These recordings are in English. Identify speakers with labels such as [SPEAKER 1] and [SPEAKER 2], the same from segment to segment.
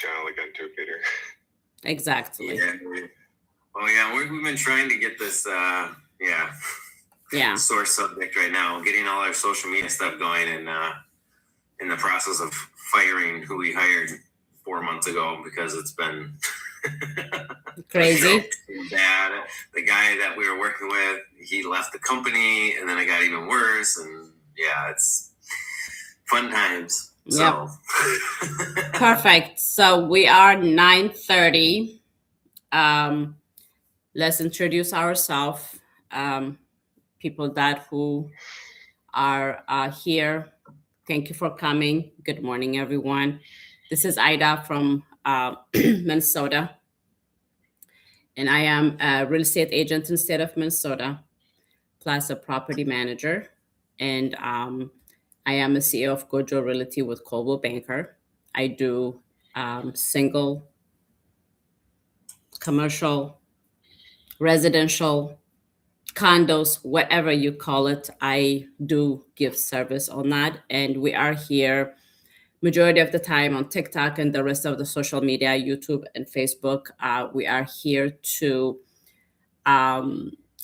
[SPEAKER 1] channel again too, Peter.
[SPEAKER 2] Exactly.
[SPEAKER 3] We've been trying to get this source subject right now, getting all our social media stuff going, and in the process of firing who we hired 4 months ago because it's been
[SPEAKER 2] crazy.
[SPEAKER 3] Bad. The guy that we were working with, he left the company, and then it got even worse. And it's fun times.
[SPEAKER 2] Yep. Perfect. So we are 9:30. Let's introduce ourselves. People who are here. Thank you for coming. Good morning, everyone. This is Ida from Minnesota, and I am a real estate agent in the state of Minnesota, plus a property manager, and I am a CEO of Gojo Realty with Coldwell Banker. I do single, commercial, residential, condos, whatever you call it. I do give service on that, and we are here majority of the time on TikTok and the rest of the social media, YouTube and Facebook. We are here to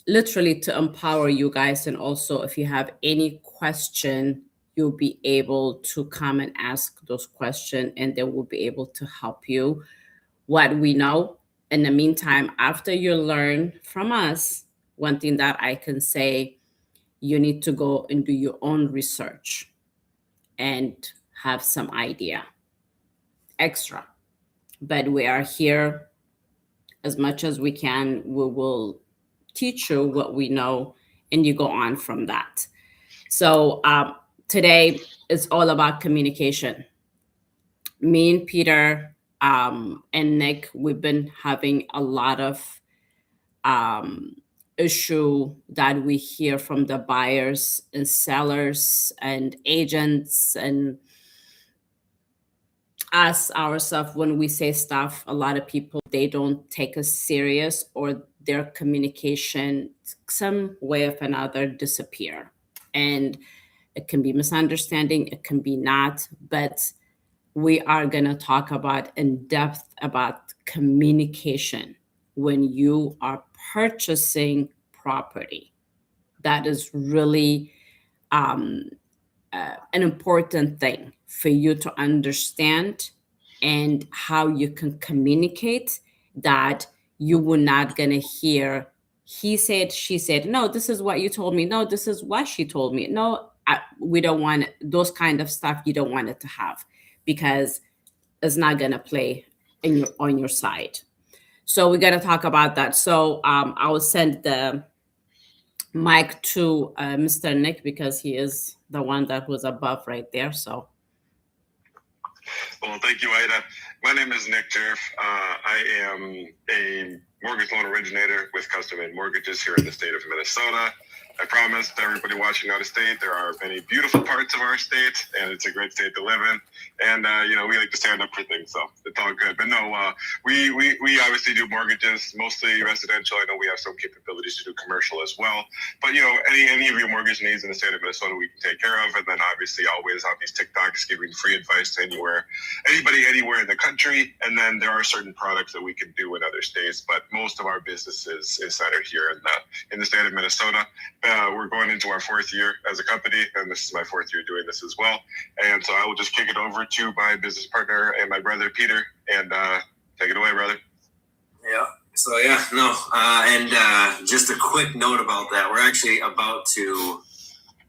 [SPEAKER 2] literally to empower you guys, and also if you have any question, you'll be able to come and ask those questions, and they will be able to help you what we know. In the meantime, after you learn from us, one thing that I can say, you need to go and do your own research and have some idea extra. But we are here as much as we can. We will teach you what we know, and you go on from that. So today is all about communication. Me and Peter and Nick, we've been having a lot of issue that we hear from the buyers and sellers and agents and us ourselves. When we say stuff, a lot of people, they don't take us serious, or their communication some way or another disappear, and it can be misunderstanding, it can be not. But we are going to talk about in depth about communication when you are purchasing property. That is really an important thing for you to understand, and how you can communicate that you were not going to hear he said, she said, no, this is what you told me, no, this is what she told me. No, we don't want those kind of stuff. You don't want it to have, because it's not going to play on your side. So we're going to talk about that. So I will send the mic to Mr. Nick, because he is the one that was above right there. So.
[SPEAKER 1] Well, thank you, Ida. My name is Nick Jerf. I am a mortgage loan originator with Custom Made Mortgages here in the state of Minnesota. I promised everybody watching out of state, there are many beautiful parts of our state, and it's a great state to live in. And, we like to stand up for things, so it's all good. But no, we obviously do mortgages, mostly residential. I know we have some capabilities to do commercial as well. But, any of your mortgage needs in the state of Minnesota, we can take care of. And then obviously always on these TikToks giving free advice to anybody anywhere in the country. And then there are certain products that we can do in other states, but most of our business is centered here in the state of Minnesota. We're going into our 4th year as a company, and this is my 4th year doing this as well. And so I will just kick it over to my business partner and my brother, Peter, and take it away, brother.
[SPEAKER 3] Yeah. So, and just a quick note about that. We're actually about to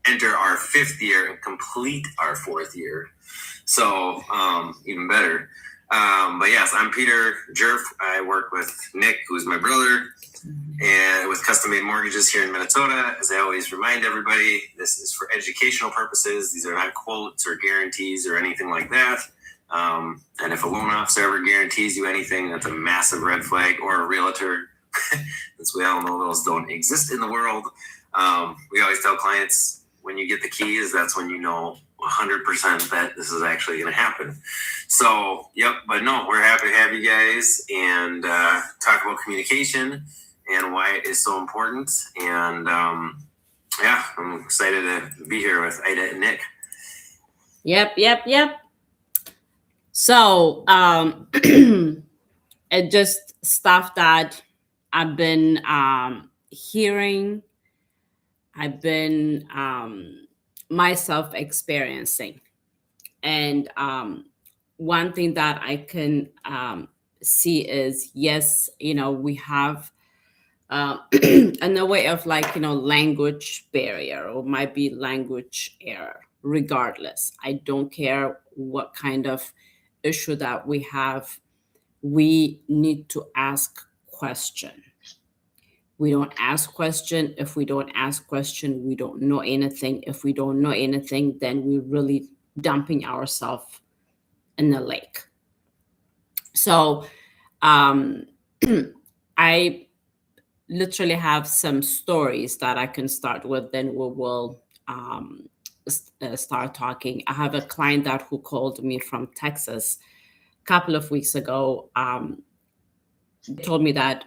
[SPEAKER 3] enter our 5th year and complete our 4th year. So, even better. But yes, I'm Peter Jerf. I work with Nick, who's my brother, and with Custom Made Mortgages here in Minnesota. As I always remind everybody, this is for educational purposes. These are not quotes or guarantees or anything like that. And if a loan officer ever guarantees you anything, that's a massive red flag, or a realtor. Since we all know those don't exist in the world. We always tell clients, when you get the keys, that's when you know 100% that this is actually going to happen. So, but no, we're happy to have you guys and talk about communication and why it is so important. And I'm excited to be here with Ida and Nick.
[SPEAKER 2] Yep. So it just stuff that I've been hearing, I've been myself experiencing. And one thing that I can see is, yes, we have in a way of like, language barrier, or might be language error. Regardless, I don't care what kind of issue that we have, we need to ask question. We don't ask question. If we don't ask question, we don't know anything. If we don't know anything, then we're really dumping ourselves in the lake. So I literally have some stories that I can start with, then we will start talking. I have a client that who called me from Texas a couple of weeks ago. Told me that,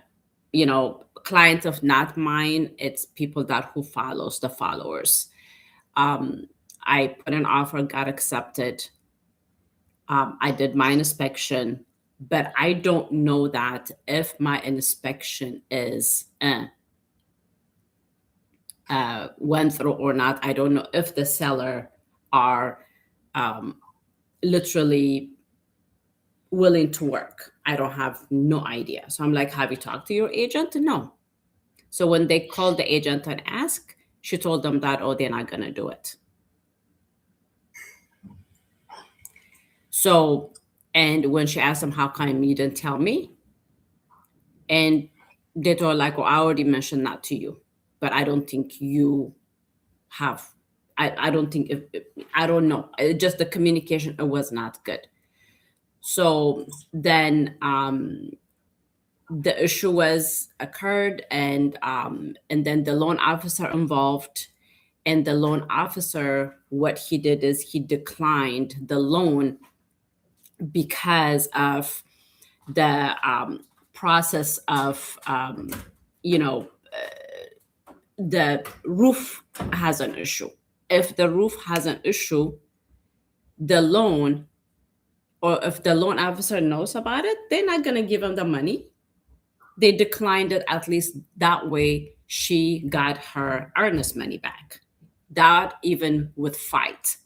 [SPEAKER 2] clients of not mine, it's people that who follows the followers. I put an offer, got accepted. I did my inspection, but I don't know that if my inspection is went through or not. I don't know if the seller are literally willing to work. I don't have no idea. So I'm like, have you talked to your agent? No. So when they called the agent and asked, she told them that, oh, they're not going to do it. So, and when she asked them, how come you didn't tell me? And they told like, well, I already mentioned that to you, but I don't think you have, I don't think, I don't know. Just the communication, it was not good. So then the issue was occurred, and then the loan officer involved, and the loan officer, what he did is he declined the loan because of the process of the roof has an issue. If the roof has an issue, the loan, or if the loan officer knows about it, they're not going to give him the money. They declined it. At least that way she got her earnest money back. That even with fight,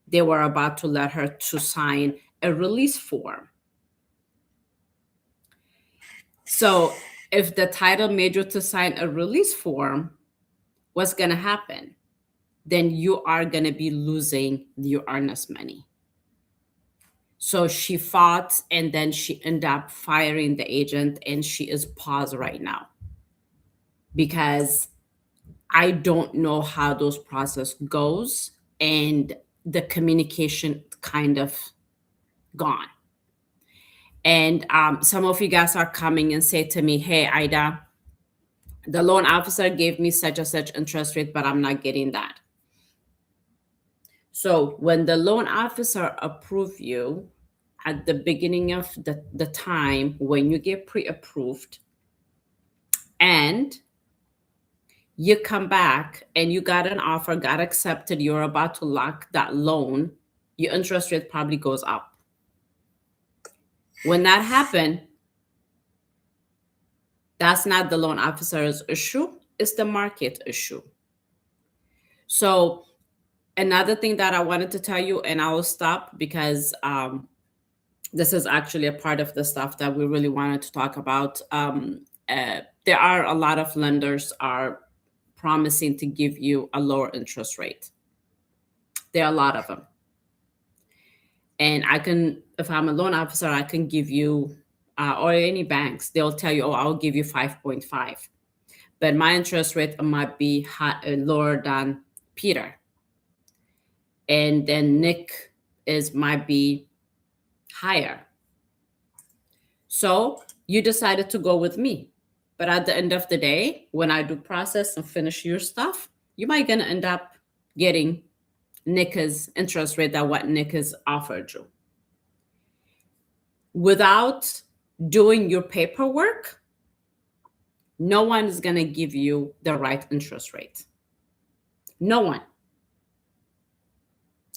[SPEAKER 2] they were about to let her to sign a release form. So if the title made you to sign a release form, what's going to happen? Then you are going to be losing your earnest money. So she fought, and then she ended up firing the agent, and she is paused right now because I don't know how those process goes, and the communication kind of gone. And some of you guys are coming and say to me, hey, Ida, the loan officer gave me such and such interest rate, but I'm not getting that. So when the loan officer approve you at the beginning of the time when you get pre-approved, and you come back and you got an offer, got accepted, you're about to lock that loan, your interest rate probably goes up. When that happened, that's not the loan officer's issue, it's the market issue. So another thing that I wanted to tell you, and I will stop because this is actually a part of the stuff that we really wanted to talk about. There are a lot of lenders are promising to give you a lower interest rate. There are a lot of them. And I can, if I'm a loan officer, I can give you, or any banks, they'll tell you, oh, I'll give you 5.5. But my interest rate might be lower than Peter. And then Nick might be higher. So you decided to go with me. But at the end of the day, when I do process and finish your stuff, you might gonna end up getting Nick's interest rate that what Nick has offered you. Without doing your paperwork, no one is gonna give you the right interest rate. No one.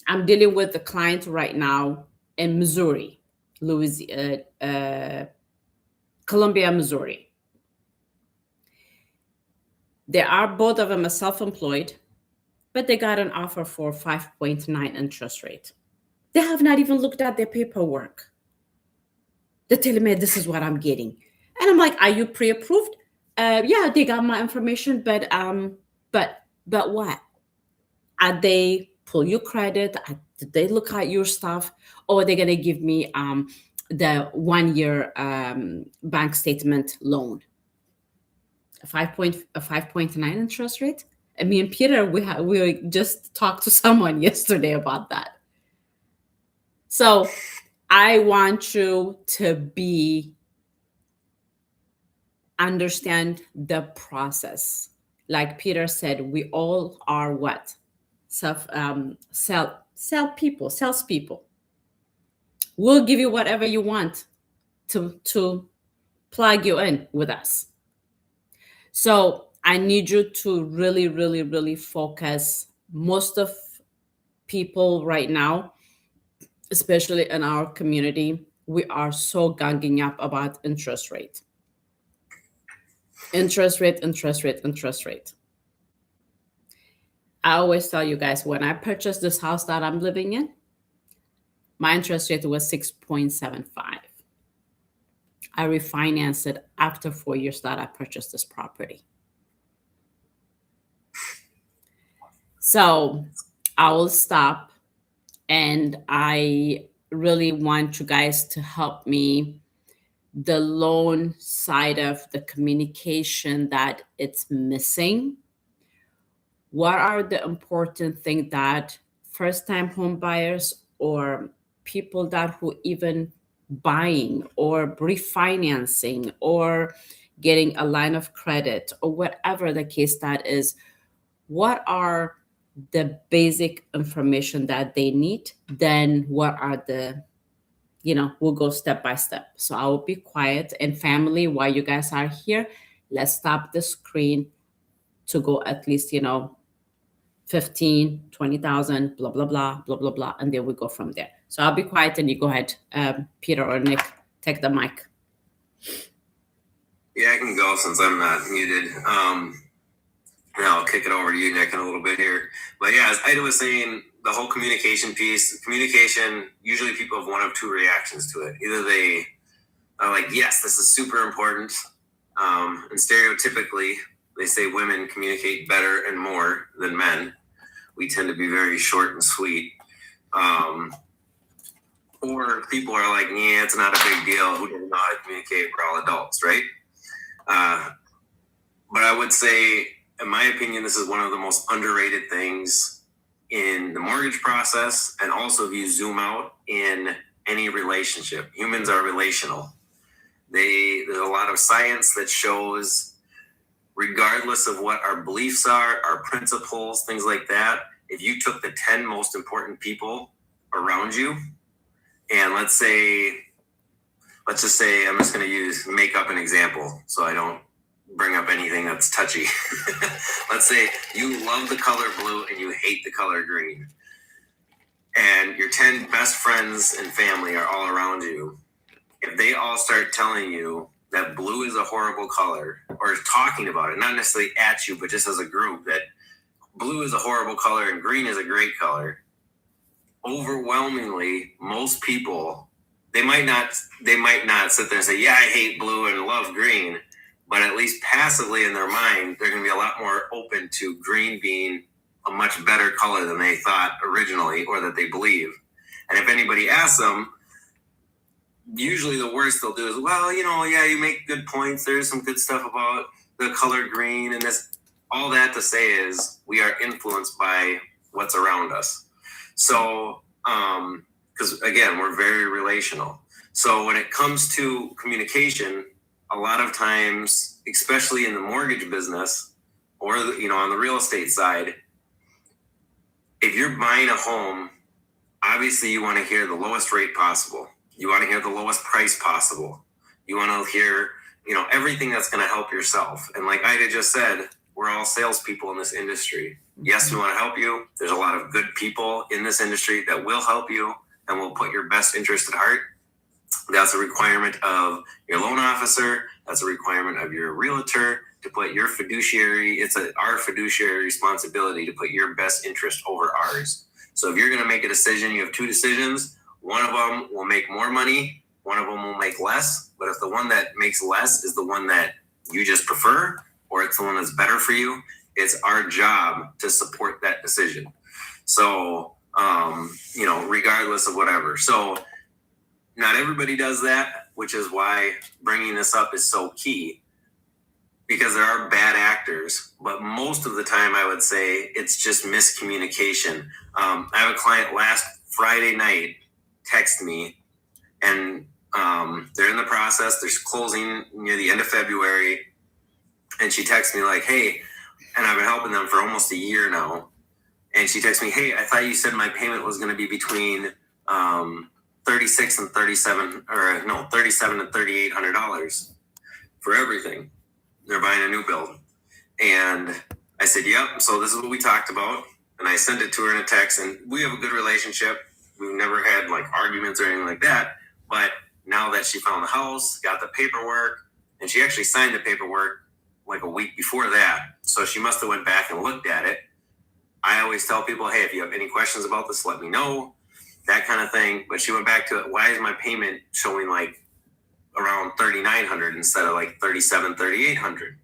[SPEAKER 2] I'm dealing with a client right now in Missouri. Columbia, Missouri. They are both of them are self-employed, but they got an offer for 5.9 interest rate. They have not even looked at their paperwork. They're telling me this is what I'm getting, and I'm like, "Are you pre-approved?" Yeah, they got my information, but what? Are they pull your credit? Did they look at your stuff, or are they gonna give me the 1 year bank statement loan? A 5.9 interest rate. And me and Peter, we just talked to someone yesterday about that. So I want you to understand the process. Like Peter said, we all are what? Salespeople. We'll give you whatever you want to plug you in with us. So I need you to really, really, really focus. Most of people right now, especially in our community, we are so ganging up about interest rate. Interest rate. I always tell you guys, when I purchased this house that I'm living in, my interest rate was 6.75. I refinanced it after 4 years that I purchased this property. So I will stop, and I really want you guys to help me. The loan side of the communication that it's missing. What are the important things that first-time home buyers or people that who even buying or refinancing or getting a line of credit or whatever the case that is, what are the basic information that they need? Then what are the, we'll go step by step. So I will be quiet, and family, while you guys are here, let's stop the screen to go at least, 15, 20,000, blah, blah, blah, blah, blah, blah. And then we go from there. So I'll be quiet and you go ahead. Peter or Nick, take the mic.
[SPEAKER 3] Yeah, I can go since I'm not muted. And I'll kick it over to you, Nick, in a little bit here. But yeah, as Ida was saying, the whole communication piece, usually people have one of two reactions to it. Either they are like, yes, this is super important. And stereotypically, they say women communicate better and more than men. We tend to be very short and sweet. Or people are like, yeah, it's not a big deal. Who doesn't know how to communicate? We're all adults, right? But I would say, in my opinion, this is one of the most underrated things in the mortgage process. And also if you zoom out in any relationship, humans are relational. There's a lot of science that shows, regardless of what our beliefs are, our principles, things like that, if you took the 10 most important people around you, and let's just say, I'm just going to make up an example so I don't bring up anything that's touchy. Let's say you love the color blue and you hate the color green. And your 10 best friends and family are all around you. If they all start telling you that blue is a horrible color, or talking about it, not necessarily at you, but just as a group, that blue is a horrible color and green is a great color, overwhelmingly, most people, they might not sit there and say, yeah, I hate blue and love green, but at least passively in their mind, they're going to be a lot more open to green being a much better color than they thought originally, or that they believe. And if anybody asks them, usually the worst they'll do is, well, yeah, you make good points. There's some good stuff about the color green and this. All that to say is we are influenced by what's around us. So, because again, we're very relational. So when it comes to communication, a lot of times, especially in the mortgage business or, on the real estate side, if you're buying a home, obviously you want to hear the lowest rate possible. You want to hear the lowest price possible. You want to hear, everything that's going to help yourself. And like Ida just said, we're all salespeople in this industry. Yes, we want to help you. There's a lot of good people in this industry that will help you and will put your best interest at heart. That's a requirement of your loan officer. That's a requirement of your realtor to put your fiduciary. It's our fiduciary responsibility to put your best interest over ours. So if you're going to make a decision, you have two decisions. One of them will make more money. One of them will make less. But if the one that makes less is the one that you just prefer, or it's the one that's better for you, it's our job to support that decision. So, regardless of whatever. So not everybody does that, which is why bringing this up is so key, because there are bad actors, but most of the time I would say it's just miscommunication. I have a client last Friday night text me, and they're in the process. They're closing near the end of February, and she texts me like, hey, and I've been helping them for almost a year now. And she texts me, hey, I thought you said my payment was going to be between $37 and $3,800 for everything. They're buying a new build. And I said, yep. So this is what we talked about. And I sent it to her in a text, and we have a good relationship. We've never had like arguments or anything like that. But now that she found the house, got the paperwork, and she actually signed the paperwork like a week before that. So she must have went back and looked at it. I always tell people, hey, if you have any questions about this, let me know, that kind of thing. But she went back to it. Why is my payment showing like around $3,900 instead of like $3,700, $3,800?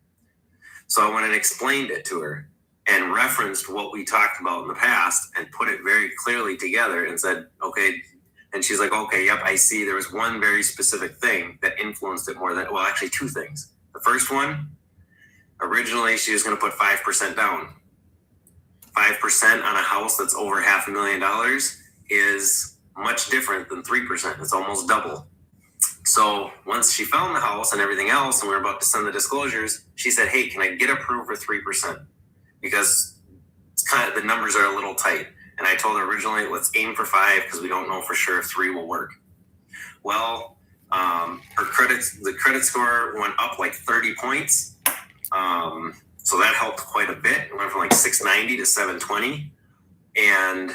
[SPEAKER 3] So I went and explained it to her and referenced what we talked about in the past and put it very clearly together and said, okay. And she's like, okay, yep, I see. There was one very specific thing that influenced it more than, well, actually two things. The first one, originally she was going to put 5% down. 5% on a house that's over $500,000 is much different than 3%. It's almost double. So once she found the house and everything else, and we were about to send the disclosures, she said, hey, can I get approved for 3%? Because it's kind of, the numbers are a little tight. And I told her originally, let's aim for 5 because we don't know for sure if 3 will work. Well, the credit score went up like 30 points. So that helped quite a bit. It went from like 690 to 720. And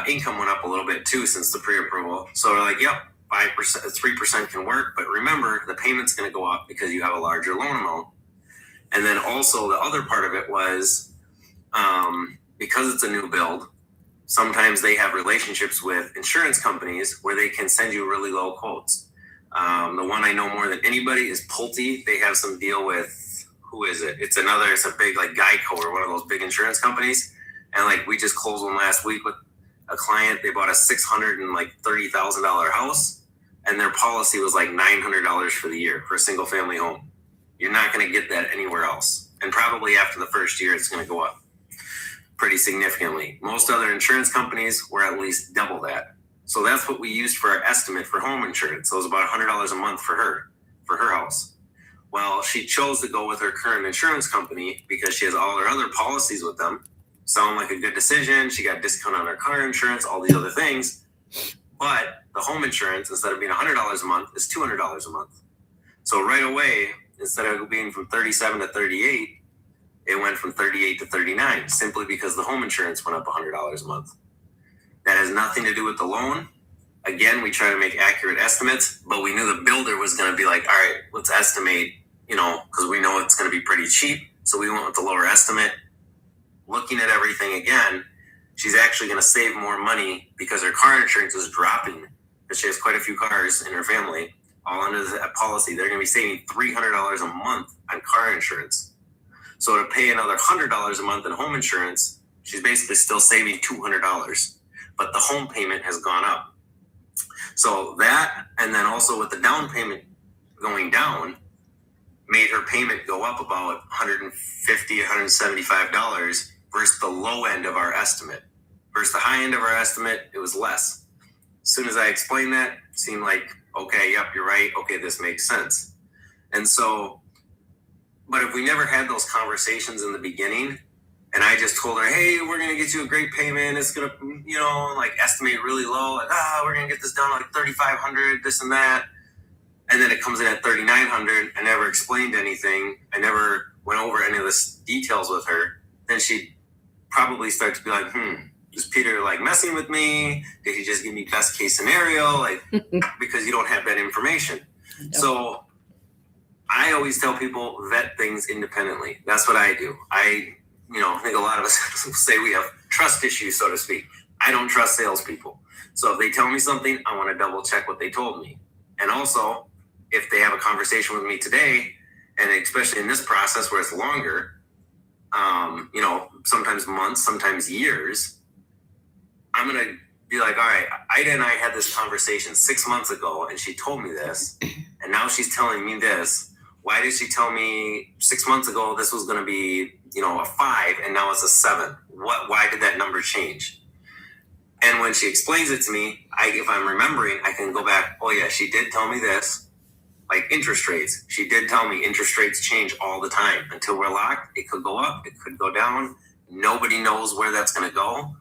[SPEAKER 3] income went up a little bit too since the pre-approval. So we're like, yep, 5%, 3% can work. But remember, the payment's going to go up because you have a larger loan amount. And then also the other part of it was because it's a new build, sometimes they have relationships with insurance companies where they can send you really low quotes. The one I know more than anybody is Pulte. They have some deal with, who is it? It's a big like Geico or one of those big insurance companies. And like we just closed one last week with a client. They bought a $630,000 house, and their policy was like $900 for the year for a single family home. You're not going to get that anywhere else. And probably after the first year, it's going to go up pretty significantly. Most other insurance companies were at least double that. So that's what we used for our estimate for home insurance. So it was about $100 a month for her house. Well, she chose to go with her current insurance company because she has all her other policies with them. Sound like a good decision. She got a discount on her car insurance, all these other things. But the home insurance, instead of being $100 a month, is $200 a month. So right away, instead of being from 37 to 38, it went from 38 to 39, simply because the home insurance went up $100 a month. That has nothing to do with the loan. Again, we try to make accurate estimates, but we knew the builder was going to be like, all right, let's estimate, because we know it's going to be pretty cheap. So we went with the lower estimate. Looking at everything again, she's actually going to save more money because her car insurance is dropping, because she has quite a few cars in her family, all under that policy. They're going to be saving $300 a month on car insurance. So to pay another $100 a month in home insurance, she's basically still saving $200, but the home payment has gone up. So that, and then also with the down payment going down, made her payment go up about $150, $175 versus the low end of our estimate. Versus the high end of our estimate, it was less. As soon as I explained that, it seemed like, okay, yep, you're right. Okay, this makes sense. And so, but if we never had those conversations in the beginning, and I just told her, hey, we're going to get you a great payment. It's going to, estimate really low. Like, we're going to get this down like $3,500, this and that. And then it comes in at $3,900. I never explained anything. I never went over any of the details with her. Then she'd probably start to be like, is Peter like messing with me? Did he just give me best case scenario? Like, because you don't have that information.
[SPEAKER 2] Yep.
[SPEAKER 3] So I always tell people vet things independently. That's what I do. I think a lot of us say we have trust issues, so to speak. I don't trust salespeople. So if they tell me something, I want to double check what they told me. And also, if they have a conversation with me today, and especially in this process where it's longer, sometimes months, sometimes years, I'm going to be like, all right, Ida and I had this conversation 6 months ago, and she told me this, and now she's telling me this. Why did she tell me 6 months ago this was going to be, a 5, and now it's a 7? Why did that number change? And when she explains it to me, if I'm remembering, I can go back, oh yeah, she did tell me this. Like interest rates. She did tell me interest rates change all the time. Until we're locked, it could go up, it could go down. Nobody knows where that's going to go.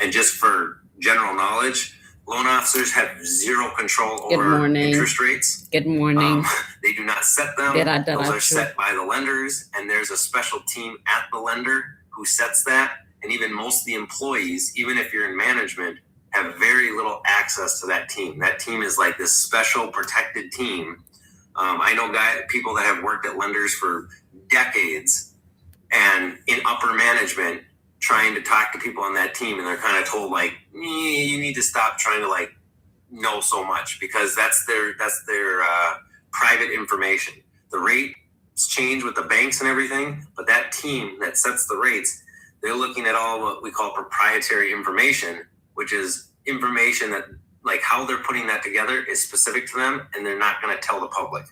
[SPEAKER 3] And just for general knowledge, loan officers have zero control over interest rates.
[SPEAKER 2] Good morning.
[SPEAKER 3] They do not set them. Those are set by the lenders, and there's a special team at the lender who sets that. And even most of the employees, even if you're in management, have very little access to that team. That team is like this special protected team. I know people that have worked at lenders for decades and in upper management trying to talk to people on that team, and they're kind of told like, you need to stop trying to like know so much, because that's their private information. The rates change with the banks and everything, but that team that sets the rates, they're looking at all what we call proprietary information, which is information that like how they're putting that together is specific to them, and they're not going to tell the public.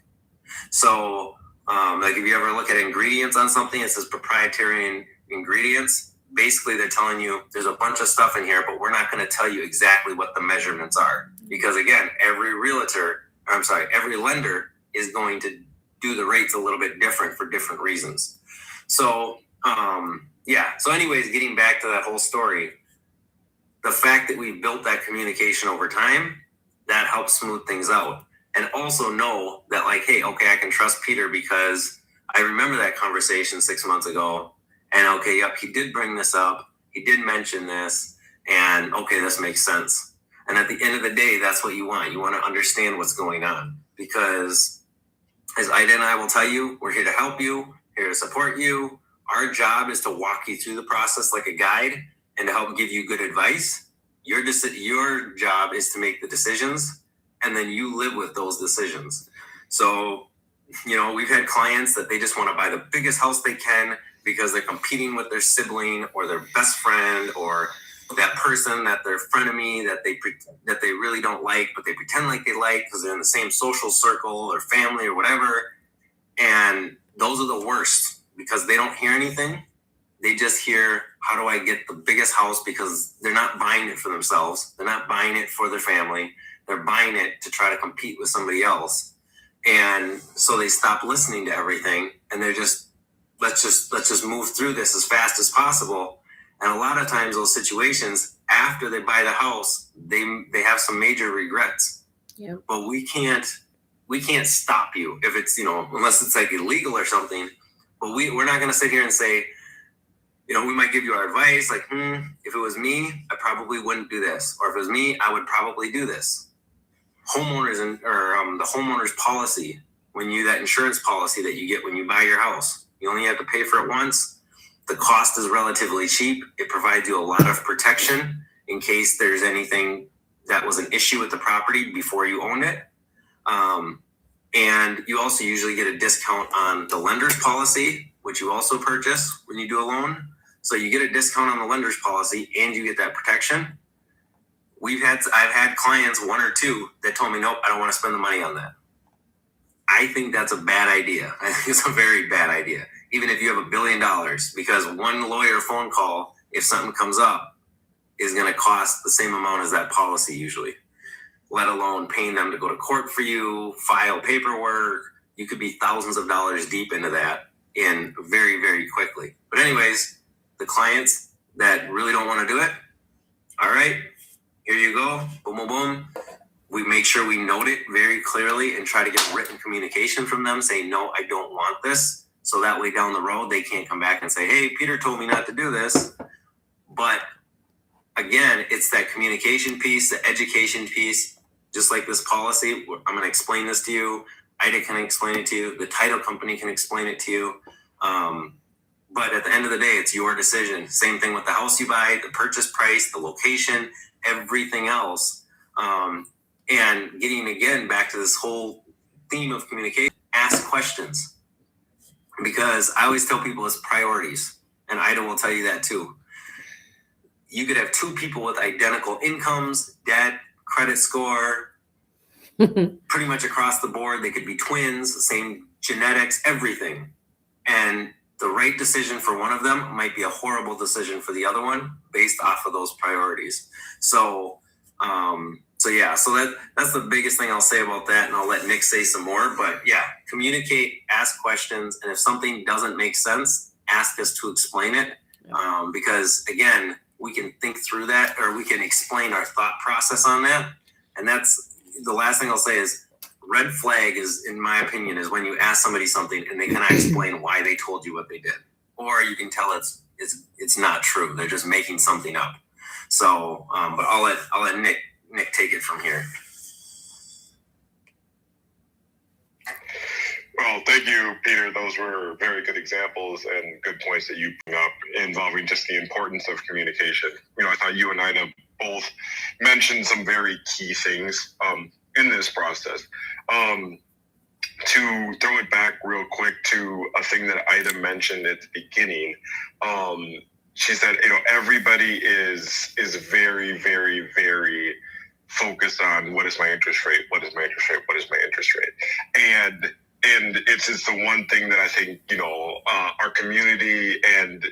[SPEAKER 3] So like if you ever look at ingredients on something, it says proprietary ingredients. Basically, they're telling you there's a bunch of stuff in here, but we're not going to tell you exactly what the measurements are. Because again, every lender is going to do the rates a little bit different for different reasons. So, So anyways, getting back to that whole story, the fact that we've built that communication over time, that helps smooth things out. And also know that like, hey, okay, I can trust Peter because I remember that conversation 6 months ago. And okay, yep, he did bring this up. He did mention this. And okay, this makes sense. And at the end of the day, that's what you want. You want to understand what's going on. Because as Ida and I will tell you, we're here to help you, here to support you. Our job is to walk you through the process like a guide and to help give you good advice. Your job is to make the decisions, and then you live with those decisions. So, we've had clients that they just want to buy the biggest house they can because they're competing with their sibling or their best friend or that person that they're frenemy that they really don't like, but they pretend like they like because they're in the same social circle or family or whatever. And those are the worst because they don't hear anything. They just hear, how do I get the biggest house? Because they're not buying it for themselves. They're not buying it for their family. They're buying it to try to compete with somebody else. And so they stop listening to everything and they're just, let's just move through this as fast as possible. And a lot of times those situations, after they buy the house, they have some major regrets.
[SPEAKER 2] Yeah.
[SPEAKER 3] But we can't stop you if it's, unless it's like illegal or something. But we're not going to sit here and say, we might give you our advice, like, if it was me, I probably wouldn't do this. Or if it was me, I would probably do this. Homeowners the homeowner's policy, that insurance policy that you get when you buy your house, you only have to pay for it once. The cost is relatively cheap. It provides you a lot of protection in case there's anything that was an issue with the property before you owned it. And you also usually get a discount on the lender's policy, which you also purchase when you do a loan. So you get a discount on the lender's policy and you get that protection. I've had clients, 1 or 2, that told me, nope, I don't want to spend the money on that. I think that's a bad idea. I think it's a very bad idea. Even if you have $1 billion, because one lawyer phone call, if something comes up, is going to cost the same amount as that policy usually, let alone paying them to go to court for you, file paperwork. You could be thousands of dollars deep into that in very, very quickly. But anyways, the clients that really don't want to do it, all right, here you go, boom, boom, boom. We make sure we note it very clearly and try to get written communication from them saying, no, I don't want this. So that way down the road, they can't come back and say, hey, Peter told me not to do this. But again, it's that communication piece, the education piece, just like this policy. I'm going to explain this to you. IDA can explain it to you. The title company can explain it to you. But at the end of the day, it's your decision. Same thing with the house you buy, the purchase price, the location, everything else. And getting again back to this whole theme of communication, ask questions. Because I always tell people it's priorities. And IDA will tell you that too. You could have two people with identical incomes, debt, credit score, pretty much across the board. They could be twins, the same genetics, everything. And the right decision for one of them might be a horrible decision for the other one based off of those priorities. So that's the biggest thing I'll say about that. And I'll let Nick say some more, but yeah, communicate, ask questions. And if something doesn't make sense, ask us to explain it. Because again, we can think through that, or we can explain our thought process on that. And that's the last thing I'll say is red flag is, in my opinion, is when you ask somebody something and they cannot explain why they told you what they did, or you can tell it's not true. They're just making something up. So, but I'll let Nick take it from here.
[SPEAKER 1] Well, thank you, Peter. Those were very good examples and good points that you bring up involving just the importance of communication. I thought you and Ida both mentioned some very key things in this process. To throw it back real quick to a thing that Ida mentioned at the beginning, she said, everybody is very, very, very focused on what is my interest rate, what is my interest rate, what is my interest rate, and it's just the one thing that I think, our community and,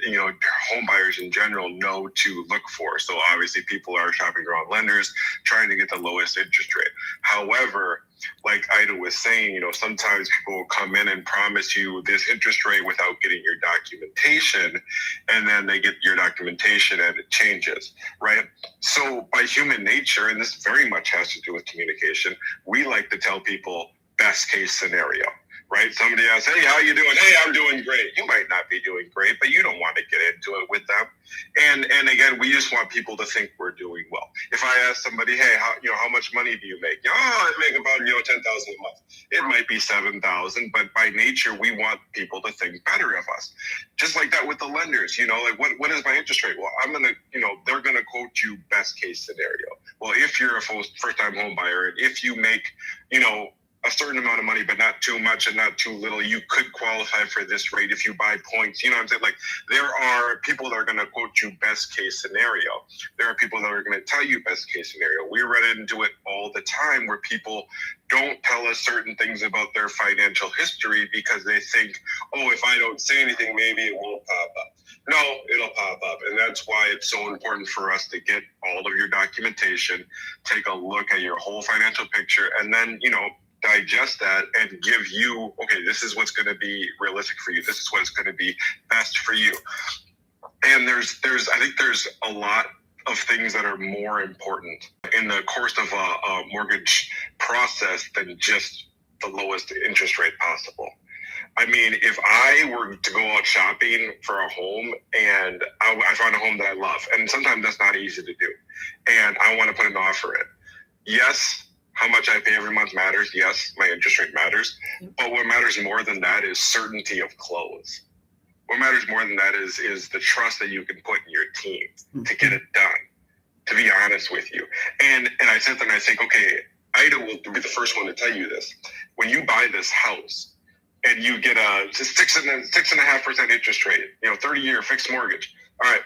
[SPEAKER 1] home buyers in general know to look for. So obviously people are shopping around lenders, trying to get the lowest interest rate. However, like Ida was saying, sometimes people will come in and promise you this interest rate without getting your documentation. And then they get your documentation and it changes, right? So by human nature, and this very much has to do with communication, we like to tell people best case scenario, right? Somebody asks, hey, how you doing? Hey, I'm doing great. You might not be doing great, but you don't want to get into it with them. And again, we just want people to think we're doing well. If I ask somebody, hey, how much money do you make? I make about, $10,000 a month. It might be 7,000, but by nature, we want people to think better of us. Just like that with the lenders, what is my interest rate? Well, they're going to quote you best case scenario. Well, if you're a first time home buyer, and if you make, a certain amount of money, but not too much and not too little, you could qualify for this rate if you buy points. You know what I'm saying? Like, there are people that are going to quote you best case scenario. There are people that are going to tell you best case scenario. We run into it all the time where people don't tell us certain things about their financial history because they think, if I don't say anything, maybe it won't pop up. No, it'll pop up. And that's why it's so important for us to get all of your documentation, take a look at your whole financial picture, and then, digest that and give you, okay, this is what's going to be realistic for you. This is what's going to be best for you. And I think there's a lot of things that are more important in the course of a mortgage process than just the lowest interest rate possible. I mean, if I were to go out shopping for a home and I found a home that I love, and sometimes that's not easy to do, and I want to put an offer in, yes, how much I pay every month matters. Yes, my interest rate matters. But what matters more than that is certainty of close. What matters more than that is the trust that you can put in your team to get it done, to be honest with you. And I sit there and I think, okay, Ida will be the first one to tell you this. When you buy this house and you get a 6.5% interest rate, 30-year fixed mortgage. All right,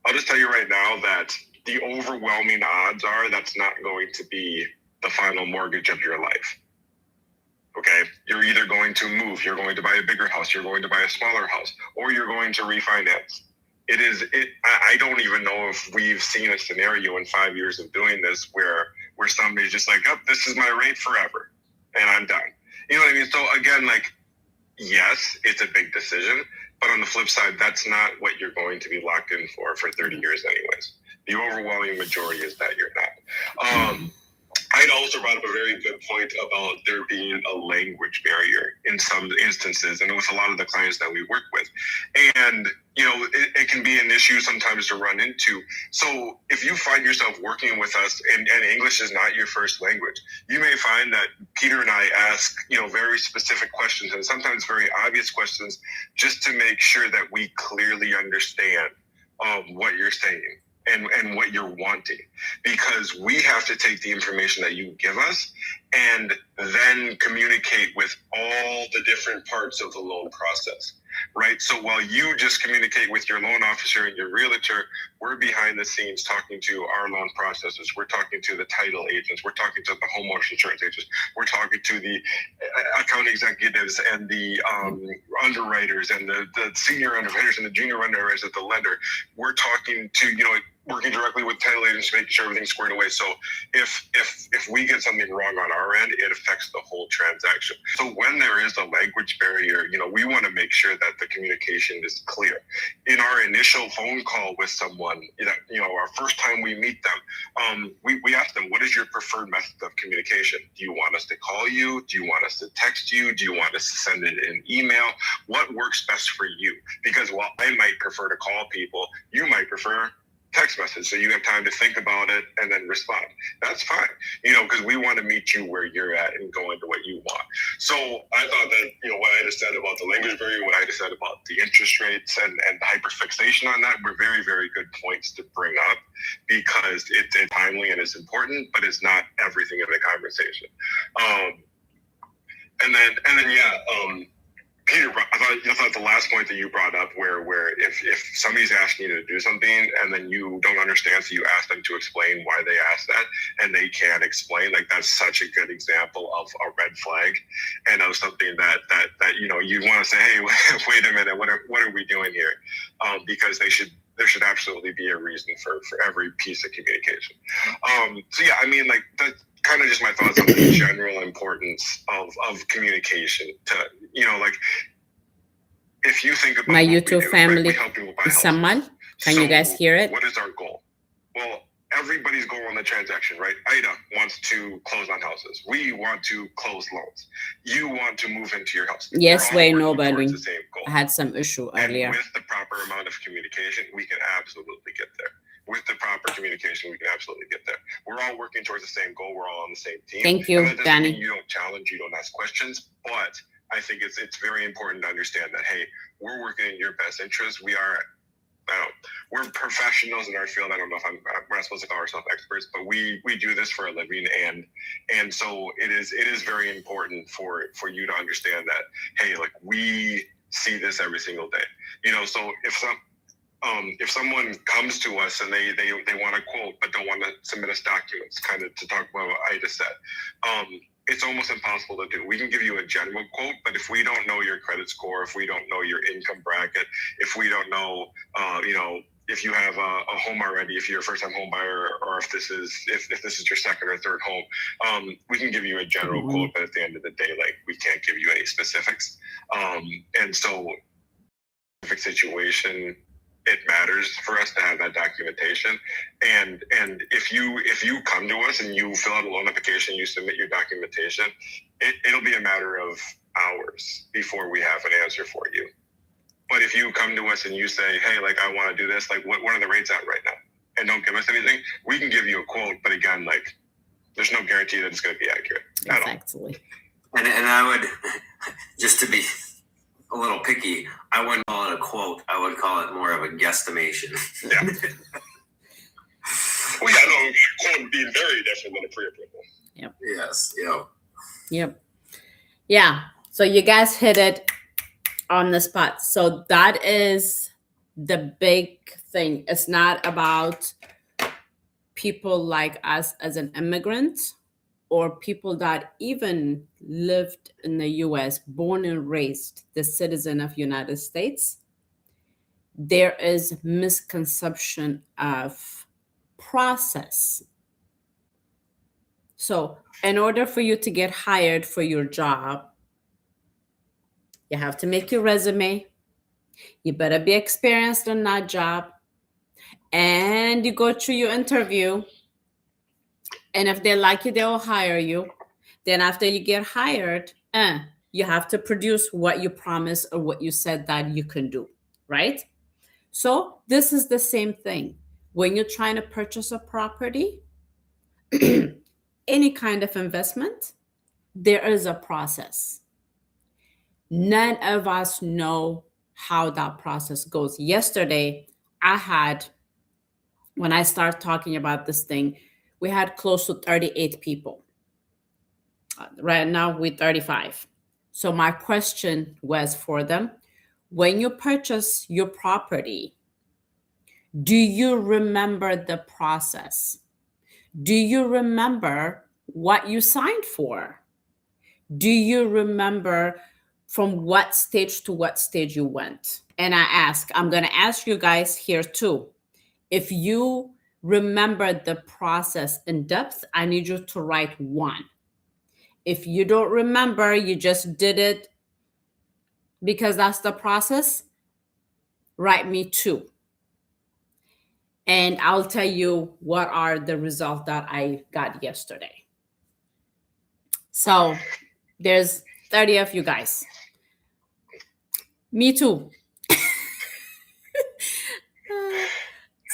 [SPEAKER 1] I'll just tell you right now that the overwhelming odds are that's not going to be the final mortgage of your life. Okay, you're either going to move, you're going to buy a bigger house, you're going to buy a smaller house, or you're going to refinance. I don't even know if we've seen a scenario in 5 years of doing this where somebody's just like, this is my rate forever and I'm done. You know what I mean? So again, yes, it's a big decision, but on the flip side, that's not what you're going to be locked in for 30 years anyways. The overwhelming majority is that you're not. I'd also brought up a very good point about there being a language barrier in in some instances, and with a lot of the clients that we work with. And, it can be an issue sometimes to run into. So if you find yourself working with us and English is not your first language, you may find that Peter and I ask, very specific questions and sometimes very obvious questions just to make sure that we clearly understand what you're saying and what you're wanting, because we have to take the information that you give us and then communicate with all the different parts of the loan process, right? So while you just communicate with your loan officer and your realtor, we're behind the scenes talking to our loan processors. We're talking to the title agents. We're talking to the homeowners insurance agents. We're talking to the account executives and the underwriters and the senior underwriters and the junior underwriters at the lender. We're talking to, working directly with title agents, making sure everything's squared away. So if we get something wrong on our end, it affects the whole transaction. So when there is a language barrier, we want to make sure that the communication is clear. In our initial phone call with someone, our first time we meet them, we ask them, what is your preferred method of communication? Do you want us to call you? Do you want us to text you? Do you want us to send it in email? What works best for you? Because while I might prefer to call people, you might prefer text message, so you have time to think about it and then respond. That's fine, because we want to meet you where you're at and go into what you want. So I thought that, what I just said about the language barrier, what I just said about the interest rates and the hyperfixation on that were very, very good points to bring up, because it's timely and it's important, but it's not everything in the conversation. And then Peter, I thought the last point that you brought up, where if somebody's asking you to do something and then you don't understand, so you ask them to explain why they asked that, and they can't explain, like, that's such a good example of a red flag, and of something that you want to say, hey, wait a minute, what are we doing here? Because there should absolutely be a reason for every piece of communication. That kind of just my thoughts on the general importance of communication to, if you think about
[SPEAKER 2] my YouTube family, someone, can you guys hear it?
[SPEAKER 1] What is our goal? Well, everybody's goal on the transaction, right? Ida wants to close on houses. We want to close loans. You want to move into your house.
[SPEAKER 2] Yes, wait, nobody. I had some issue earlier.
[SPEAKER 1] And with the proper amount of communication, we can absolutely get there. With the proper communication, we can absolutely get there. We're all working towards the same goal. We're all on the same team.
[SPEAKER 2] Thank you, Danny.
[SPEAKER 1] You don't challenge, you don't ask questions, but I think it's very important to understand that, hey, we're working in your best interest. We're professionals in our field. I don't know if we're not supposed to call ourselves experts, but we do this for a living, and so it is very important for you to understand that, hey, like, we see this every single day. So if someone comes to us and they want to quote but don't want to submit us documents, kind of to talk about what I just said, it's almost impossible to do. We can give you a general quote, but if we don't know your credit score, if we don't know your income bracket, if we don't know, if you have a home already, if you're a first-time home buyer, or if this is your second or third home, we can give you a general quote, but at the end of the day, like, we can't give you any specifics. And so, specific situation, it matters for us to have that documentation. And if you come to us and you fill out a loan application, you submit your documentation, it'll be a matter of hours before we have an answer for you. But if you come to us and you say, hey, like, I want to do this, like, what are the rates at right now? And don't give us anything, we can give you a quote, but again, like, there's no guarantee that it's going to be accurate.
[SPEAKER 2] Exactly.
[SPEAKER 3] And I would, just to be a little picky, I wouldn't call it a quote. I would call it more of a guesstimation.
[SPEAKER 1] Yeah. Well, yeah, no, quote being very different than a pre-approval.
[SPEAKER 2] Yep.
[SPEAKER 3] Yes. Yep.
[SPEAKER 2] Yep. Yeah. So you guys hit it on the spot. So that is the big thing. It's not about people like us as an immigrant, or people that even lived in the US, born and raised, the citizen of United States. There is misconception of process. So in order for you to get hired for your job, you have to make your resume. You better be experienced in that job. And you go through your interview. And if they like you, they will hire you. Then after you get hired, you have to produce what you promised or what you said that you can do, right? So this is the same thing. When you're trying to purchase a property, any kind of investment, there is a process. None of us know how that process goes. Yesterday, when I started talking about this thing, we had close to 38 people. Right now, we're 35. So my question was for them, when you purchase your property, do you remember the process? Do you remember what you signed for? Do you remember from what stage to what stage you went? And I'm going to ask you guys here too. If you remember the process in depth, I need you to write 1. If you don't remember, you just did it because that's the process, write me 2. And I'll tell you what are the results that I got yesterday. So there's 30 of you guys. Me too.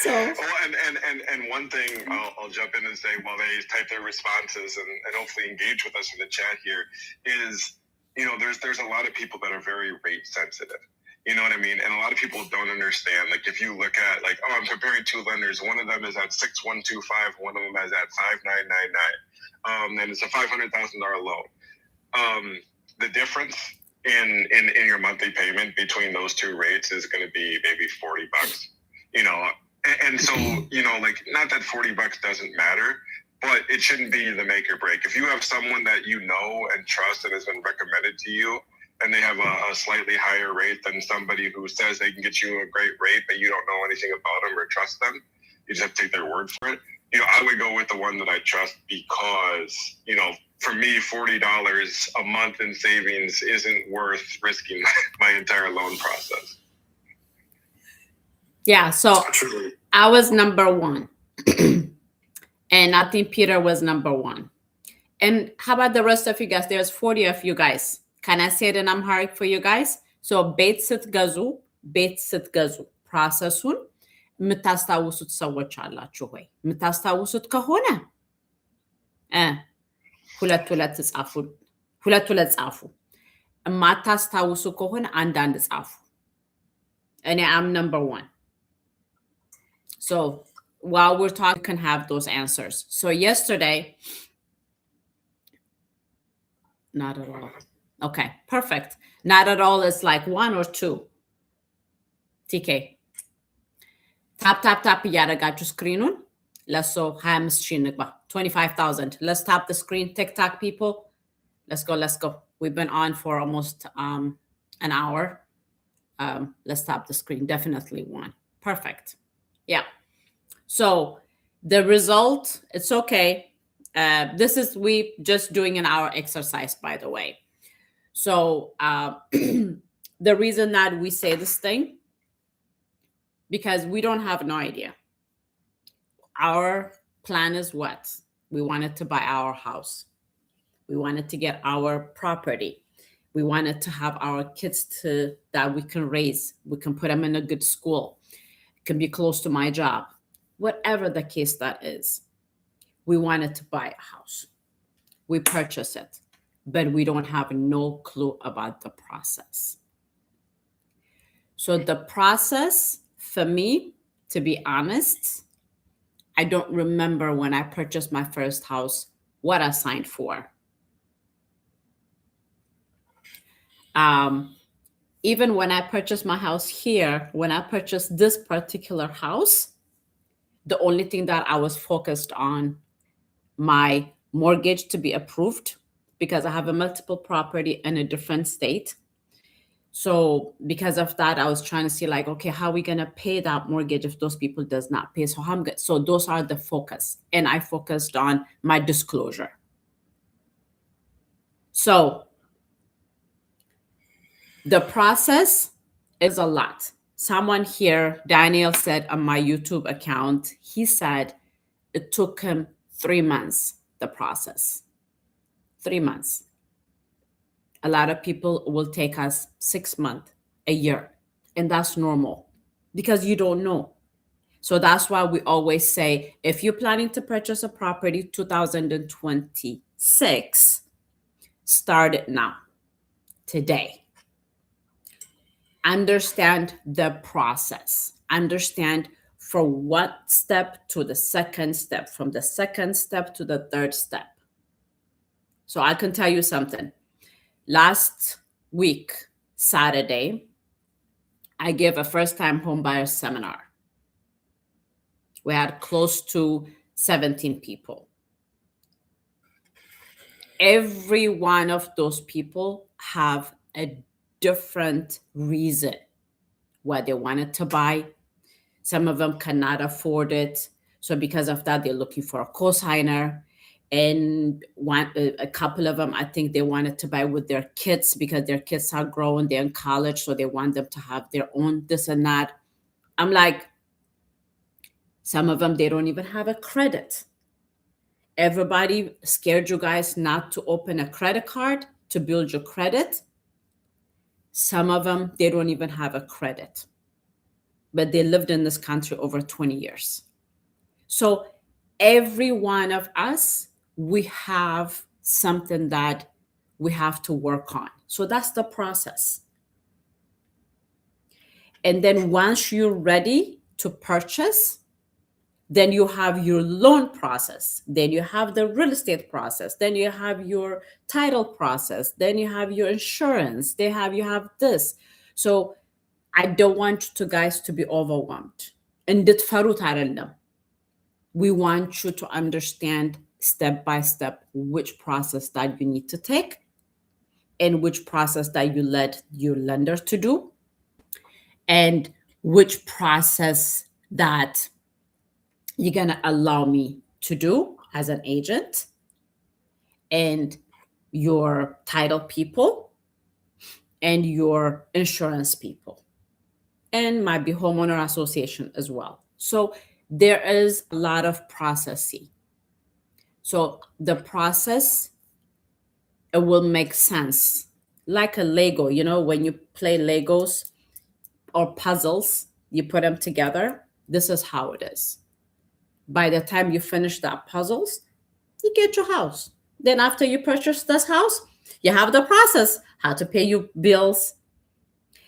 [SPEAKER 1] And one thing I'll jump in and say while they type their responses and hopefully engage with us in the chat here is, there's a lot of people that are very rate sensitive. You know what I mean? And a lot of people don't understand. Like if you look at I'm comparing 2 lenders. One of them is at 6,125. One of them is at 5,999. And it's a $500,000 loan. The difference in your monthly payment between those 2 rates is going to be maybe $40. And so, not that $40 doesn't matter, but it shouldn't be the make or break. If you have someone that you know and trust and has been recommended to you, and they have a slightly higher rate than somebody who says they can get you a great rate, but you don't know anything about them or trust them, you just have to take their word for it. I would go with the one that I trust because, for me, $40 a month in savings isn't worth risking my entire loan process.
[SPEAKER 2] Yeah, so I was number 1. And I think Peter was number 1. And how about the rest of you guys? There's 40 of you guys. Can I say it in Amharic for you guys? So ቤት ስትገዙ ፕሮሰሱን የምታስታውሱት ሰዎች አላችሁ ወይ? የምታስታውሱት ከሆነ ሁለት ጻፉ። የማታስታውሱ ከሆነ አንዳንድ ጻፉ። እኔ I'm number 1. So while we're talking, you can have those answers. So yesterday, not at all. Okay, perfect. Not at all is like 1 or 2. TK. Tap እያደረጋችሁ ስክሪኑን ለሶ 25,000 ንግባ 25,000. Let's tap the screen. TikTok people. Let's go. We've been on for almost an hour. Let's tap the screen. Definitely 1. Perfect. Yeah. So the result, it's okay. This is we just doing an hour exercise, by the way. So the reason that we say this thing, because we don't have no idea. Our plan is what? We wanted to buy our house. We wanted to get our property. We wanted to have our kids that we can raise. We can put them in a good school. It can be close to my job. Whatever the case that is. We wanted to buy a house. We purchased it, but we don't have no clue about the process. So the process, for me, to be honest, I don't remember when I purchased my first house, what I signed for. Even when I purchased my house here, when I purchased this particular house, the only thing that I was focused on, my mortgage to be approved, because I have a multiple property in a different state. So because of that, I was trying to see okay, how are we going to pay that mortgage if those people does not pay? So those are the focus. And I focused on my disclosure. So the process is a lot. Someone here, Daniel, said on my YouTube account, he said it took him 3 months, the process. 3 months. A lot of people will take us 6 months, a year, and that's normal because you don't know. So that's why we always say, if you're planning to purchase a property 2026, start it now, today. Understand the process. Understand from what step to the second step, from the second step to the third step. So I can tell you something. Last week, Saturday, I gave a first-time homebuyer seminar. We had close to 17 people. Every one of those people have a different reason why they wanted to buy. Some of them cannot afford it. So because of that, they're looking for a cosigner. And a couple of them, I think they wanted to buy with their kids because their kids are grown, they're in college, so they want them to have their own this and that. I'm like, some of them, they don't even have a credit. Everybody scared you guys not to open a credit card to build your credit. Some of them, they don't even have a credit, but they lived in this country over 20 years. So every one of us, we have something that we have to work on. So that's the process. And then once you're ready to purchase, then you have your loan process, then you have the real estate process, then you have your title process, then you have your insurance, you have this. So I don't want you guys to be overwhelmed. We want you to understand step by step which process that you need to take and which process that you let your lender to do and which process that you're going to allow me to do as an agent and your title people and your insurance people and might be homeowner association as well. So there is a lot of processing. So the process, it will make sense. Like a Lego, when you play Legos or puzzles, you put them together. This is how it is. By the time you finish that puzzles, you get your house. Then after you purchase this house, you have the process, how to pay your bills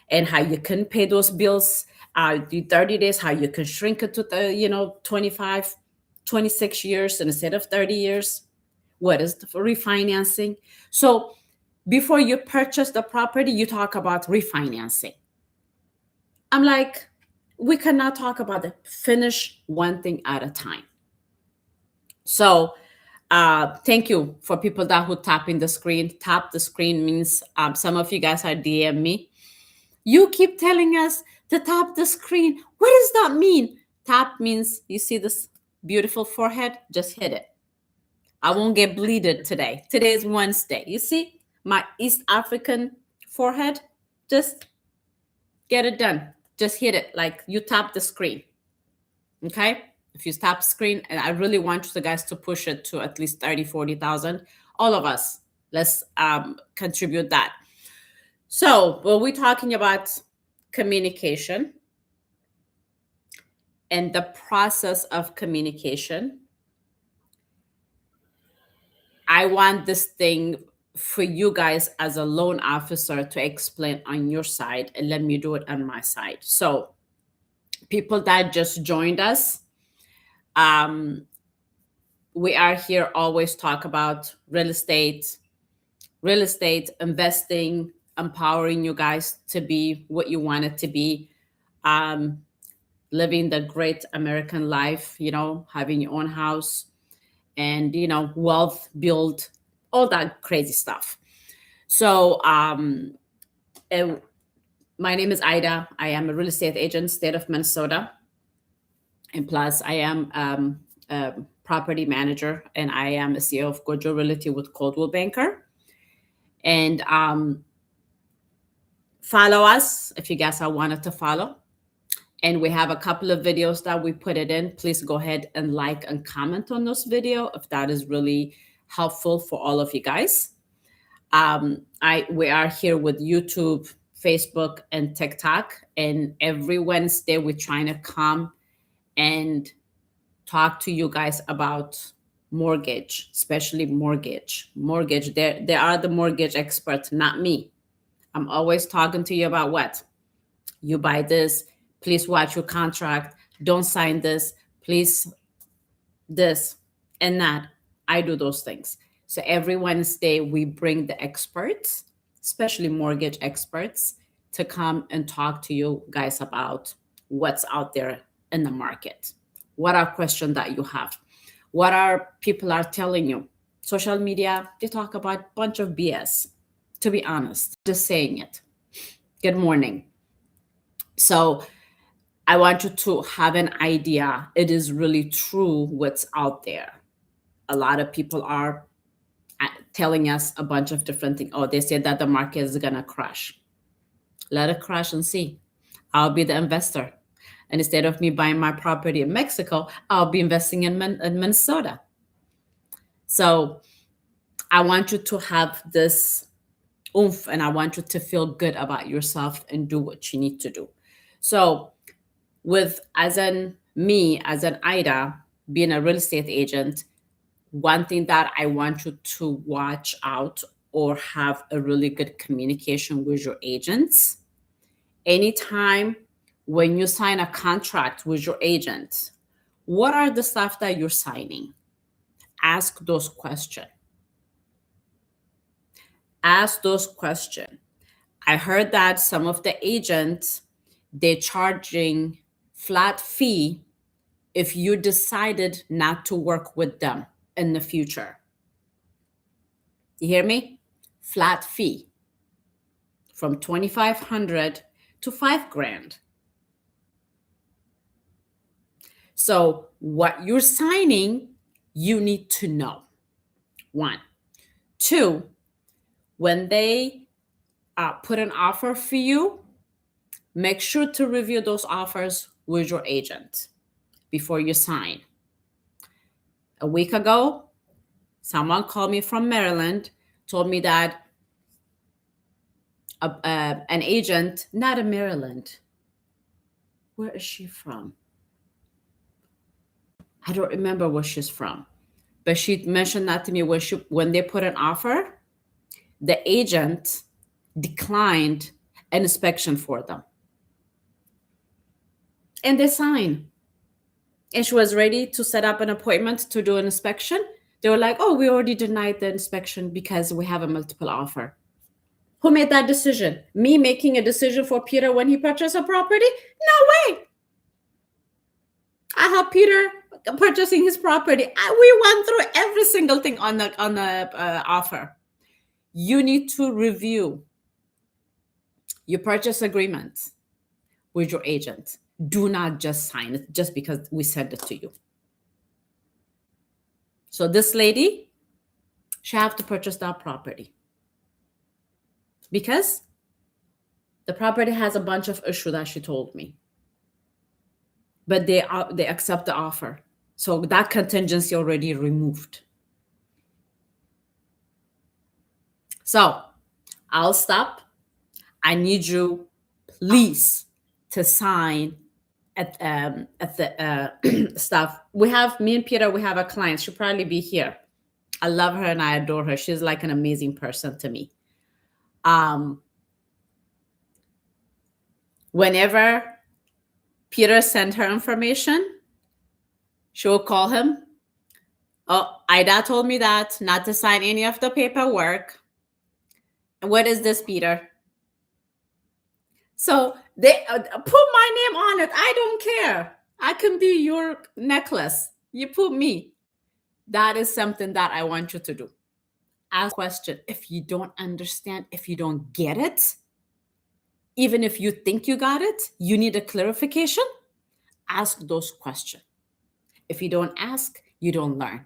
[SPEAKER 2] and how you can pay those bills, the 30 days, how you can shrink it to 25, 26 years instead of 30 years. What is the refinancing? So before you purchase the property, you talk about refinancing. I'm like, we cannot talk about it. Finish one thing at a time. So thank you for people that who tap in the screen. Tap the screen means some of you guys are DM me. You keep telling us to tap the screen. What does that mean? Tap means you see this beautiful forehead, just hit it. I won't get bleeded today. Today is Wednesday. You see my East African forehead? Just get it done. Just hit it like you tap the screen. Okay? If you tap screen, and I really want you guys to push it to at least 30, 40,000. All of us, let's contribute that. So we're talking about communication and the process of communication. I want this thing for you guys as a loan officer to explain on your side, and let me do it on my side. So people that just joined us, we are here always talk about real estate, investing, empowering you guys to be what you want it to be, living the great American life, having your own house and, wealth build, all that crazy stuff. So my name is Ida. I am a real estate agent, state of Minnesota. And plus I am a property manager and I am a CEO of Gojo Realty with Coldwell Banker. And follow us if you guys are wanted to follow. And we have a couple of videos that we put it in. Please go ahead and like and comment on this video if that is really helpful for all of you guys. We are here with YouTube, Facebook, and TikTok, and every Wednesday we're trying to come and talk to you guys about mortgage, especially mortgage. They are the mortgage experts, not me. I'm always talking to you about what? You buy this, please watch your contract, don't sign this, please this and that. I do those things. So every Wednesday we bring the experts, especially mortgage experts, to come and talk to you guys about what's out there in the market. What are questions that you have? What are people are telling you? Social media, they talk about a bunch of BS, to be honest, just saying it. Good morning. So I want you to have an idea. It is really true what's out there. A lot of people are telling us a bunch of different things. Oh, they said that the market is going to crash. Let it crash and see. I'll be the investor. And instead of me buying my property in Mexico, I'll be investing in Minnesota. So I want you to have this oomph, and I want you to feel good about yourself and do what you need to do. So as an Ida, being a real estate agent, one thing that I want you to watch out or have a really good communication with your agents. Anytime when you sign a contract with your agent, what are the stuff that you're signing? Ask those questions. Ask those questions. I heard that some of the agents, they're charging flat fee if you decided not to work with them in the future. You hear me? Flat fee from $2,500 to $5,000. So what you're signing, you need to know. 1. 2, when they put an offer for you, make sure to review those offers with your agent before you sign. A week ago, someone called me from Maryland, told me that an agent, not in Maryland. Where is she from? I don't remember where she's from. But she mentioned that to me when they put an offer, the agent declined an inspection for them. And they signed. And she was ready to set up an appointment to do an inspection. They were like, oh, we already denied the inspection because we have a multiple offer. Who made that decision? Me making a decision for Peter when he purchased a property? No way. I helped Peter purchasing his property. We went through every single thing on the offer. You need to review your purchase agreement with your agent. Do not just sign it just because we sent it to you. So this lady, she have to purchase that property because the property has a bunch of issues that she told me. But they accept the offer. So that contingency already removed. So I'll stop. I need you, please, to sign at the stuff. Me and Peter, we have a client. She'll probably be here. I love her and I adore her. She's like an amazing person to me. Whenever Peter sent her information, she will call him. Oh, Ida told me that not to sign any of the paperwork. What is this, Peter? So they put my name on it. I don't care. I can be your necklace. You put me. That is something that I want you to do. Ask a question. If you don't understand, if you don't get it, even if you think you got it, you need a clarification, ask those questions. If you don't ask, you don't learn.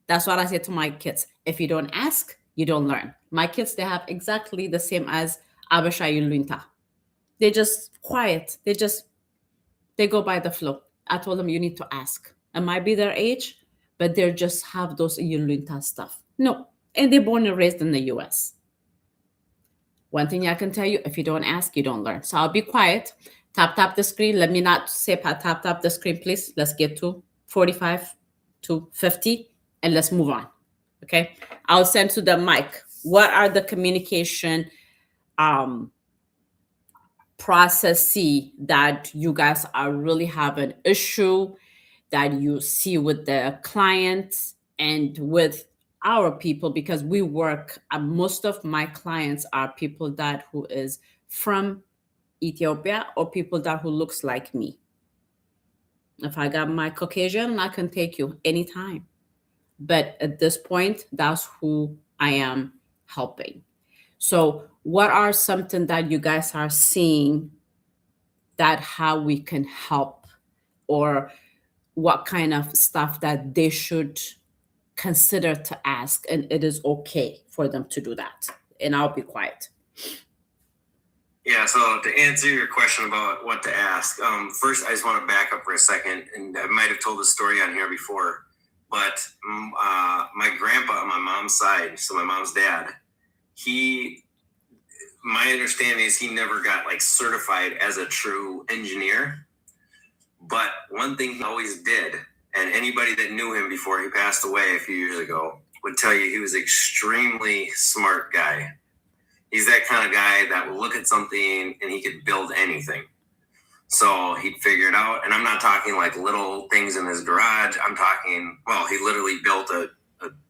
[SPEAKER 2] That's what I say to my kids. If you don't ask, you don't learn. My kids, they have exactly the same as Abishai and Lunta. They're just quiet. They go by the flow. I told them you need to ask. It might be their age, but they just have those Yulunta stuff. No, and they're born and raised in the US. One thing I can tell you, if you don't ask, you don't learn. So I'll be quiet. Tap the screen. Let me not say tap the screen, please. Let's get to 45 to 50 and let's move on. Okay. I'll send to the mic. What are the communication processes that you guys are really have an issue that you see with the clients and with our people? Because we work, most of my clients are people that who is from Ethiopia or people that who looks like me. If I got my Caucasian, I can take you anytime. But at this point, that's who I am helping. So what are something that you guys are seeing that how we can help, or what kind of stuff that they should consider to ask, and it is okay for them to do that? And I'll be quiet.
[SPEAKER 3] Yeah, so to answer your question about what to ask, first I just want to back up for a second, and I might have told the story on here before, but my grandpa on my mom's side, so my mom's dad, my understanding is he never got like certified as a true engineer, but one thing he always did, and anybody that knew him before he passed away a few years ago would tell you he was an extremely smart guy. He's that kind of guy that will look at something and he could build anything. So he'd figure it out. And I'm not talking like little things in his garage. I'm talking, well, he literally built a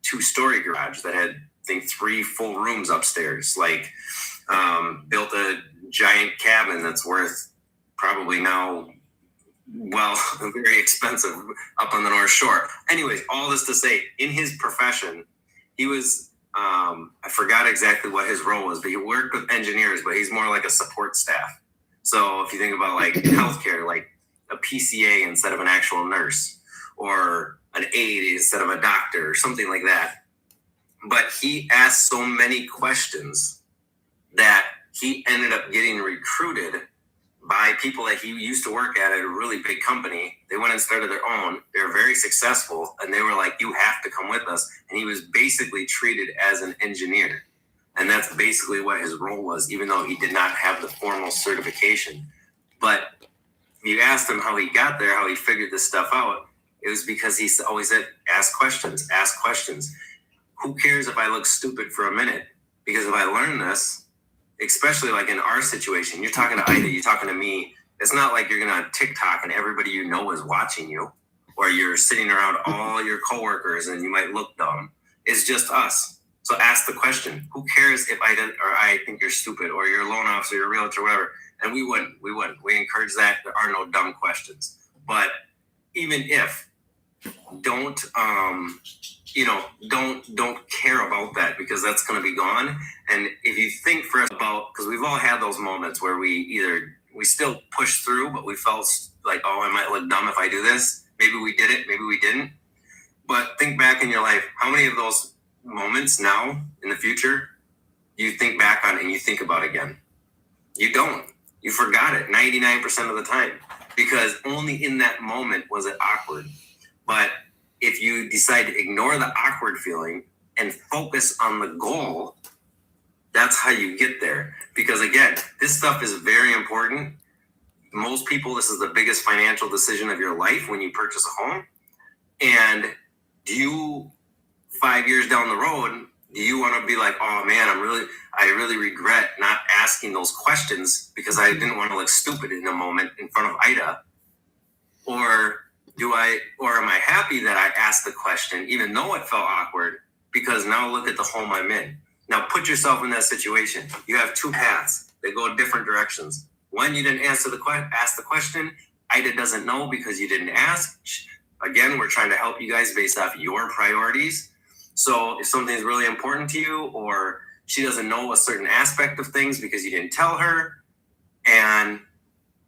[SPEAKER 3] 2-story garage that had, I think, 3 full rooms upstairs. Like, built a giant cabin that's worth probably now, well, very expensive up on the North Shore. Anyways, all this to say, in his profession, he was, I forgot exactly what his role was, but he worked with engineers, but he's more like a support staff. So if you think about like healthcare, like a PCA instead of an actual nurse, or an aide instead of a doctor, or something like that. But he asked so many questions that he ended up getting recruited by people that he used to work at a really big company. They went and started their own. They were very successful, and they were like, you have to come with us. And he was basically treated as an engineer. And that's basically what his role was, even though he did not have the formal certification. But you asked him how he got there, how he figured this stuff out. It was because he always said, ask questions, ask questions. Who cares if I look stupid for a minute? Because if I learn this, especially like in our situation, you're talking to Ida, you're talking to me. It's not like you're going to TikTok and everybody you know is watching you, or you're sitting around all your coworkers and you might look dumb. It's just us. So ask the question. Who cares if I think you're stupid, or you're a loan officer, you're a realtor, whatever. And we wouldn't. We encourage that. There are no dumb questions. But even if, don't care about that, because that's going to be gone. And if you think for us about, because we've all had those moments where we still push through, but we felt like, oh, I might look dumb if I do this. Maybe we did it, maybe we didn't. But think back in your life, how many of those moments now in the future you think back on and you think about again? You don't. You forgot it 99% of the time, because only in that moment was it awkward. But if you decide to ignore the awkward feeling and focus on the goal, that's how you get there. Because again, this stuff is very important. Most people, this is the biggest financial decision of your life when you purchase a home. And do you, 5 years down the road, do you want to be like, oh man, I really regret not asking those questions because I didn't want to look stupid in a moment in front of Ida? Or am I happy that I asked the question, even though it felt awkward, because now look at the home I'm in. Now put yourself in that situation. You have 2 paths. They go different directions. One, you didn't ask the question. Ida doesn't know because you didn't ask. Again, we're trying to help you guys based off your priorities. So if something's really important to you, or she doesn't know a certain aspect of things because you didn't tell her, and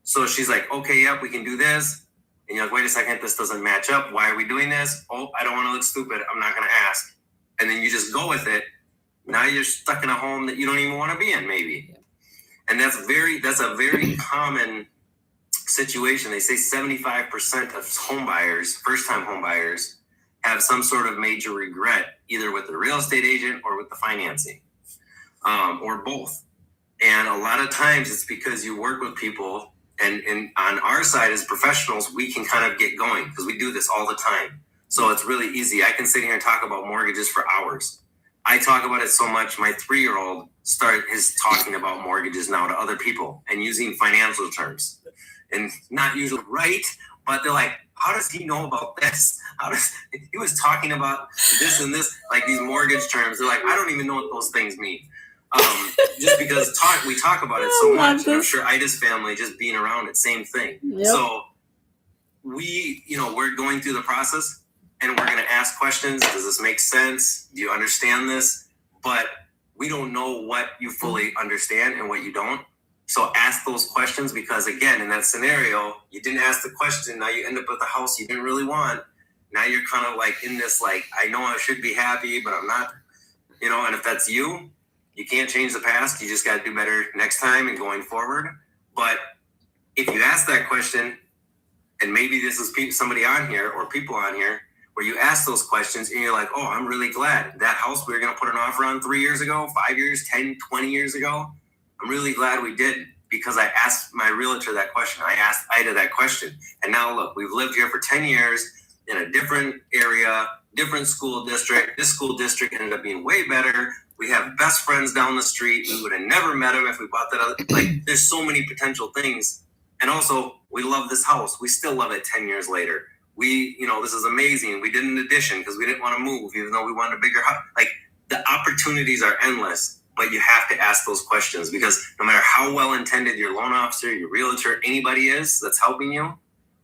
[SPEAKER 3] so she's like, okay, yep, we can do this. And you're like, wait a second, this doesn't match up. Why are we doing this? Oh, I don't want to look stupid. I'm not going to ask. And then you just go with it. Now you're stuck in a home that you don't even want to be in, maybe. And that's a very common situation. They say 75% of home buyers, first-time home buyers, have some sort of major regret, either with the real estate agent or with the financing, or both. And a lot of times it's because you work with people, and on our side as professionals, we can kind of get going because we do this all the time. So it's really easy. I can sit here and talk about mortgages for hours. I talk about it so much, my 3-year-old is talking about mortgages now to other people and using financial terms. And not usually right, but they're like, how does he know about this? He was talking about this and this, like these mortgage terms. They're like, I don't even know what those things mean. Just because we talk about it so much. And I'm sure Ida's family, just being around it, same thing. Yep. So we're going through the process and we're going to ask questions. Does this make sense? Do you understand this? But we don't know what you fully understand and what you don't. So ask those questions, because again, in that scenario, you didn't ask the question. Now you end up with a house you didn't really want. Now you're kind of like in this, like, I know I should be happy, but I'm not, and if that's you can't change the past. You just got to do better next time and going forward. But if you ask that question, and maybe this is somebody on here or people on here, where you ask those questions and you're like, oh, I'm really glad that house we were going to put an offer on 3 years ago, 5 years, 10, 20 years ago. I'm really glad we did, because I asked my realtor that question. I asked Ida that question. And now look, we've lived here for 10 years in a different area, different school district. This school district ended up being way better. We have best friends down the street. We would have never met them if we bought that other. Like, there's so many potential things. And also, we love this house. We still love it 10 years later. This is amazing. We did an addition because we didn't want to move, even though we wanted a bigger house. Like, the opportunities are endless, but you have to ask those questions, because no matter how well-intended your loan officer, your realtor, anybody is that's helping you,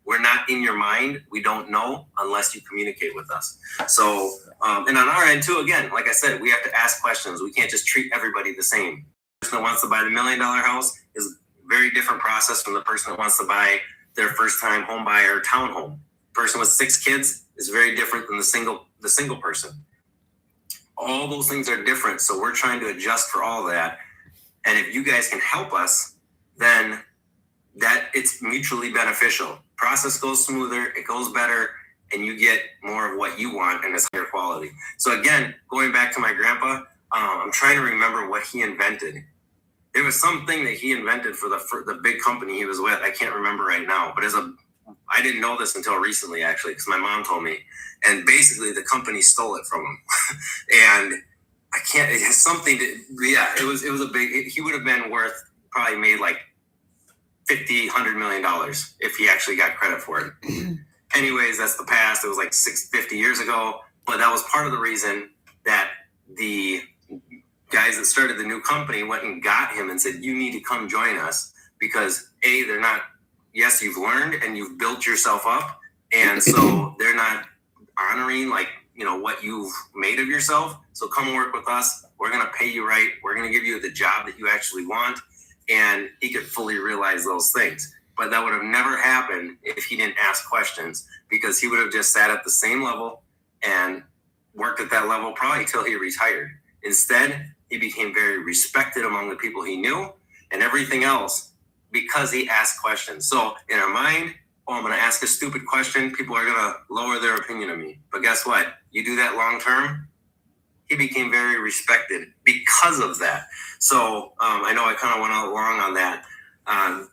[SPEAKER 3] we're not in your mind. We don't know unless you communicate with us. So, and on our end too, again, like I said, we have to ask questions. We can't just treat everybody the same. The person that wants to buy the $1 million house is a very different process from the person that wants to buy their first-time home buyer townhome. Person with 6 kids is very different than the single person. All those things are different. So we're trying to adjust for all that. And if you guys can help us, then that it's mutually beneficial. Process goes smoother, it goes better, and you get more of what you want, and it's higher quality. So again, going back to my grandpa, I'm trying to remember what he invented. There was something that he invented for the big company he was with. I can't remember right now, but I didn't know this until recently, actually, because my mom told me. And basically, the company stole it from him. And it has something to, yeah, it was a big, he would have been worth, probably made like $50-100 million if he actually got credit for it. Anyways, that's the past. It was like 50 years ago. But that was part of the reason that the guys that started the new company went and got him and said, you need to come join us, because they're not, yes, you've learned and you've built yourself up. And so they're not honoring what you've made of yourself. So come work with us. We're going to pay you right. We're going to give you the job that you actually want. And he could fully realize those things. But that would have never happened if he didn't ask questions, because he would have just sat at the same level and worked at that level probably till he retired. Instead, he became very respected among the people he knew and everything else because he asked questions. So in our mind, I'm going to ask a stupid question. People are going to lower their opinion of me. But guess what? You do that long term, he became very respected because of that. So I know I kind of went out long on that.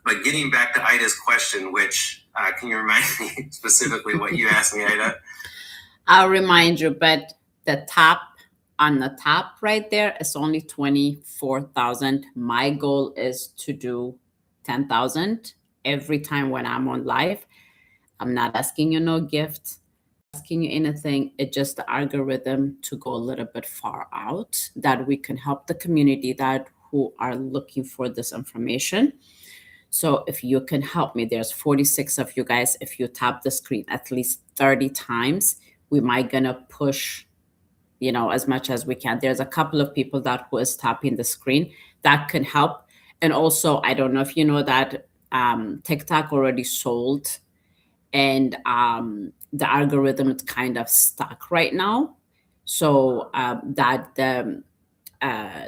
[SPEAKER 3] But getting back to Ida's question, which can you remind me specifically what you asked me, Ida?
[SPEAKER 2] I'll remind you, but on the top right there is only 24,000. My goal is to do 10,000 every time when I'm on live. I'm not asking you no gift, asking you anything. It's just the algorithm to go a little bit far out, that we can help the community who are looking for this information. So if you can help me, there's 46 of you guys. If you tap the screen at least 30 times, we might gonna push, as much as we can. There's a couple of people who is tapping the screen that can help. And also, I don't know if you know that TikTok already sold, and the algorithm is kind of stuck right now. So that the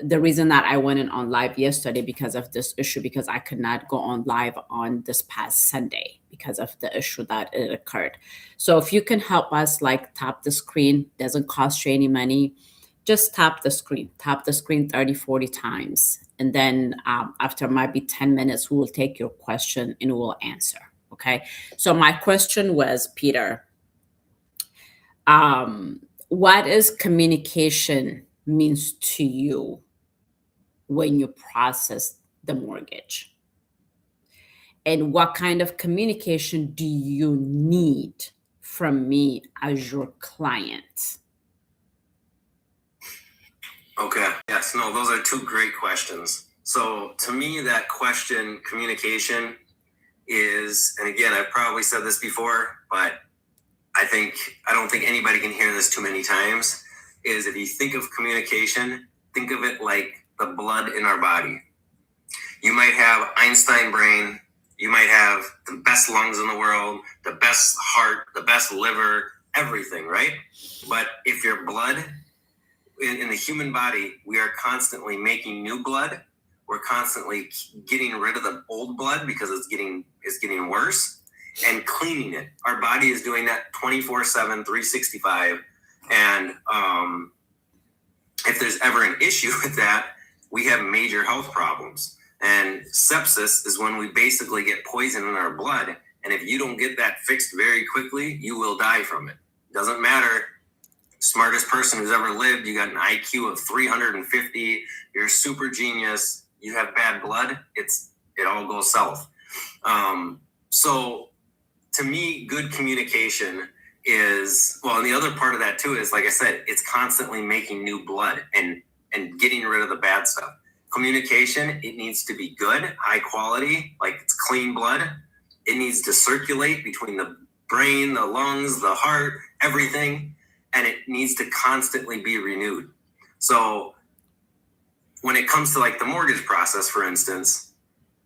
[SPEAKER 2] the reason that I went on live yesterday because of this issue, because I could not go on live on this past Sunday because of the issue that it occurred. So if you can help us, like, tap the screen, doesn't cost you any money. Just tap the screen 30, 40 times. And then after maybe 10 minutes, we will take your question and we'll answer. Okay. So my question was, Peter, what is communication means to you when you process the mortgage? And what kind of communication do you need from me as your client?
[SPEAKER 3] Okay. Yes. No, those are two great questions. So to me, that question, communication, is, and again, I've probably said this before, but I don't think anybody can hear this too many times, is if you think of communication, think of it like the blood in our body. You might have Einstein brain, you might have the best lungs in the world, the best heart, the best liver, everything, right? But if your blood in the human body, we are constantly making new blood. We're constantly getting rid of the old blood because it's getting worse, and cleaning it. Our body is doing that 24/7, 365. And if there's ever an issue with that, we have major health problems. And sepsis is when we basically get poison in our blood. And if you don't get that fixed very quickly, you will die from it. Doesn't matter. Smartest person who's ever lived, you got an IQ of 350, you're a super genius, you have bad blood, it all goes south. So to me, good communication is, well, and the other part of that too is, like I said, it's constantly making new blood and getting rid of the bad stuff. Communication, it needs to be good, high quality, like it's clean blood. It needs to circulate between the brain, the lungs, the heart, everything. And it needs to constantly be renewed. So when it comes to like the mortgage process, for instance,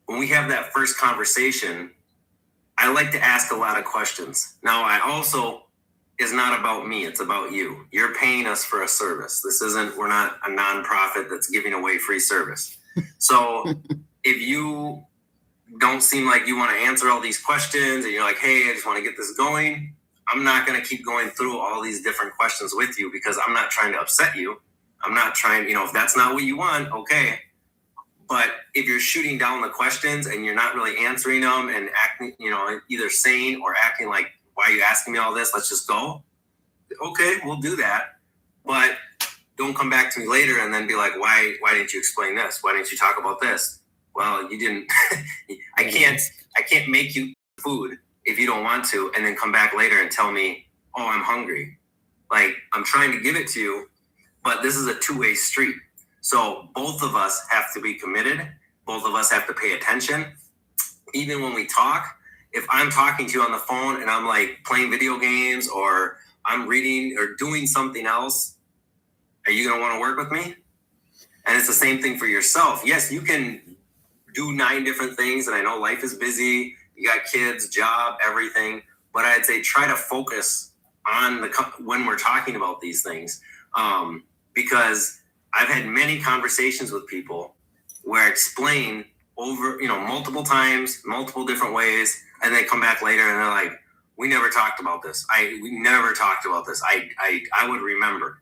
[SPEAKER 3] when we have that first conversation, I like to ask a lot of questions. Now, it's not about me, it's about you. You're paying us for a service. We're not a nonprofit that's giving away free service. So if you don't seem like you want to answer all these questions and you're like, hey, I just want to get this going, I'm not going to keep going through all these different questions with you because I'm not trying to upset you. I'm not trying, if that's not what you want, okay. But if you're shooting down the questions and you're not really answering them and acting, either saying or acting like, why are you asking me all this? Let's just go. Okay, we'll do that. But don't come back to me later and then be like, why didn't you explain this? Why didn't you talk about this? Well, you didn't. I can't make you food if you don't want to, and then come back later and tell me, oh, I'm hungry. Like, I'm trying to give it to you, but this is a two-way street. So both of us have to be committed. Both of us have to pay attention. Even when we talk, if I'm talking to you on the phone and I'm like playing video games or I'm reading or doing something else, are you going to want to work with me? And it's the same thing for yourself. Yes, you can do 9 different things, and I know life is busy. You got kids, job, everything. But I'd say try to focus on when we're talking about these things. Because I've had many conversations with people where I explain over, multiple times, multiple different ways, and they come back later and they're like, we never talked about this. We never talked about this. I would remember.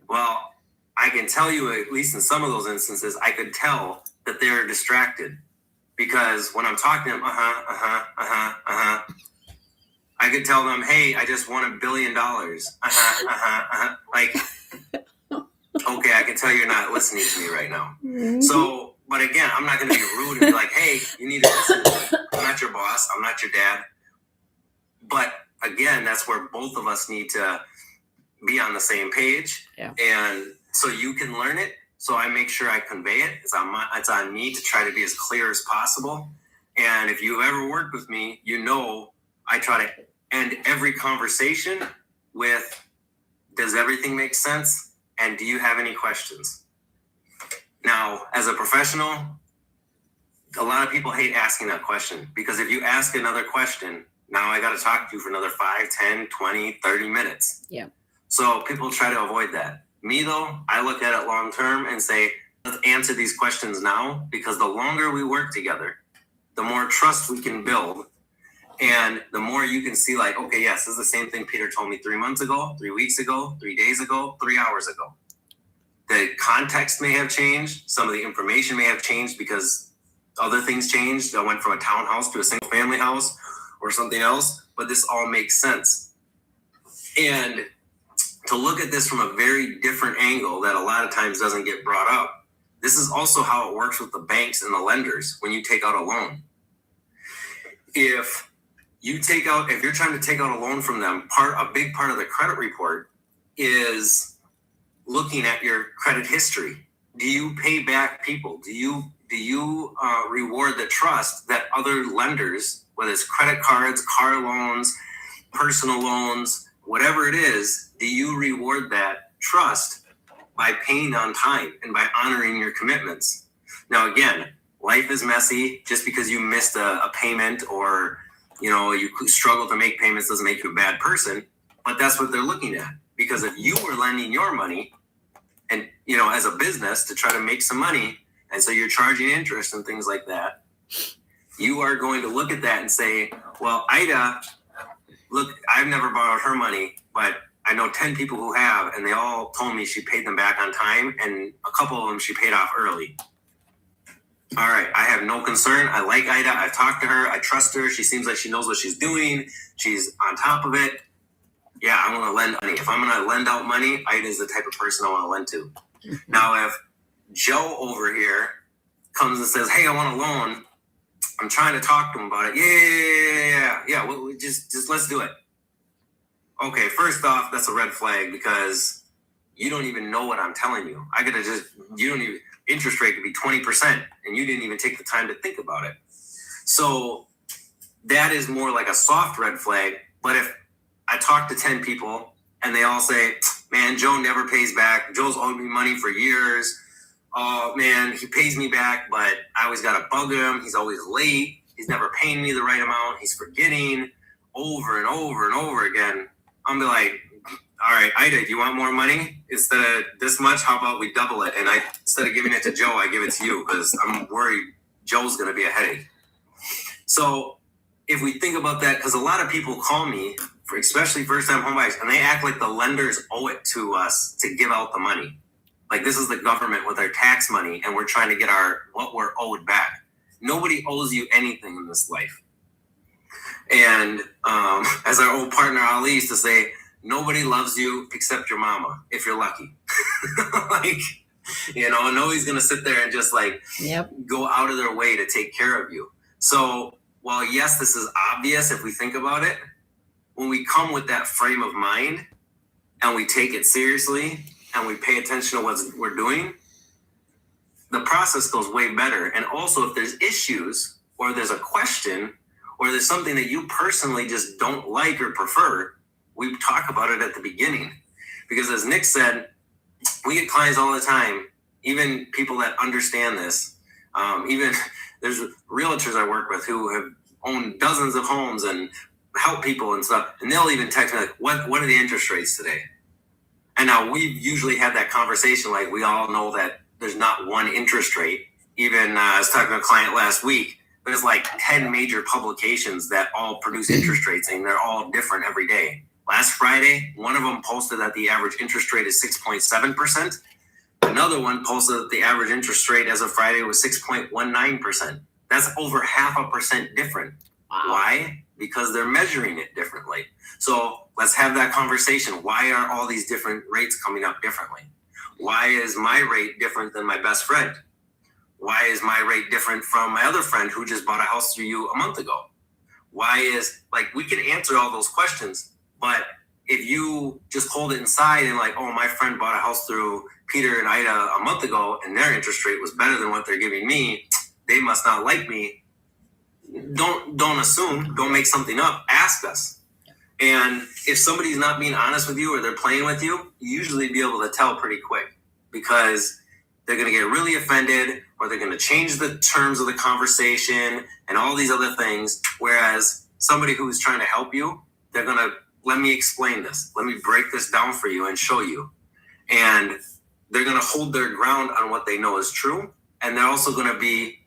[SPEAKER 3] Well, I can tell you, at least in some of those instances, I could tell that they're distracted. Because when I'm talking to them, I could tell them, hey, I just won $1 billion. Like, okay, I can tell you're not listening to me right now. Mm-hmm. So, but again, I'm not going to be rude and be like, hey, you need to listen to me. I'm not your boss. I'm not your dad. But again, that's where both of us need to be on the same page. Yeah. And so you can learn it. So I make sure I convey it. It's on me to try to be as clear as possible. And if you've ever worked with me, I try to end every conversation with, does everything make sense? And do you have any questions? Now, as a professional, a lot of people hate asking that question because if you ask another question, now I got to talk to you for another 5, 10, 20, 30 minutes. Yeah. So people try to avoid that. Me though, I look at it long term and say, let's answer these questions now, because the longer we work together, the more trust we can build. And the more you can see like, okay, yes, this is the same thing Peter told me 3 months ago, 3 weeks ago, 3 days ago, 3 hours ago. The context may have changed. Some of the information may have changed because other things changed. I went from a townhouse to a single family house or something else, but this all makes sense. And to look at this from a very different angle that a lot of times doesn't get brought up, this is also how it works with the banks and the lenders when you take out a loan. If you're trying to take out a loan from them, a big part of the credit report is looking at your credit history. Do you pay back people? Do you reward the trust that other lenders, whether it's credit cards, car loans, personal loans, whatever it is, do you reward that trust by paying on time and by honoring your commitments? Now, again, life is messy. Just because you missed a payment or you struggle to make payments doesn't make you a bad person, but that's what they're looking at. Because if you were lending your money and, as a business to try to make some money, and so you're charging interest and things like that, you are going to look at that and say, well, Ida, look, I've never borrowed her money, but I know 10 people who have, and they all told me she paid them back on time, and a couple of them she paid off early. All right, I have no concern. I like Ida. I've talked to her. I trust her. She seems like she knows what she's doing. She's on top of it. Yeah, I want to lend money. If I'm going to lend out money, Ida is the type of person I want to lend to. Now, if Joe over here comes and says, hey, I want a loan, I'm trying to talk to him about it. Yeah. Well, just let's do it. Okay, first off, that's a red flag because you don't even know what I'm telling you. Interest rate could be 20% and you didn't even take the time to think about it. So that is more like a soft red flag. But if I talk to 10 people and they all say, man, Joe never pays back. Joe's owed me money for years. Oh man, he pays me back, but I always got to bug him. He's always late. He's never paying me the right amount. He's forgetting over and over and over again. I'm be like, all right, Ida, do you want more money? Instead of this much, how about we double it? And instead of giving it to Joe, I give it to you because I'm worried Joe's going to be a headache. So if we think about that, because a lot of people call me, especially first-time homebuyers, and they act like the lenders owe it to us to give out the money. Like this is the government with our tax money, and we're trying to get what we're owed back. Nobody owes you anything in this life. And as our old partner Ali used to say, nobody loves you except your mama, if you're lucky. Nobody's going to sit there and just go out of their way to take care of you. So while yes, this is obvious if we think about it, when we come with that frame of mind and we take it seriously and we pay attention to what we're doing, the process goes way better. And also if there's issues or there's a question or there's something that you personally just don't like or prefer, we talk about it at the beginning. Because as Nick said, we get clients all the time, even people that understand this. Even there's realtors I work with who have owned dozens of homes and help people and stuff. And they'll even text me like, what are the interest rates today? And now we've usually had that conversation. Like we all know that there's not one interest rate. Even I was talking to a client last week, there's like 10 major publications that all produce interest rates and they're all different every day. Last Friday, one of them posted that the average interest rate is 6.7%. Another one posted that the average interest rate as of Friday was 6.19%. That's over 0.5% different. Wow. Why? Because they're measuring it differently. So let's have that conversation. Why are all these different rates coming up differently? Why is my rate different than my best friend? Why is my rate different from my other friend who just bought a house through you a month ago? We can answer all those questions, but if you just hold it inside and my friend bought a house through Peter and Ida a month ago and their interest rate was better than what they're giving me, they must not like me. Don't assume, don't make something up, ask us. And if somebody's not being honest with you or they're playing with you, you usually be able to tell pretty quick because they're going to get really offended or they're going to change the terms of the conversation and all these other things. Whereas somebody who's trying to help you, they're going to, let me explain this. Let me break this down for you and show you. and they're going to hold their ground on what they know is true. And they're also going to be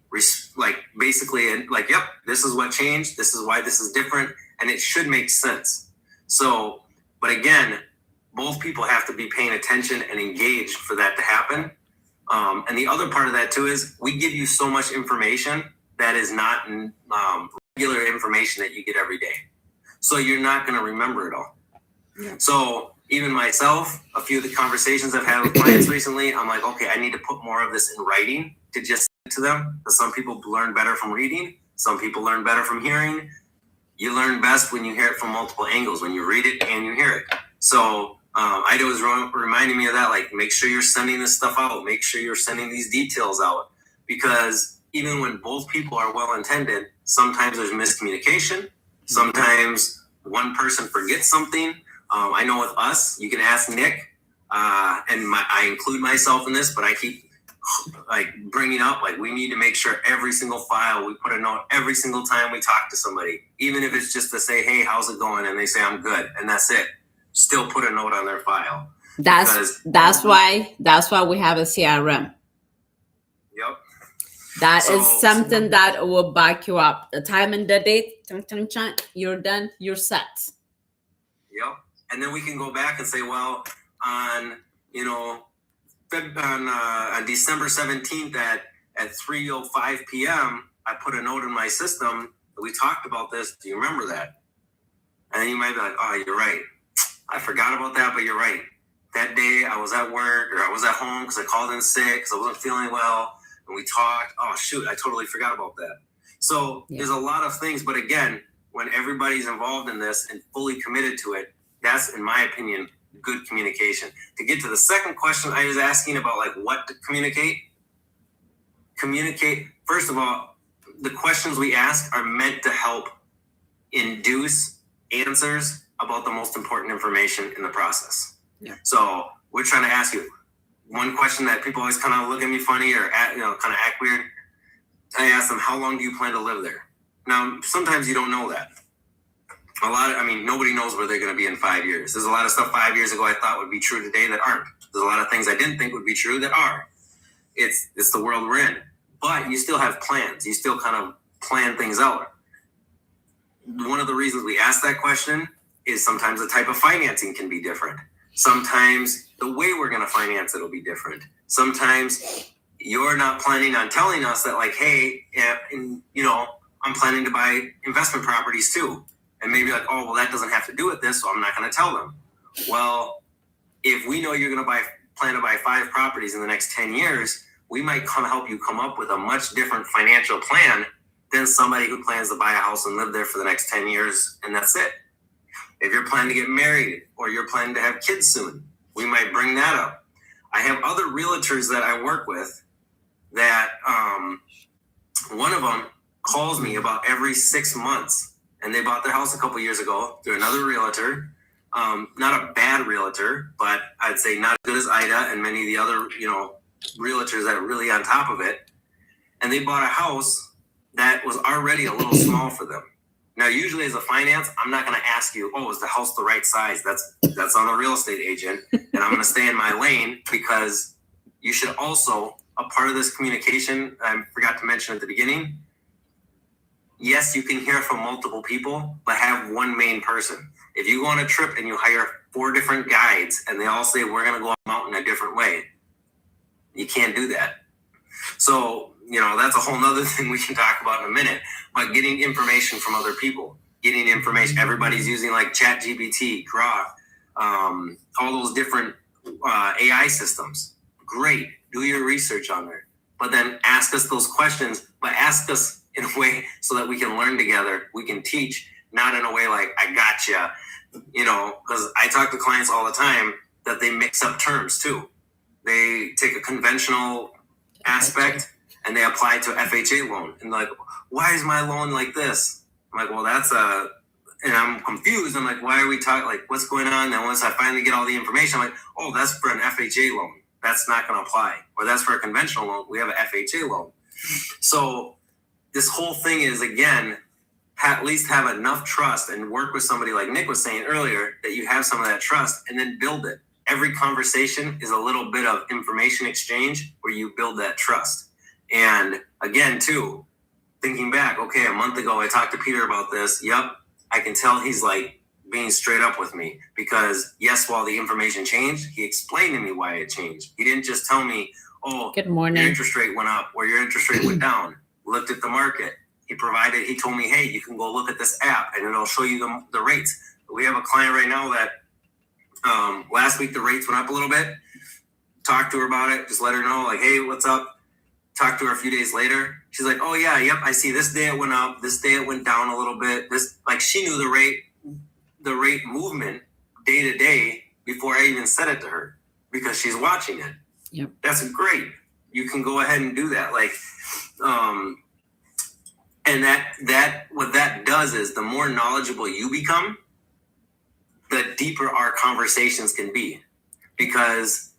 [SPEAKER 3] basically like, yep, this is what changed. This is why this is different. And it should make sense. So, but again, both people have to be paying attention and engaged for that to happen. And the other part of that too is we give you so much information that is not regular information that you get every day. So you're not going to remember it all. Yeah. So even myself, a few of the conversations I've had with clients recently, I'm like, okay, I need to put more of this in writing to just to them. Because some people learn better from reading. Some people learn better from hearing. You learn best when you hear it from multiple angles, when you read it and you hear it. So Ida was reminding me of that, like, make sure you're sending this stuff out. Make sure you're sending these details out. Because even when both people are well-intended, sometimes there's miscommunication. Sometimes one person forgets something. I know with us, you can ask Nick, and I include myself in this, but I keep bringing up, we need to make sure every single file, we put a note every single time we talk to somebody, even if it's just to say, hey, how's it going? And they say, I'm good. And that's it. Still put a note on their file.
[SPEAKER 2] That's why we have a CRM.
[SPEAKER 3] Yep.
[SPEAKER 2] That is something that will back you up. The time and the date, you're done, you're set.
[SPEAKER 3] Yep. And then we can go back and say, well, on December 17th at 3:05 p.m., I put a note in my system that we talked about this. Do you remember that? And you might be like, oh, you're right. I forgot about that, but you're right. That day I was at work or I was at home because I called in sick because I wasn't feeling well. And we talked. Oh, shoot, I totally forgot about that. So There's a lot of things. But again, when everybody's involved in this and fully committed to it, that's, in my opinion, good communication. To get to the second question I was asking about, what to communicate. First of all, the questions we ask are meant to help induce answers about the most important information in the process. Yeah. So we're trying to ask you one question that people always kind of look at me funny or kind of act weird. I ask them, how long do you plan to live there? Now, sometimes you don't know that. Nobody knows where they're going to be in 5 years. There's a lot of stuff 5 years ago I thought would be true today that aren't. There's a lot of things I didn't think would be true that are. It's the world we're in. But you still have plans. You still kind of plan things out. One of the reasons we ask that question is sometimes the type of financing can be different. Sometimes the way we're going to finance it will be different. Sometimes you're not planning on telling us that, hey, I'm planning to buy investment properties too. And maybe that doesn't have to do with this, so I'm not going to tell them. Well, if we know you're going to plan to buy 5 properties in the next 10 years, we might help you come up with a much different financial plan than somebody who plans to buy a house and live there for the next 10 years, and that's it. If you're planning to get married or you're planning to have kids soon, we might bring that up. I have other realtors that I work with that one of them calls me about every 6 months. And they bought their house a couple years ago through another realtor. Not a bad realtor, but I'd say not as good as Ida and many of the other, realtors that are really on top of it. And they bought a house that was already a little small for them. Now, usually as a finance, I'm not going to ask you, is the house the right size? That's on a real estate agent. And I'm going to stay in my lane because you should also, a part of this communication, I forgot to mention at the beginning, yes, you can hear from multiple people, but have one main person. If you go on a trip and you hire 4 different guides and they all say, we're going to go up a mountain a different way, you can't do that. So, that's a whole nother thing we can talk about in a minute, but getting information from other people, everybody's using ChatGPT, Grok, all those different AI systems. Great. Do your research on there, but then ask us those questions, but ask us in a way so that we can learn together, we can teach, not in a way like, I gotcha, because I talk to clients all the time that they mix up terms too. They take a conventional aspect and they apply it to an FHA loan. And why is my loan like this? I'm like, well, and I'm confused. I'm like, why are we talking, what's going on? Then once I finally get all the information, I'm like, that's for an FHA loan. That's not going to apply. Or that's for a conventional loan. We have an FHA loan. So this whole thing is, again, at least have enough trust and work with somebody like Nick was saying earlier, that you have some of that trust and then build it. every conversation is a little bit of information exchange where you build that trust. And again, too, thinking back, okay, a month ago I talked to Peter about this. Yep, I can tell he's like being straight up with me because yes, while the information changed, he explained to me why it changed. He didn't just tell me, oh,
[SPEAKER 2] Good morning.
[SPEAKER 3] Your interest rate went up or your interest rate went down. Looked at the market. He told me, hey, you can go look at this app and it'll show you the rates. We have a client right now that last week the rates went up a little bit. Talked to her about it. Just let her know, like, hey, what's up? Talked to her a few days later. She's like, oh yeah, yep, I see this day it went up. This day it went down a little bit. She knew the rate movement day to day before I even said it to her because she's watching it.
[SPEAKER 2] Yep.
[SPEAKER 3] That's great. You can go ahead and do that. And that what that does is the more knowledgeable you become, the deeper our conversations can be. Because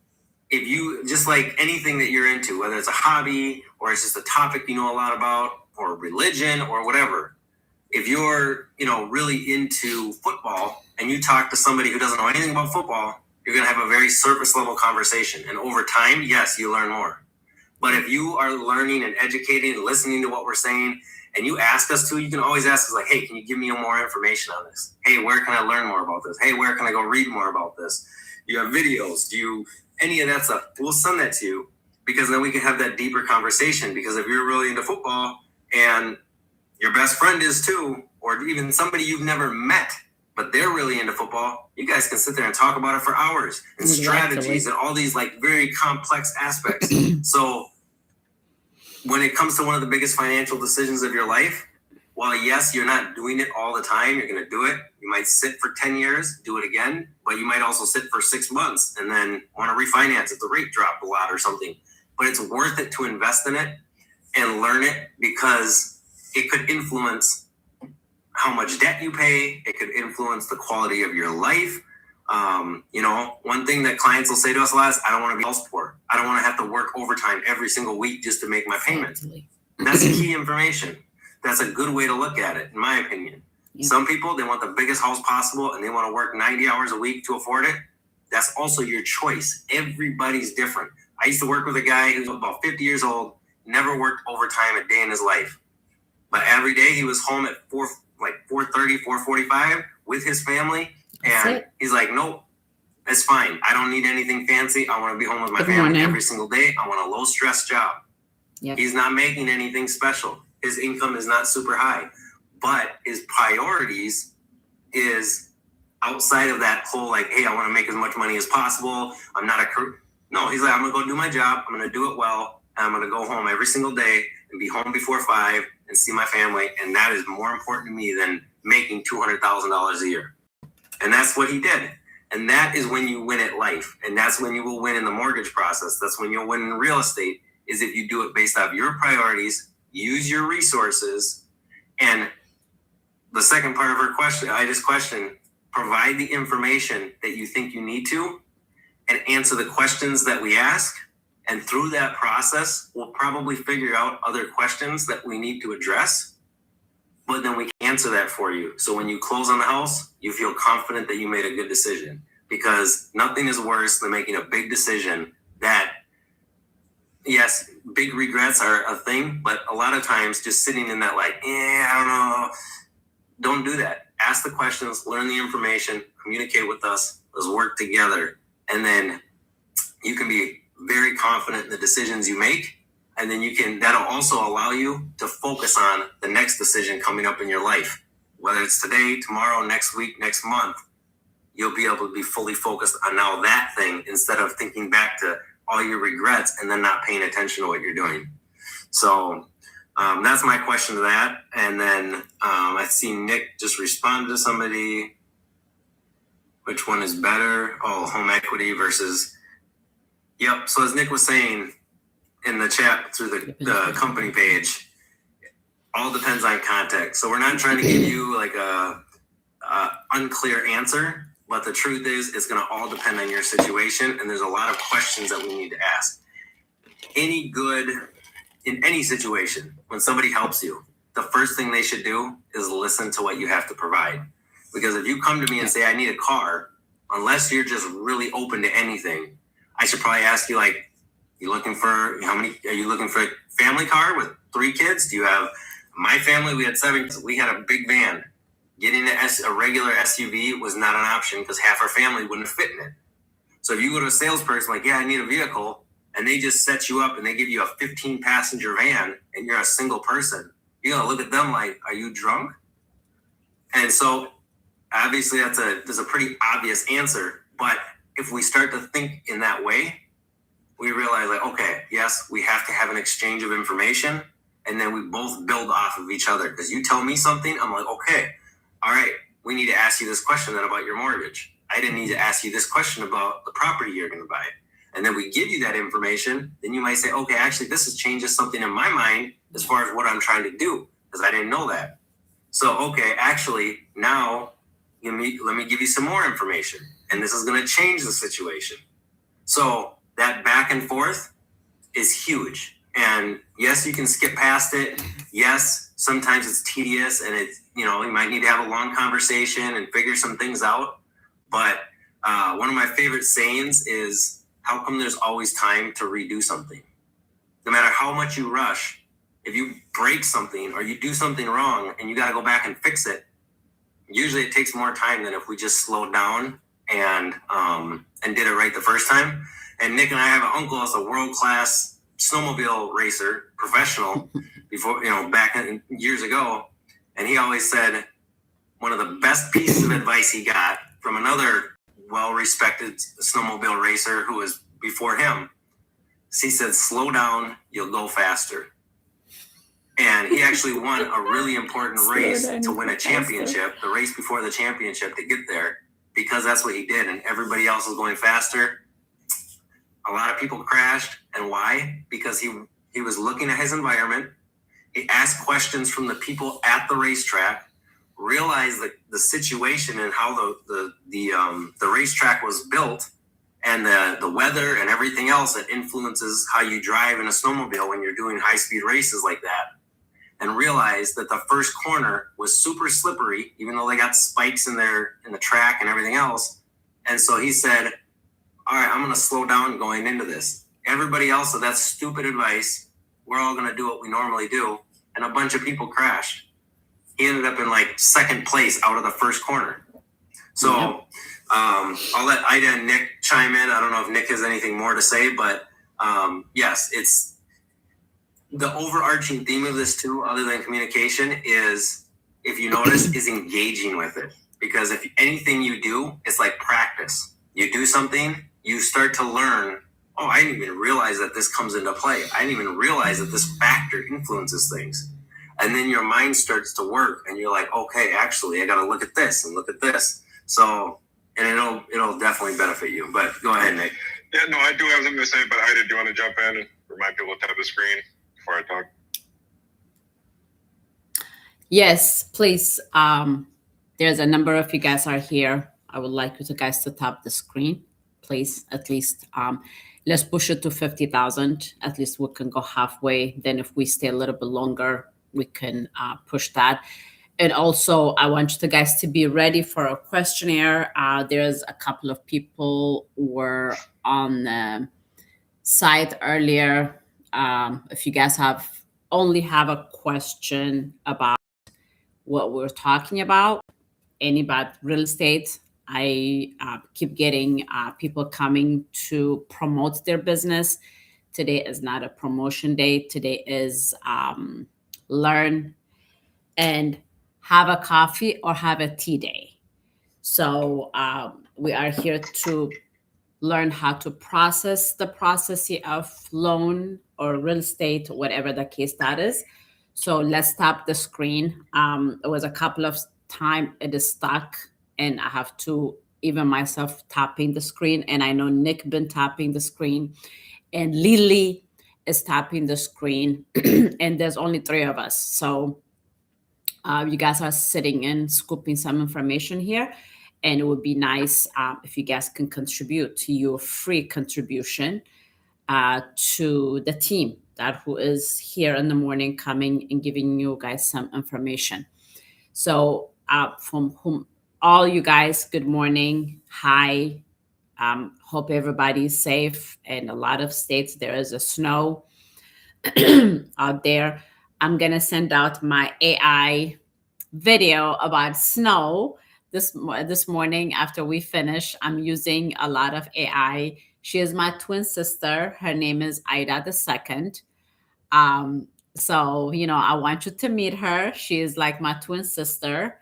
[SPEAKER 3] if you, just like anything that you're into, whether it's a hobby or it's just a topic you know a lot about or religion or whatever, if you're, really into football and you talk to somebody who doesn't know anything about football, you're going to have a very surface level conversation. And over time, yes, you learn more. But if you are learning and educating and listening to what we're saying, and you ask us to, you can always ask us like, hey, can you give me more information on this? Hey, where can I learn more about this? Hey, where can I go read more about this? You have videos? Do you, any of that stuff? We'll send that to you because then we can have that deeper conversation. Because if you're really into football and your best friend is too, or even somebody you've never met, but they're really into football, you guys can sit there and talk about it for hours and strategies and all these like very complex aspects. So when it comes to one of the biggest financial decisions of your life, while yes, you're not doing it all the time, you're going to do it. You might sit for 10 years, do it again, but you might also sit for 6 months and then want to refinance if the rate dropped a lot or something. But it's worth it to invest in it and learn it because it could influence how much debt you pay. It could influence the quality of your life. One thing that clients will say to us a lot is, I don't want to be house poor. I don't want to have to work overtime every single week just to make my payment. That's key information. That's a good way to look at it, in my opinion. Yeah. Some people, they want the biggest house possible and they want to work 90 hours a week to afford it. That's also your choice. Everybody's different. I used to work with a guy who's about 50 years old, never worked overtime a day in his life. But every day he was home at 4:30, 4:45 with his family. And he's like, nope, it's fine. I don't need anything fancy. I want to be home with my family every single day. I want a low stress job. Yep. He's not making anything special. His income is not super high, but his priorities is outside of that whole like, hey, I want to make as much money as possible. I'm not no, he's like, I'm going to go do my job. I'm going to do it well. And I'm going to go home every single day and be home before 5 and see my family. And that is more important to me than making $200,000 a year. And that's what he did. And that is when you win at life. And that's when you will win in the mortgage process. That's when you'll win in real estate, is if you do it based off your priorities, use your resources. And the second part of her question, provide the information that you think you need to and answer the questions that we ask. And through that process, we'll probably figure out other questions that we need to address. But then we can answer that for you. So when you close on the house, you feel confident that you made a good decision. Because nothing is worse than making a big decision that, yes, big regrets are a thing, but a lot of times just sitting in that like, I don't know, don't do that. Ask the questions, learn the information, communicate with us, let's work together. And then you can be very confident in the decisions you make. And then that'll also allow you to focus on the next decision coming up in your life. Whether it's today, tomorrow, next week, next month, you'll be able to be fully focused on now that thing instead of thinking back to all your regrets and then not paying attention to what you're doing. So that's my question to that. And then I see Nick just respond to somebody. Which one is better? Oh, home equity versus. Yep. So as Nick was saying in the chat through the company page, all depends on context. So we're not trying to give you like a unclear answer, but the truth is it's going to all depend on your situation. And there's a lot of questions that we need to ask. In any situation, when somebody helps you, the first thing they should do is listen to what you have to provide. Because if you come to me and say, I need a car, unless you're just really open to anything, I should probably ask you, like, are you looking for a family car with 3 kids? Do you have, my family, we had 7, we had a big van. Getting a regular SUV was not an option because half our family wouldn't fit in it. So if you go to a salesperson like, yeah, I need a vehicle, and they just set you up and they give you a 15-passenger van and you're a single person, you're gonna look at them like, are you drunk? And so obviously there's a pretty obvious answer, but if we start to think in that way, we realize, like, okay, yes, we have to have an exchange of information, and then we both build off of each other. Because you tell me something, I'm like, okay, all right, we need to ask you this question then about your mortgage. I didn't need to ask you this question about the property you're going to buy. And then we give you that information, then you might say, okay, actually, this has changes something in my mind as far as what I'm trying to do, because I didn't know that. So, okay, actually, now let me give you some more information, and this is going to change the situation. So that back and forth is huge. And yes, you can skip past it. Yes, sometimes it's tedious, and it's, you might need to have a long conversation and figure some things out. But one of my favorite sayings is, how come there's always time to redo something? No matter how much you rush, if you break something or you do something wrong and you got to go back and fix it, usually it takes more time than if we just slowed down and did it right the first time. And Nick and I have an uncle that's a world-class snowmobile racer, professional, before, back years ago. And he always said one of the best pieces of advice he got from another well-respected snowmobile racer who was before him. He said, slow down, you'll go faster. And he actually won a really important race to win a championship, the race before the championship, to get there, because that's what he did. And everybody else was going faster. A lot of people crashed. And why? Because he was looking at his environment. He asked questions from the people at the racetrack, realized the situation and how the racetrack was built, and the weather and everything else that influences how you drive in a snowmobile when you're doing high-speed races like that. And realized that the first corner was super slippery, even though they got spikes in the track and everything else. And so he said, all right, I'm going to slow down going into this. Everybody else said, that's stupid advice. We're all going to do what we normally do. And a bunch of people crashed. He ended up in like second place out of the first corner. So I'll let Ida and Nick chime in. I don't know if Nick has anything more to say, but yes, it's the overarching theme of this too, other than communication, is, if you notice, is engaging with it. Because if anything you do, it's like practice. You do something, you start to learn, oh, I didn't even realize that this comes into play. I didn't even realize that this factor influences things. And then your mind starts to work, and you're like, okay, actually, I got to look at this and look at this. So, and it'll definitely benefit you. But go ahead, Nick.
[SPEAKER 1] Yeah, no, I do have something to say, but Ida, do you want to jump in and remind people to tap the screen before I talk?
[SPEAKER 2] Yes, please. There's a number of you guys are here. I would like you guys to tap the screen, please. At least let's push it to 50,000. At least we can go halfway. Then if we stay a little bit longer, we can push that. And also, I want you guys to be ready for a questionnaire. There's a couple of people who were on the site earlier. If you guys only have a question about what we're talking about, any about real estate, I keep getting people coming to promote their business. Today is not a promotion day. Today is learn and have a coffee or have a tea day. So we are here to learn how to process the process of loan or real estate, whatever the case that is. So let's tap the screen. It was a couple of times it is stuck, and I have to even myself tapping the screen. And I know Nick been tapping the screen, and Lily is tapping the screen, and there's only 3 of us. So you guys are sitting and scooping some information here. And it would be nice if you guys can contribute to your free contribution to the team who is here in the morning coming and giving you guys some information. So from whom all you guys, good morning. Hi. Hope everybody's safe. In a lot of states, there is a snow out there. I'm going to send out my AI video about snow this morning after we finish. I'm using a lot of AI. She is my twin sister. Her name is Ida the Second. So, I want you to meet her. She is like my twin sister.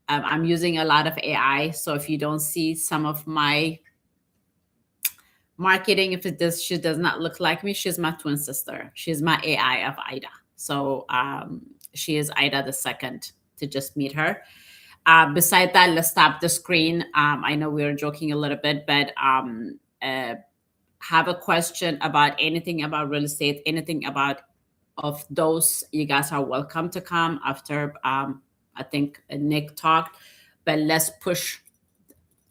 [SPEAKER 2] I'm using a lot of AI. So if you don't see some of my marketing, she does not look like me, she's my twin sister. She's my AI of Ida. So she is Ida the Second, to just meet her. Beside that, let's stop the screen. I know we were joking a little bit, but have a question about anything about real estate, anything about of those, you guys are welcome to come after I think Nick talked. But let's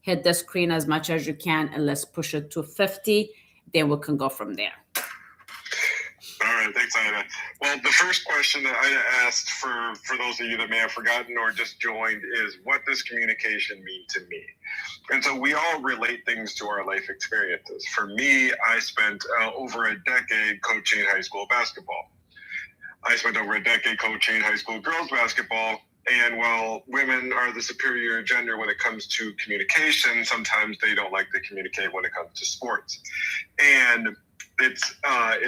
[SPEAKER 2] hit the screen as much as you can, and let's push it to 50. Then we can go from there.
[SPEAKER 1] All right, thanks, Ida. Well, the first question that Ida asked for those of you that may have forgotten or just joined is, what does communication mean to me? And so we all relate things to our life experiences. For me, I spent over a decade coaching high school basketball. I spent over a decade coaching high school girls basketball. And while women are the superior gender when it comes to communication, sometimes they don't like to communicate when it comes to sports. And I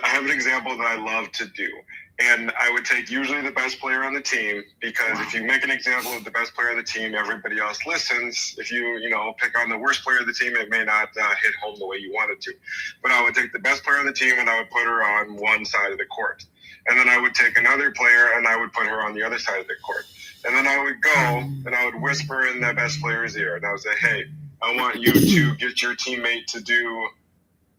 [SPEAKER 1] have an example that I love to do. And I would take usually the best player on the team, because if you make an example of the best player on the team, everybody else listens. If you pick on the worst player of the team, it may not hit home the way you want it to. But I would take the best player on the team and I would put her on one side of the court. And then I would take another player and I would put her on the other side of the court. And then I would go and I would whisper in that best player's ear. And I would say, hey, I want you to get your teammate to do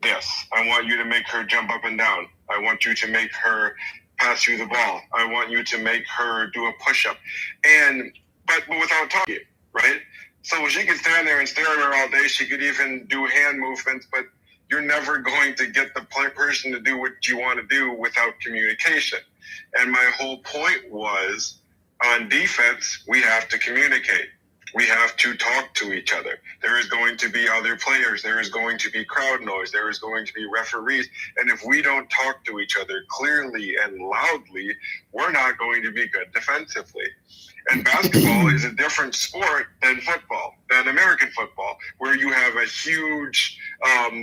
[SPEAKER 1] this. I want you to make her jump up and down. I want you to make her pass you the ball. I want you to make her do a push-up. But without talking, right? So she could stand there and stare at her all day. She could even do hand movements, but you're never going to get the person to do what you want to do without communication. And my whole point was, on defense, we have to communicate. We have to talk to each other. There is going to be other players. There is going to be crowd noise. There is going to be referees. And if we don't talk to each other clearly and loudly, we're not going to be good defensively. And basketball is a different sport than football, than American football, where you have a huge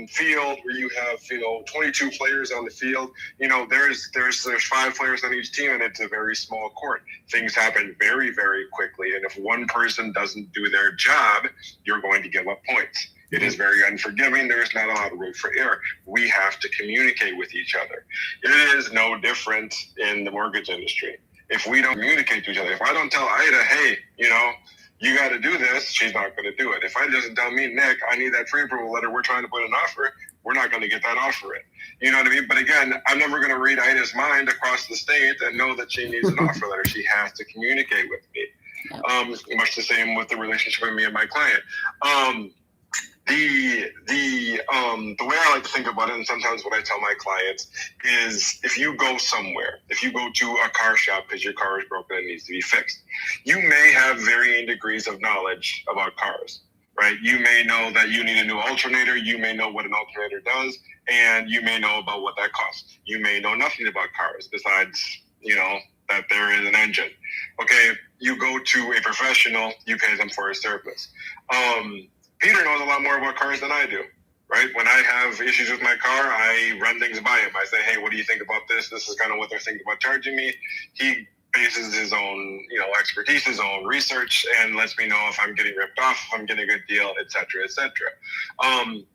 [SPEAKER 1] field, where you have 22 players on the field. There's 5 players on each team, and it's a very small court. Things happen very, very quickly, and if one person doesn't do their job, you're going to give up points. It is very unforgiving. There's not a lot of room for error. We have to communicate with each other. It is no different in the mortgage industry. If we don't communicate to each other, if I don't tell Ida, hey, you got to do this, she's not going to do it. If Ida doesn't tell me, Nick, I need that pre-approval letter, we're trying to put an offer, we're not going to get that offer in. You know what I mean? But again, I'm never going to read Ida's mind across the state and know that she needs an offer letter. She has to communicate with me. Much the same with the relationship with me and my client. The way I like to think about it, and sometimes what I tell my clients is, if you go somewhere, if you go to a car shop because your car is broken and needs to be fixed, you may have varying degrees of knowledge about cars, right? You may know that you need a new alternator. You may know what an alternator does, and you may know about what that costs. You may know nothing about cars besides, that there is an engine. Okay, you go to a professional, you pay them for a service. Peter knows a lot more about cars than I do, right? When I have issues with my car, I run things by him. I say, hey, what do you think about this? This is kind of what they're thinking about charging me. He bases his own, expertise, his own research, and lets me know if I'm getting ripped off, if I'm getting a good deal, et cetera, et cetera.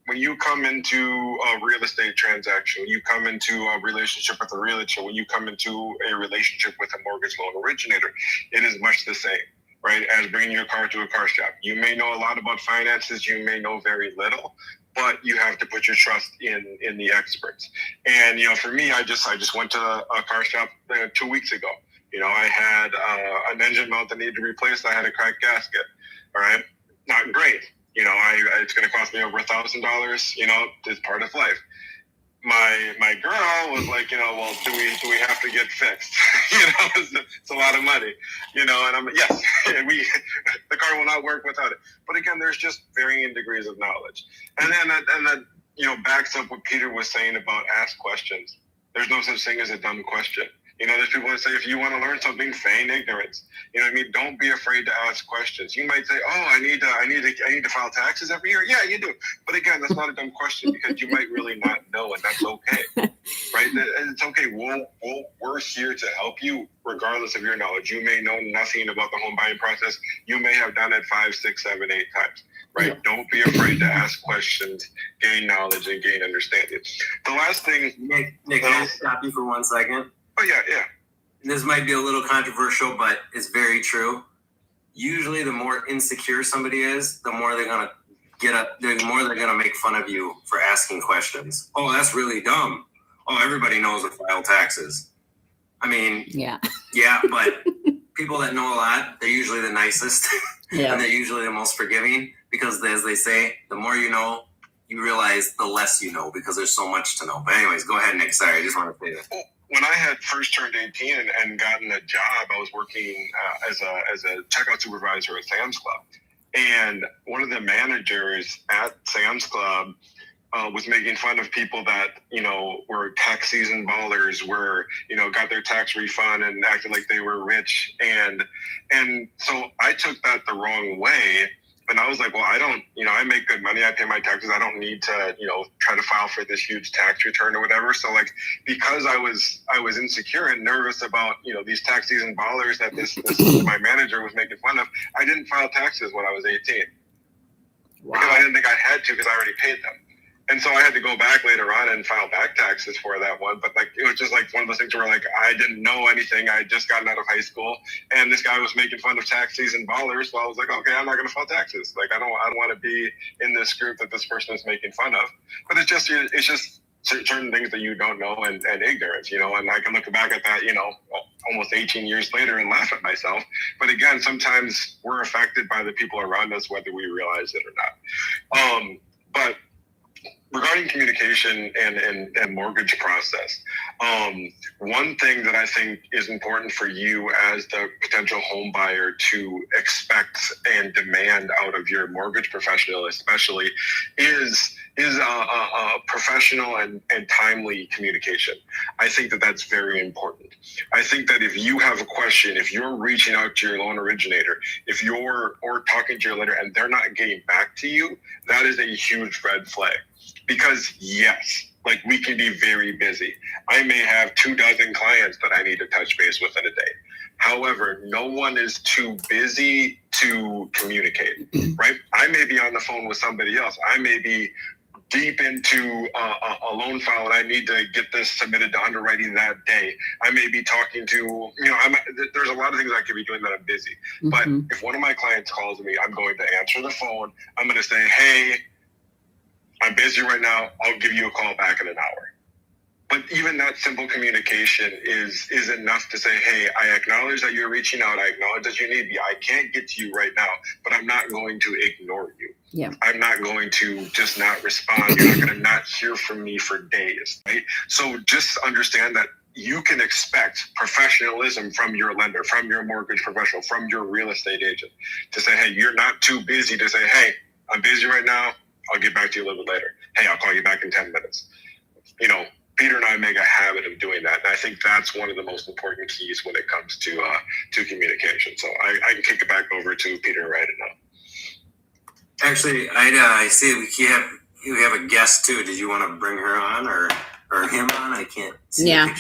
[SPEAKER 1] When you come into a real estate transaction, you come into a relationship with a realtor, when you come into a relationship with a mortgage loan originator, it is much the same, right, as bringing your car to a car shop. You may know a lot about finances, you may know very little, but you have to put your trust in the experts. And, for me, I just went to a car shop 2 weeks ago. I had an engine mount that needed to be replaced. I had a cracked gasket. All right. Not great. It's going to cost me over $1,000. It's part of life. my girl was like, well, do we have to get fixed? It's a lot of money, and I'm like, yes, the car will not work without it. But again, there's just varying degrees of knowledge, and that backs up what Peter was saying about ask questions. There's no such thing as a dumb question. There's people that say, if you want to learn something, feign ignorance. Don't be afraid to ask questions. You might say, oh, I need to file taxes every year. Yeah, you do. But again, that's not a dumb question because you might really not know, and that's okay, right? It's okay. We're here to help you regardless of your knowledge. You may know nothing about the home buying process. You may have done it 5, 6, 7, 8 times, right? Yeah. Don't be afraid to ask questions, gain knowledge, and gain understanding. The last thing,
[SPEAKER 3] Nick, can I stop you for 1 second?
[SPEAKER 1] Oh, yeah.
[SPEAKER 3] This might be a little controversial, but it's very true. Usually the more insecure somebody is, the more they're going to make fun of you for asking questions. Oh, that's really dumb. Oh, everybody knows to file taxes. I mean, yeah, but people that know a lot, they're usually the nicest. Yeah. And they're usually the most forgiving because, as they say, the more you know, you realize the less you know because there's so much to know. But anyways, go ahead, Nick. Sorry, I just want to say that.
[SPEAKER 1] When I had first turned 18 and gotten a job, I was working as a checkout supervisor at Sam's Club. And one of the managers at Sam's Club was making fun of people that, were tax season ballers, got their tax refund and acted like they were rich. And so I took that the wrong way. And I was like, well, I don't, I make good money. I pay my taxes. I don't need to, try to file for this huge tax return or whatever. So because I was insecure and nervous about, these tax season ballers that this my manager was making fun of, I didn't file taxes when I was 18. Wow. Because I didn't think I had to because I already paid them. And so I had to go back later on and file back taxes for that one. But it was just one of those things where I didn't know anything. I had just gotten out of high school and this guy was making fun of tax season ballers. So I was like, okay, I'm not going to file taxes. I don't want to be in this group that this person is making fun of. But it's just certain things that you don't know and ignorance, and I can look back at that, almost 18 years later and laugh at myself. But again, sometimes we're affected by the people around us, whether we realize it or not. But regarding communication and mortgage process, one thing that I think is important for you as the potential home buyer to expect and demand out of your mortgage professional especially is a professional and timely communication. I think that that's very important. I think that if you have a question, if you're reaching out to your loan originator, or talking to your lender and they're not getting back to you, that is a huge red flag. Because yes, we can be very busy. I may have 24 clients that I need to touch base with in a day. However, no one is too busy to communicate, right? I may be on the phone with somebody else. I may be deep into a loan file and I need to get this submitted to underwriting that day. I may be talking to, there's a lot of things I could be doing that I'm busy. Mm-hmm. But if one of my clients calls me, I'm going to answer the phone. I'm going to say, hey, I'm busy right now. I'll give you a call back in an hour. But even that simple communication is enough to say, hey, I acknowledge that you're reaching out. I acknowledge that you need me. I can't get to you right now, but I'm not going to ignore you. Yeah. I'm not going to just not respond. You're not going to not hear from me for days, right? So just understand that you can expect professionalism from your lender, from your mortgage professional, from your real estate agent to say, hey, you're not too busy to say, hey, I'm busy right now. I'll get back to you a little bit later. Hey, I'll call you back in 10 minutes. Peter and I make a habit of doing that. And I think that's one of the most important keys when it comes to communication. So I can kick it back over to Peter right now.
[SPEAKER 3] Actually, I see we have a guest too. Did you want to bring her on or him on? I can't see.
[SPEAKER 2] Yeah,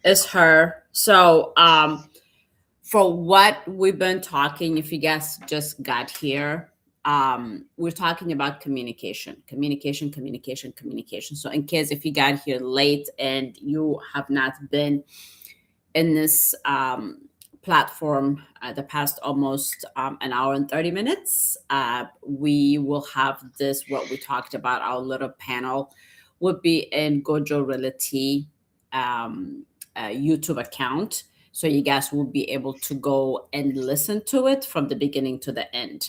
[SPEAKER 2] it's her. So for what we've been talking, if you guys just got here, we're talking about communication. So in case if you got here late and you have not been in this platform the past almost an hour and 30 minutes, we will have this, what we talked about, our little panel would be in Gojo Realty YouTube account. So you guys will be able to go and listen to it from the beginning to the end.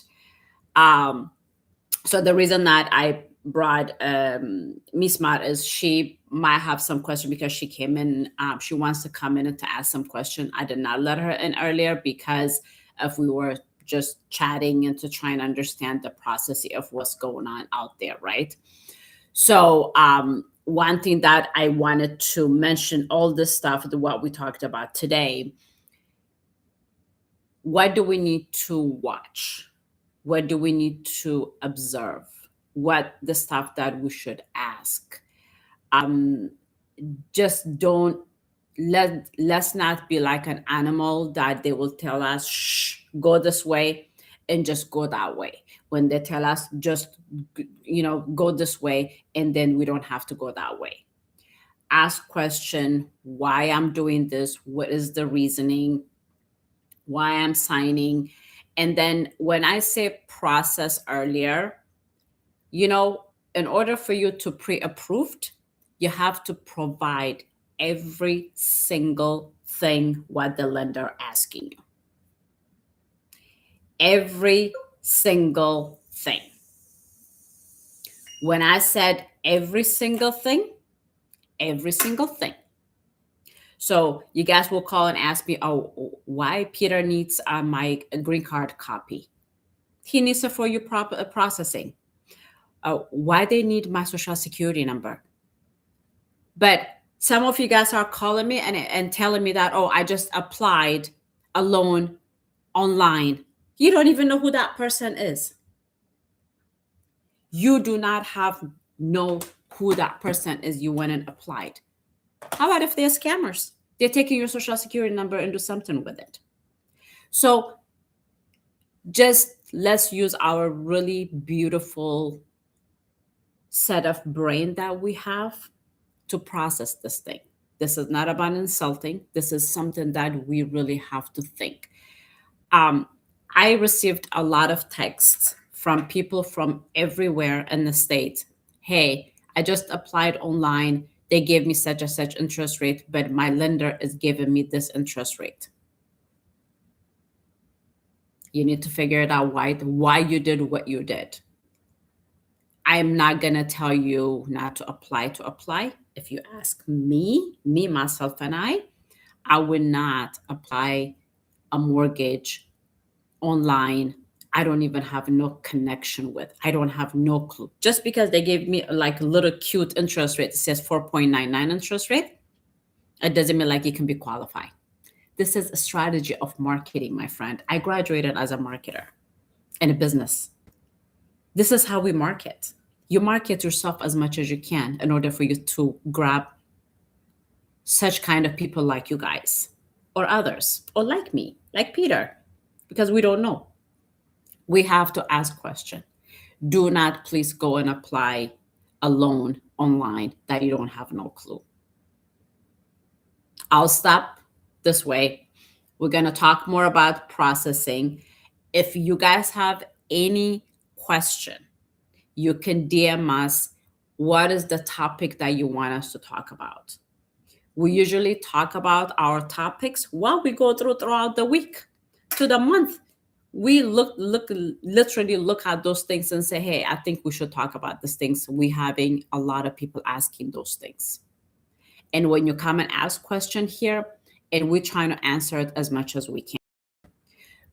[SPEAKER 2] So the reason that I brought Miss Mart is she might have some question because she came in. She wants to come in and to ask some question. I did not let her in earlier because if we were just chatting and to try and understand the process of what's going on out there, right? So one thing that I wanted to mention, all this stuff, what we talked about today, what do we need to watch? What do we need to observe? What the stuff that we should ask? Just don't let's not be like an animal that they will tell us, shh, go this way, and just go that way. When they tell us just go this way, and then we don't have to go that way. Ask question, why I'm doing this, what is the reasoning, why I'm signing. And then when I say process earlier, in order for you to pre-approved, you have to provide every single thing what the lender asking you. Every single thing. When I said every single thing, every single thing. So you guys will call and ask me, oh, why Peter needs my green card copy. He needs it for your proper processing. Why they need my social security number. But some of you guys are calling me and telling me that, oh, I just applied a loan online. You don't even know who that person is. You do not know who that person is you went and applied. How about if they're scammers? They're taking your social security number and do something with it. So just let's use our really beautiful set of brain that we have to process this thing. This is not about insulting. This is something that we really have to think. I received a lot of texts from people from everywhere in the state. Hey, I just applied online. They gave me such and such interest rate, but my lender is giving me this interest rate. You need to figure it out why you did what you did. I'm not going to tell you not to apply. If you ask me, myself, and I would not apply a mortgage online. I don't even have no connection with. I don't have no clue. Just because they gave me like a little cute interest rate that says 4.99 interest rate, it doesn't mean like you can be qualified. This is a strategy of marketing, my friend. I graduated as a marketer in a business. This is how we market. You market yourself as much as you can in order for you to grab such kind of people like you guys or others, or like me, like Peter, because we don't know. We have to ask questions. Do not please go and apply a loan online that you don't have no clue. I'll stop this way. We're going to talk more about processing. If you guys have any question, you can DM us. What is the topic that you want us to talk about? We usually talk about our topics while we go throughout the week to the month. We literally look at those things and say, hey, I think we should talk about these things. We're having a lot of people asking those things. And when you come and ask question here, and we're trying to answer it as much as we can.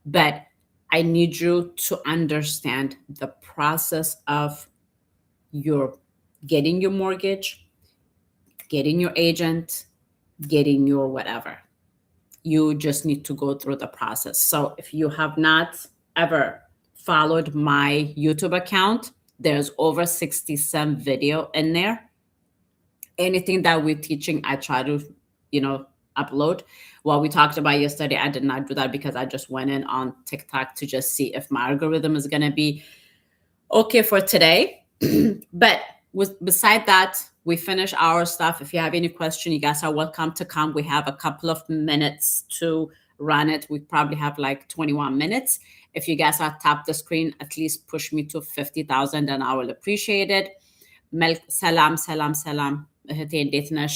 [SPEAKER 2] But I need you to understand the process of your getting your mortgage, getting your agent, getting your whatever. You just need to go through the process. So if you have not ever followed my YouTube account, there's over 67 video in there. Anything that we're teaching, I try to, upload. What we talked about yesterday, I did not do that because I just went in on TikTok to just see if my algorithm is going to be okay for today. But beside that, we finish our stuff. If you have any question, you guys are welcome to come. We have a couple of minutes to run it. We probably have like 21 minutes. If you guys are tap the screen, at least push me to 50,000 and I will appreciate it. Salam. እህቴ እንዴት ነሽ?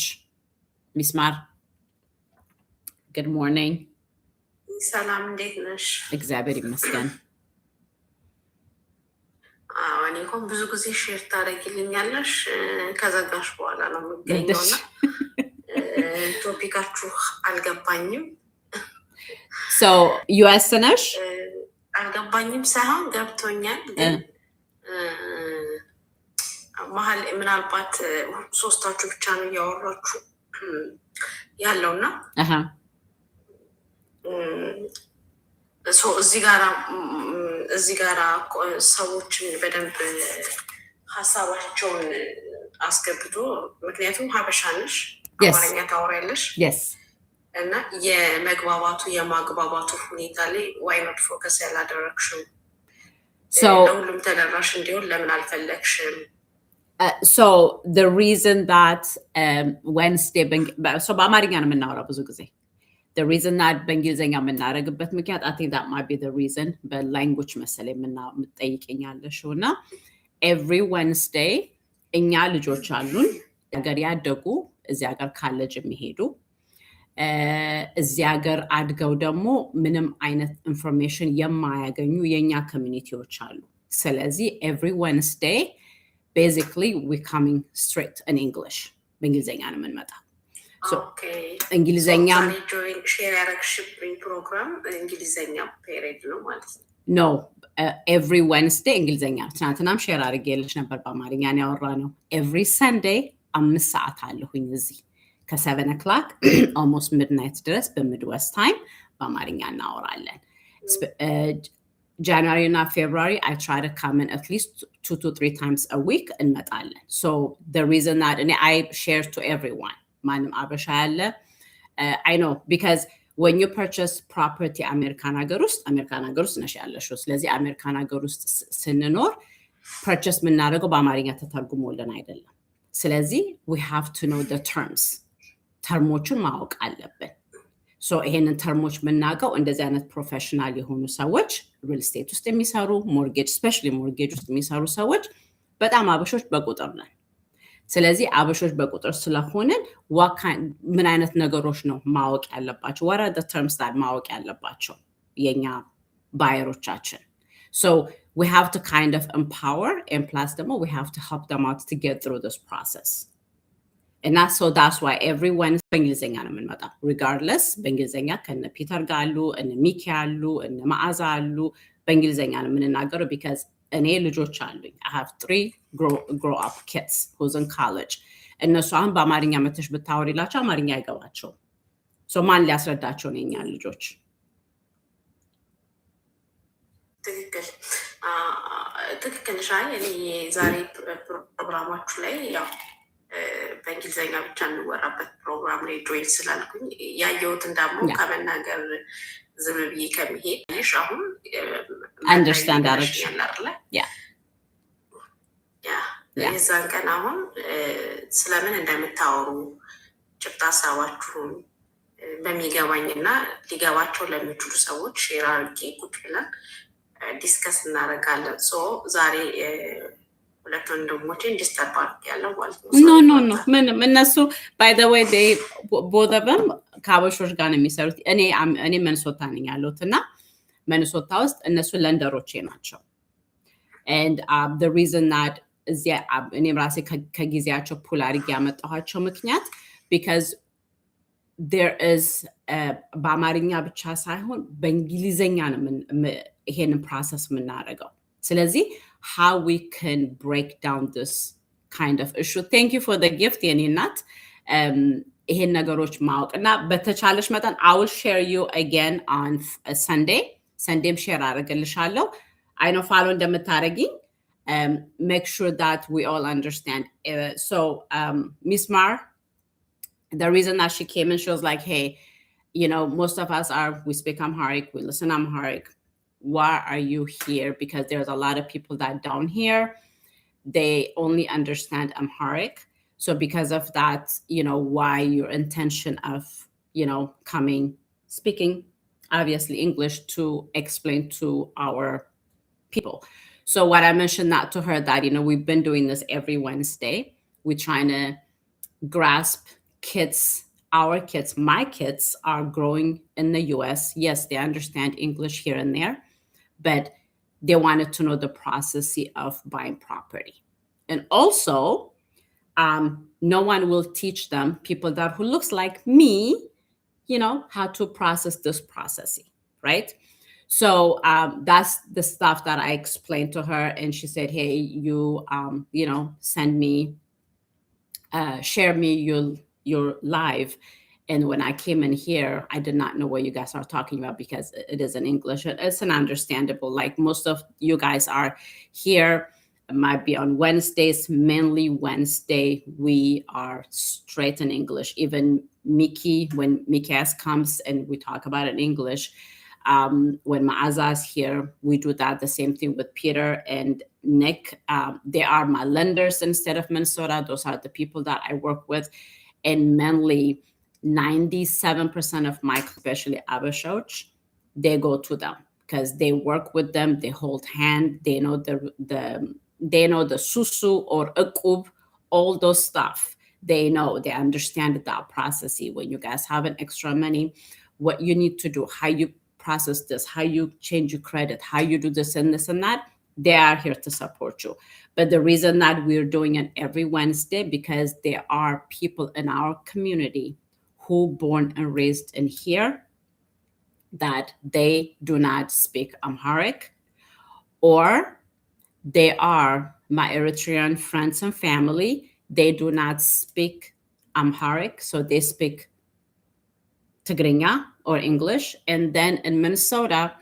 [SPEAKER 2] ሚስማር good morning.
[SPEAKER 4] ሰላም እንዴት ነሽ?
[SPEAKER 2] እግዚአብሔር ይመስገን።
[SPEAKER 4] እኔ እንኳን ብዙ ጊዜ ሼር ታደርጊልኛለሽ ከዘጋሽ በኋላ ነው የምገኘውና ቶፒካችሁ አልገባኝም።
[SPEAKER 2] So US ነሽ?
[SPEAKER 4] አልገባኝም ሳይሆን ገብቶኛል ግን መሀል ምናልባት ሶስታችሁ ብቻ ነው እያወራችሁ ያለውና እዚህ ጋራ ሰዎችን በደንብ ሀሳባቸውን አስገብቶ ምክንያቱም ሀበሻ ነሽ አማርኛ ታወሪያለሽ እና የማግባባቱ ሁኔታ ላይ ዋይ ኖት ፎከስ ያላደረግሽም ለሁሉም ተደራሽ እንዲሆን ለምን አልፈለግሽም?
[SPEAKER 2] So the reason that Wednesday so በአማርኛ ነው የምናወራው ብዙ ጊዜ the reason that በእንግሊዝኛ የምናደርግበት ምክንያት I think that might be the reason በላንጉጅ መሰለኝ የምትጠይቀኛለሽው እና every Wednesday እኛ ልጆች አሉን ሀገር ያደጉ እዚህ ሀገር ካሌጅ የሚሄዱ እዚህ ሀገር አድገው ደግሞ ምንም አይነት ኢንፎርሜሽን የማያገኙ የኛ ኮሚኒቲዎች አሉ። ስለዚህ every Wednesday basically we're coming straight in English በእንግሊዝኛ ነው የምንመጣው። So እንግሊዝኛ
[SPEAKER 4] ሼር ያደረግሽብኝ ፕሮግራም እንግሊዝኛ ፔሪድ ነው ማለት ነው?
[SPEAKER 2] No, every Wednesday እንግሊዝኛ ትናንትናም ሼር አድርጌልሽ ነበር በአማርኛ ነው ያወራነው። every Sunday 5 ሰዓት አለሁኝ እዚህ ከ7 o'clock almost midnight ድረስ በሚድዌስት ታይም በአማርኛ እናወራለን። January እና February I try to come in at least 2 to 3 times a week እንመጣለን። So the reason that I share to everyone ማንም አበሻ ያለ I know because when you purchase property አሜሪካን ሀገር ውስጥ ነሽ ያለሽው። ስለዚህ አሜሪካን ሀገር ውስጥ ስንኖር purchase የምናደርገው በአማርኛ ተተርጉሞልን አይደለም። ስለዚህ we have to know the terms ተርሞቹን ማወቅ አለብን። So ይሄንን ተርሞች የምናውቀው እንደዚህ አይነት ፕሮፌሽናል የሆኑ ሰዎች ሪል ስቴት ውስጥ የሚሰሩ ሞርጌጅ ስፔሻሊ ሞርጌጅ ውስጥ የሚሰሩ ሰዎች በጣም አበሾች በቁጥር ነን። ስለዚህ አበሾች በቁጥር ስለሆነን ምን አይነት ነገሮች ነው ማወቅ ያለባቸው? what are the terms that ማወቅ ያለባቸው የኛ ባየሮቻችን? So we have to kind of empower and plus ደግሞ we have to help them out to get through this process. And that's why everyone በእንግሊዝኛ ነው የምንመጣው regardless በእንግሊዝኛ ከነ ፒተር ጋር አሉ እነ ሚኪ አሉ እነ መዓዛ አሉ በእንግሊዝኛ ነው የምንናገረው because እኔ ልጆች አሉኝ I have 3 grow up kids who's in college እነሱ አሁን በአማርኛ መተሽ ብታወሪላቸው አማርኛ አይገባቸው so ማን ሊያስረዳቸው ነው የኛ ልጆች?
[SPEAKER 4] ትክክል ሻይ እኔ ዛሬ ፕሮግራማችሁ ላይ ያው በእንግሊዝኛ ብቻ የሚወራበት ፕሮግራም ላይ ጆይን ስላልኩኝ ያየሁትን ደግሞ ከመናገር ዝም ብዬ ከሚሄድ አሁን
[SPEAKER 2] አንደርስታንድ አረግሽ
[SPEAKER 4] የዛን ቀን አሁን ስለምን እንደምታወሩ ጭብጥ ሀሳባችሁን በሚገባኝና ሊገባቸው ለሚችሉ ሰዎች ሼር አድርጌ ቁጭ ብለን ዲስከስ እናደርጋለን። ሶ ዛሬ ሁለት ወንድሞቼን ዲስተርብ አድርጌያለሁ ማለት ነው።
[SPEAKER 2] ኖ ምንም እነሱ by the way they both of them ከአበሾች ጋር ነው የሚሰሩት። እኔ ሚኒሶታ ነኝ ያለሁት እና ሚኒሶታ ውስጥ እነሱ ለንደሮቼ ናቸው and the reason that እኔ ራሴ ከጊዜያቸው ፑል አድርጌ ያመጣኋቸው ምክንያት because there is በአማርኛ ብቻ ሳይሆን በእንግሊዝኛ ነው ይሄንን ፕሮሰስ የምናደርገው። ስለዚህ how we can break down this kind of issue. Thank you for the gift የኔ እናት ይሄን ነገሮች ማወቅና በተቻለሽ መጠን I will share you again on Sundayም share አደርግልሻለሁ። I know follow እንደምታረጊኝ make sure that we all understand. So Miss Mar, the reason that she came in, she was like, hey, you know, most of us we speak Amharic, we listen Amharic. Why are you here? Because there's a lot of people that down here, they only understand Amharic. So because of that, you know, why your intention of, you know, speaking obviously English to explain to our people. So what I mentioned that to her that, you know, we've been doing this every Wednesday. We're trying to grasp our kids, my kids are growing in the US. Yes, they understand English here and there, but they wanted to know the process of buying property. And also, no one will teach them, people that who looks like me, how to process this processing, right? So that's the stuff that I explained to her, and she said, "Hey, you send me, share me your live." And when I came in here, I did not know what you guys are talking about because it is in English. It's an understandable. Like most of you guys are here. It might be on Wednesdays, mainly Wednesday. We are straight in English. Even Mickey, when Mickey comes and we talk about it in English. When Maaza is here, we do that. The same thing with Peter and Nick. They are my lenders in the state of Minnesota. Those are the people that I work with. And mainly 97% of my, especially Abashoch, they go to them because they work with them. They hold hand. They know they know the susu or akub, all those stuff. They know, they understand that process. When you guys have an extra money, what you need to do, how you process this, how you change your credit, how you do this and that, they are here to support you. But the reason that we're doing it every Wednesday, because there are people in our community who born and raised in here that they do not speak Amharic, or they are my Eritrean friends and family. They do not speak Amharic, so they speak Tigrinya or English. And then in Minnesota,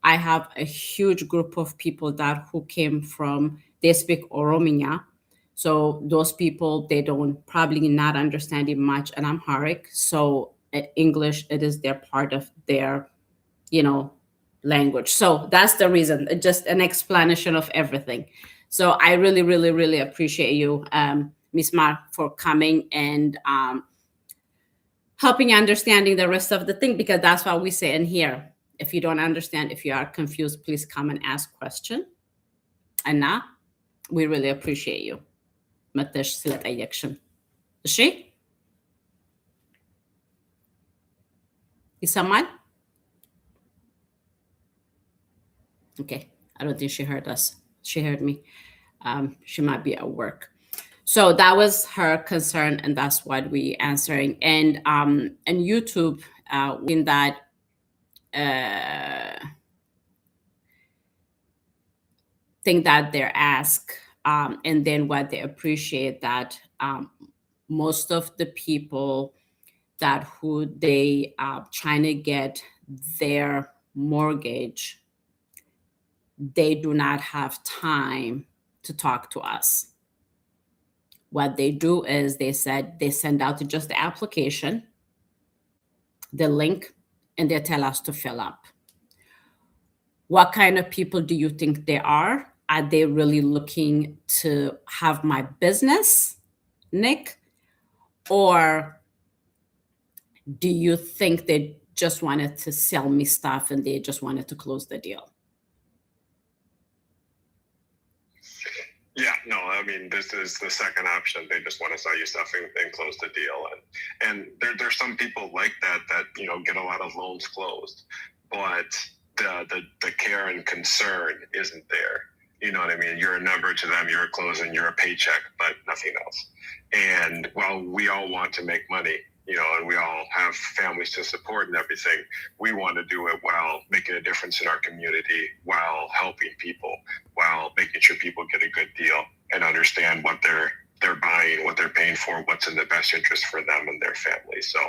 [SPEAKER 2] I have a huge group of people that who came from, they speak Orominya. So those people, they don't probably not understanding much in Amharic. So English, it is their part of their, language. So that's the reason, just an explanation of everything. So I really, really, really appreciate you, Ms. Mar, for coming and helping understanding the rest of the thing, because that's why we say in here, if you don't understand, if you are confused, please come and ask question. And now we really appreciate you. መተሽ ስለጠየቅሽን። እሺ ይሰማል? Okay, I don't think she heard us. She heard me. She might be at work. So that was her concern, and that's what we answering. And YouTube, in that thing that they're asked, and then what they appreciate that most of the people that who they trying to get their mortgage, they do not have time to talk to us. What they do is they send out just the application, the link, and they tell us to fill up. What kind of people do you think they are? Are they really looking to have my business, Nick? Or do you think they just wanted to sell me stuff and they just wanted to close the deal?
[SPEAKER 1] Yeah, no, I mean, this is the second option. They just want to sell you stuff and close the deal. And there's some people like that, get a lot of loans closed, but the care and concern isn't there. You know what I mean? You're a number to them, you're a closing, you're a paycheck, but nothing else. And while we all want to make money, and we all have families to support and everything, we want to do it while making a difference in our community, while helping people, while making sure people get a good deal and understand what they're buying, what they're paying for, what's in the best interest for them and their family. So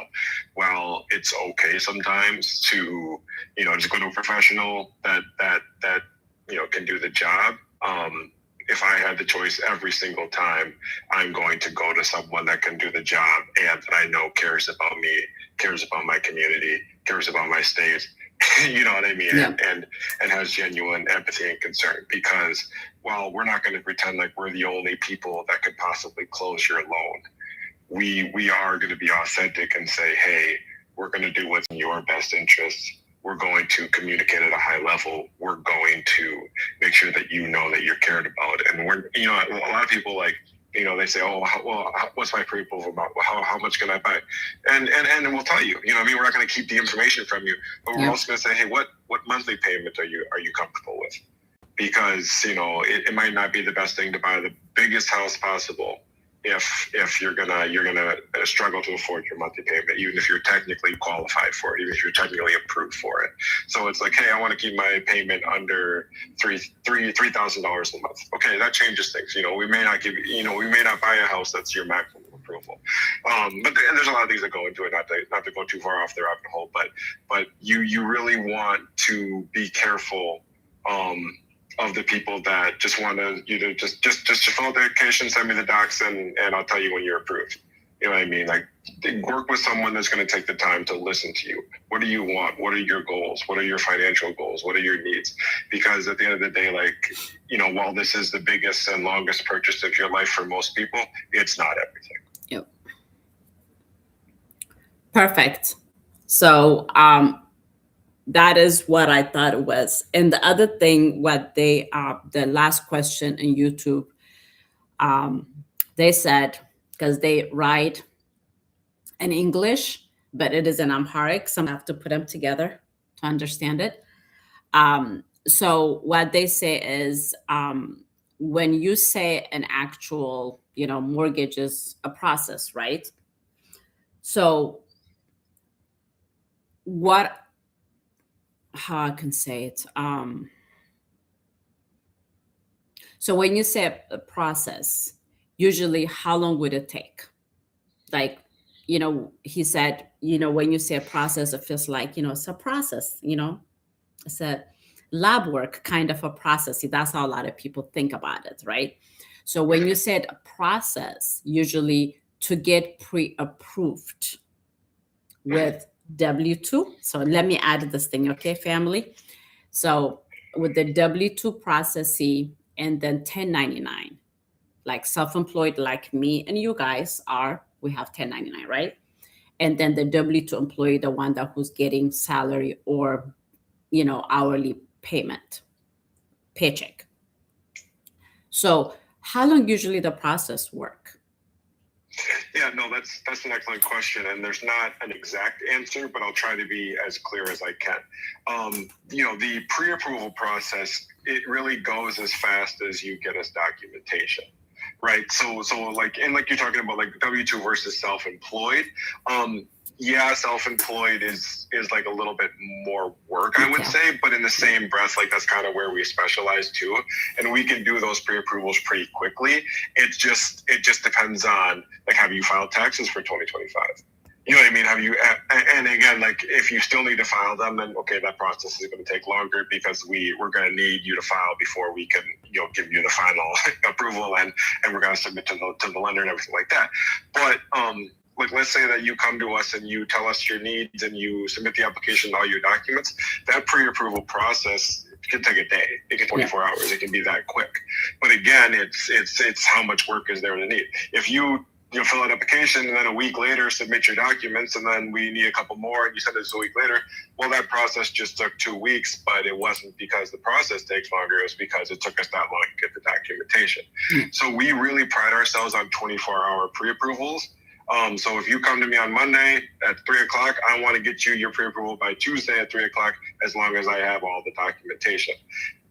[SPEAKER 1] while it's okay sometimes to, just go to a professional that can do the job, if I had the choice every single time, I'm going to go to someone that can do the job and that I know cares about me, cares about my community, cares about my state, you know what I mean? Yeah. And has genuine empathy and concern, because while we're not going to pretend like we're the only people that could possibly close your loan, we are going to be authentic and say, hey, we're going to do what's in your best interest. We're going to communicate at a high level. We're going to make sure that that you're cared about. And we're, a lot of people they say, oh, what's my pre-approval about? How much can I buy? And we'll tell you, we're not going to keep the information from you, but we're also going to say, hey, what monthly payment are you comfortable with? because, you know, it might not be the best thing to buy the biggest house possible if you're gonna struggle to afford your monthly payment, even if you're technically qualified for it, even if you're technically approved for it. So it's like, hey, I want to keep my payment under $3,000 a month. Okay, that changes things. You know, we may not buy a house that's your maximum approval. But there's a lot of things that go into it. Not to go too far off the rabbit hole, but you really want to be careful. Of the people that just want to, you know, just fill out the application, send me the docs, and I'll tell you when you're approved. You know what I mean? Like, work with someone that's going to take the time to listen to you. What do you want? What are your goals? What are your financial goals? What are your needs? Because at the end of the day, like, you know, while this is the biggest and longest purchase of your life for most people, it's not everything.
[SPEAKER 2] Yep. Perfect. So, that is what I thought it was. And the other thing, what they, the last question in YouTube, they said, because they write in English, but it is in Amharic, so I have to put them together to understand it. So what they say is, when you say an actual, you know, mortgage is a process, right? So how I can say it. So when you say a process, usually how long would it take? Like, you know, he said, you know, when you say a process, it feels like, you know, it's a process, you know, it's a lab work kind of a process. See, that's how a lot of people think about it, right? So when you said a process, usually to get pre-approved with W-2. So let me add this thing, okay, family? So with the W-2 processee and then 1099, like self-employed like me and you guys we have 1099, right? And then the W-2 employee, the one who's getting salary or, you know, hourly paycheck. So how long usually the process work?
[SPEAKER 1] Yeah, no, that's an excellent question, and there's not an exact answer, but I'll try to be as clear as I can. You know, the pre-approval process, it really goes as fast as you get us documentation, right? So like, and like you're talking about, like W-2 versus self-employed. Yeah, self-employed is like a little bit more work, I would say, but in the same breath, like that's kind of where we specialize too, and we can do those pre-approvals pretty quickly. It just depends on, like, have you filed taxes for 2025? You know what I mean? Have you? And again, like, if you still need to file them, then okay, that process is going to take longer because we're going to need you to file before we can, you know, give you the final approval, and we're going to submit to the lender and everything like that. But like, let's say that you come to us and you tell us your needs and you submit the application, all your documents. That pre-approval process can take a day. It can 24 hours. It can be that quick. But again, it's how much work is there to need. If you fill out an application and then a week later submit your documents and then we need a couple more and you send us a week later, well, that process just took 2 weeks, but it wasn't because the process takes longer. It was because it took us that long to get the documentation. So we really pride ourselves on 24-hour pre-approvals. So if you come to me on Monday at 3:00, I want to get you your pre-approval by Tuesday at 3:00, as long as I have all the documentation.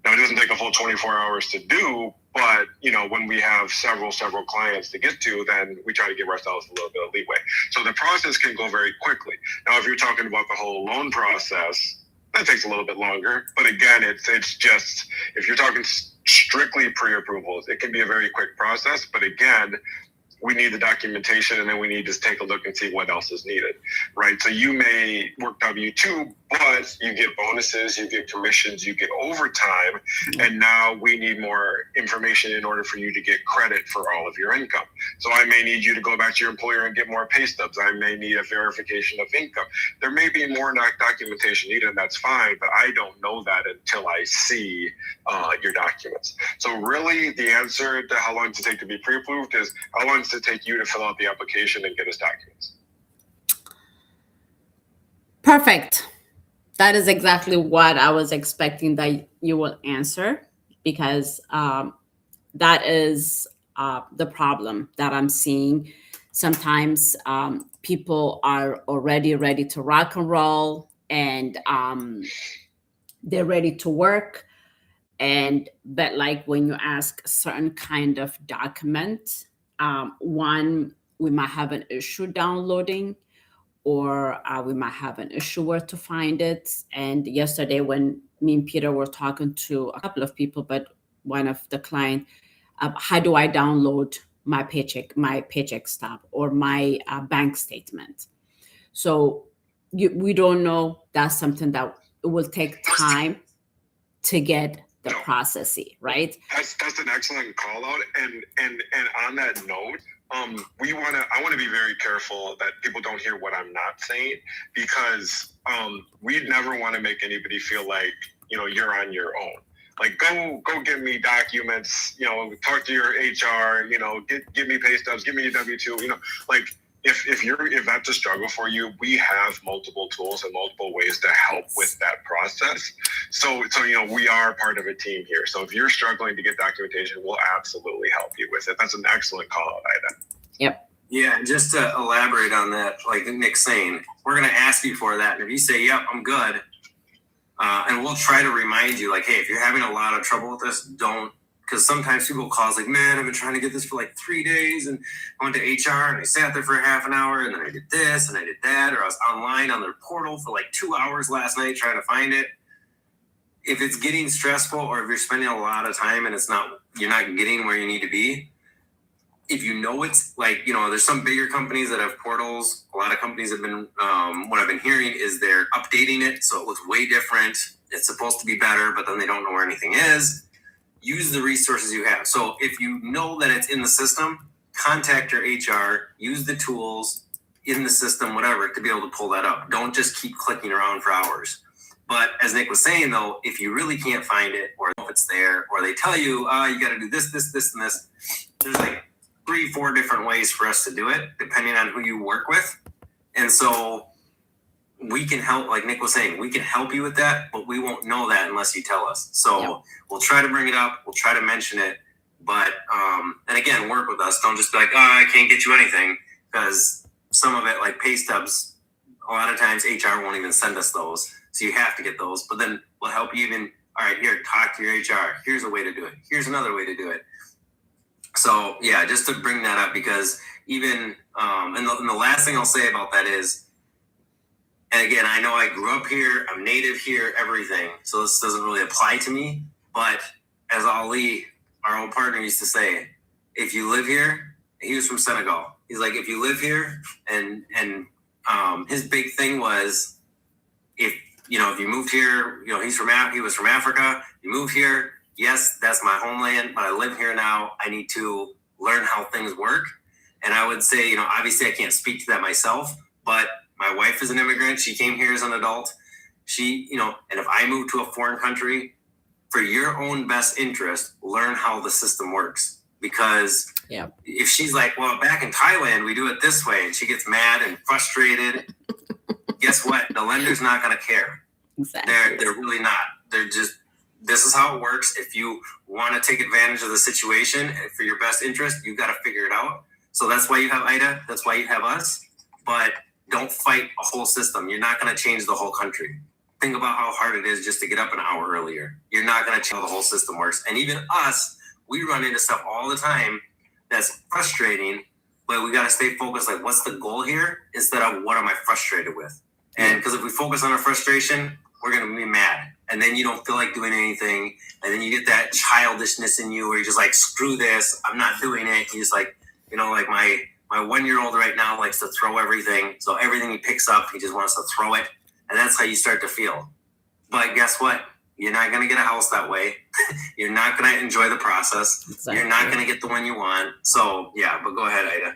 [SPEAKER 1] Now, it doesn't take a full 24 hours to do, but, you know, when we have several clients to get to, then we try to give ourselves a little bit of leeway. So the process can go very quickly. Now, if you're talking about the whole loan process, that takes a little bit longer. But again, it's just, if you're talking strictly pre-approvals, it can be a very quick process. But again, we need the documentation, and then we need to take a look and see what else is needed, right? So you may work W-2, but you get bonuses, you get commissions, you get overtime, and now we need more information in order for you to get credit for all of your income. So I may need you to go back to your employer and get more pay stubs. I may need a verification of income. There may be more documentation needed, and that's fine, but I don't know that until I see your documents. So really, the answer to how long does it take to be pre-approved is how long does it take you to fill out the application and get us documents?
[SPEAKER 2] Perfect. That is exactly what I was expecting that you will answer, because that is the problem that I'm seeing. Sometimes people are already ready to rock and roll, and they're ready to work. But like when you ask a certain kind of document, one, we might have an issue downloading, or we might have an issue where to find it. And yesterday when me and Peter were talking to a couple of people, but one of the client, how do I download my paycheck stub or my bank statement? So we don't know. That's something that it will take time to get the processing, right?
[SPEAKER 1] That's an excellent call out. And on that note, I want to be very careful that people don't hear what I'm not saying, because we never want to make anybody feel like, you're on your own. Like, go get me documents, talk to your HR, give me pay stubs, give me your W-2, like, if that's a struggle for you, we have multiple tools and multiple ways to help with that process. So we are part of a team here. So if you're struggling to get documentation, we'll absolutely help you with it. That's an excellent call out, Ida.
[SPEAKER 2] Yep.
[SPEAKER 3] Yeah, just to elaborate on that, like Nick's saying, we're going to ask you for that. And if you say, yep, I'm good, and we'll try to remind you, like, hey, if you're having a lot of trouble with this, don't. Because sometimes people call us like, man, I've been trying to get this for like 3 days, and I went to HR and I sat there for a half an hour, and then I did this and I did that, or I was online on their portal for like 2 hours last night trying to find it. If it's getting stressful, or if you're spending a lot of time and you're not getting where you need to be, if it's like, there's some bigger companies that have portals. A lot of companies have been, what I've been hearing is they're updating it so it looks way different. It's supposed to be better, but then they don't know where anything is. Use the resources you have. So if you know that it's in the system, contact your HR, use the tools in the system, whatever, to be able to pull that up. Don't just keep clicking around for hours. But as Nick was saying, though, if you really can't find it, or if it's there, or they tell you, you got to do this, this, this, and this, there's like 3-4 different ways for us to do it, depending on who you work with. And so we can help, like Nick was saying, we can help you with that, but we won't know that unless you tell us. So We'll try to bring it up. We'll try to mention it. But, and again, work with us. Don't just be like, I can't get you anything, because some of it, like pay stubs, a lot of times HR won't even send us those. So you have to get those. But then we'll help you even, all right, here, talk to your HR. Here's a way to do it. Here's another way to do it. So, yeah, just to bring that up, because even, and the last thing I'll say about that is, and again, I know I grew up here, I'm native here, everything. So this doesn't really apply to me. But as Ali, our old partner, used to say, if you live here, he was from Senegal. He's like, if you live here, and his big thing was, if you moved here, he was from Africa, you moved here, yes, that's my homeland, but I live here now. I need to learn how things work. And I would say, obviously I can't speak to that myself, but my wife is an immigrant. She came here as an adult. She, and if I move to a foreign country, for your own best interest, learn how the system works. Because if she's like, well, back in Thailand, we do it this way, and she gets mad and frustrated, guess what? The lender's not going to care.
[SPEAKER 2] Exactly.
[SPEAKER 3] They're really not. They're just, this is how it works. If you want to take advantage of the situation for your best interest, you've got to figure it out. So that's why you have IDA. That's why you have us. But don't fight a whole system. You're not going to change the whole country. Think about how hard it is just to get up an hour earlier. You're not going to change how the whole system works. And even us, we run into stuff all the time that's frustrating, but we got to stay focused. Like, what's the goal here instead of what am I frustrated with? And because if we focus on our frustration, we're going to be mad. And then you don't feel like doing anything. And then you get that childishness in you where you're just like, screw this. I'm not doing it. You just like, like my 1-year-old right now likes to throw everything. So everything he picks up, he just wants to throw it. And that's how you start to feel. But guess what? You're not going to get a house that way. You're not going to enjoy the process. Exactly. You're not going to get the one you want. So, yeah, but go ahead, Ida.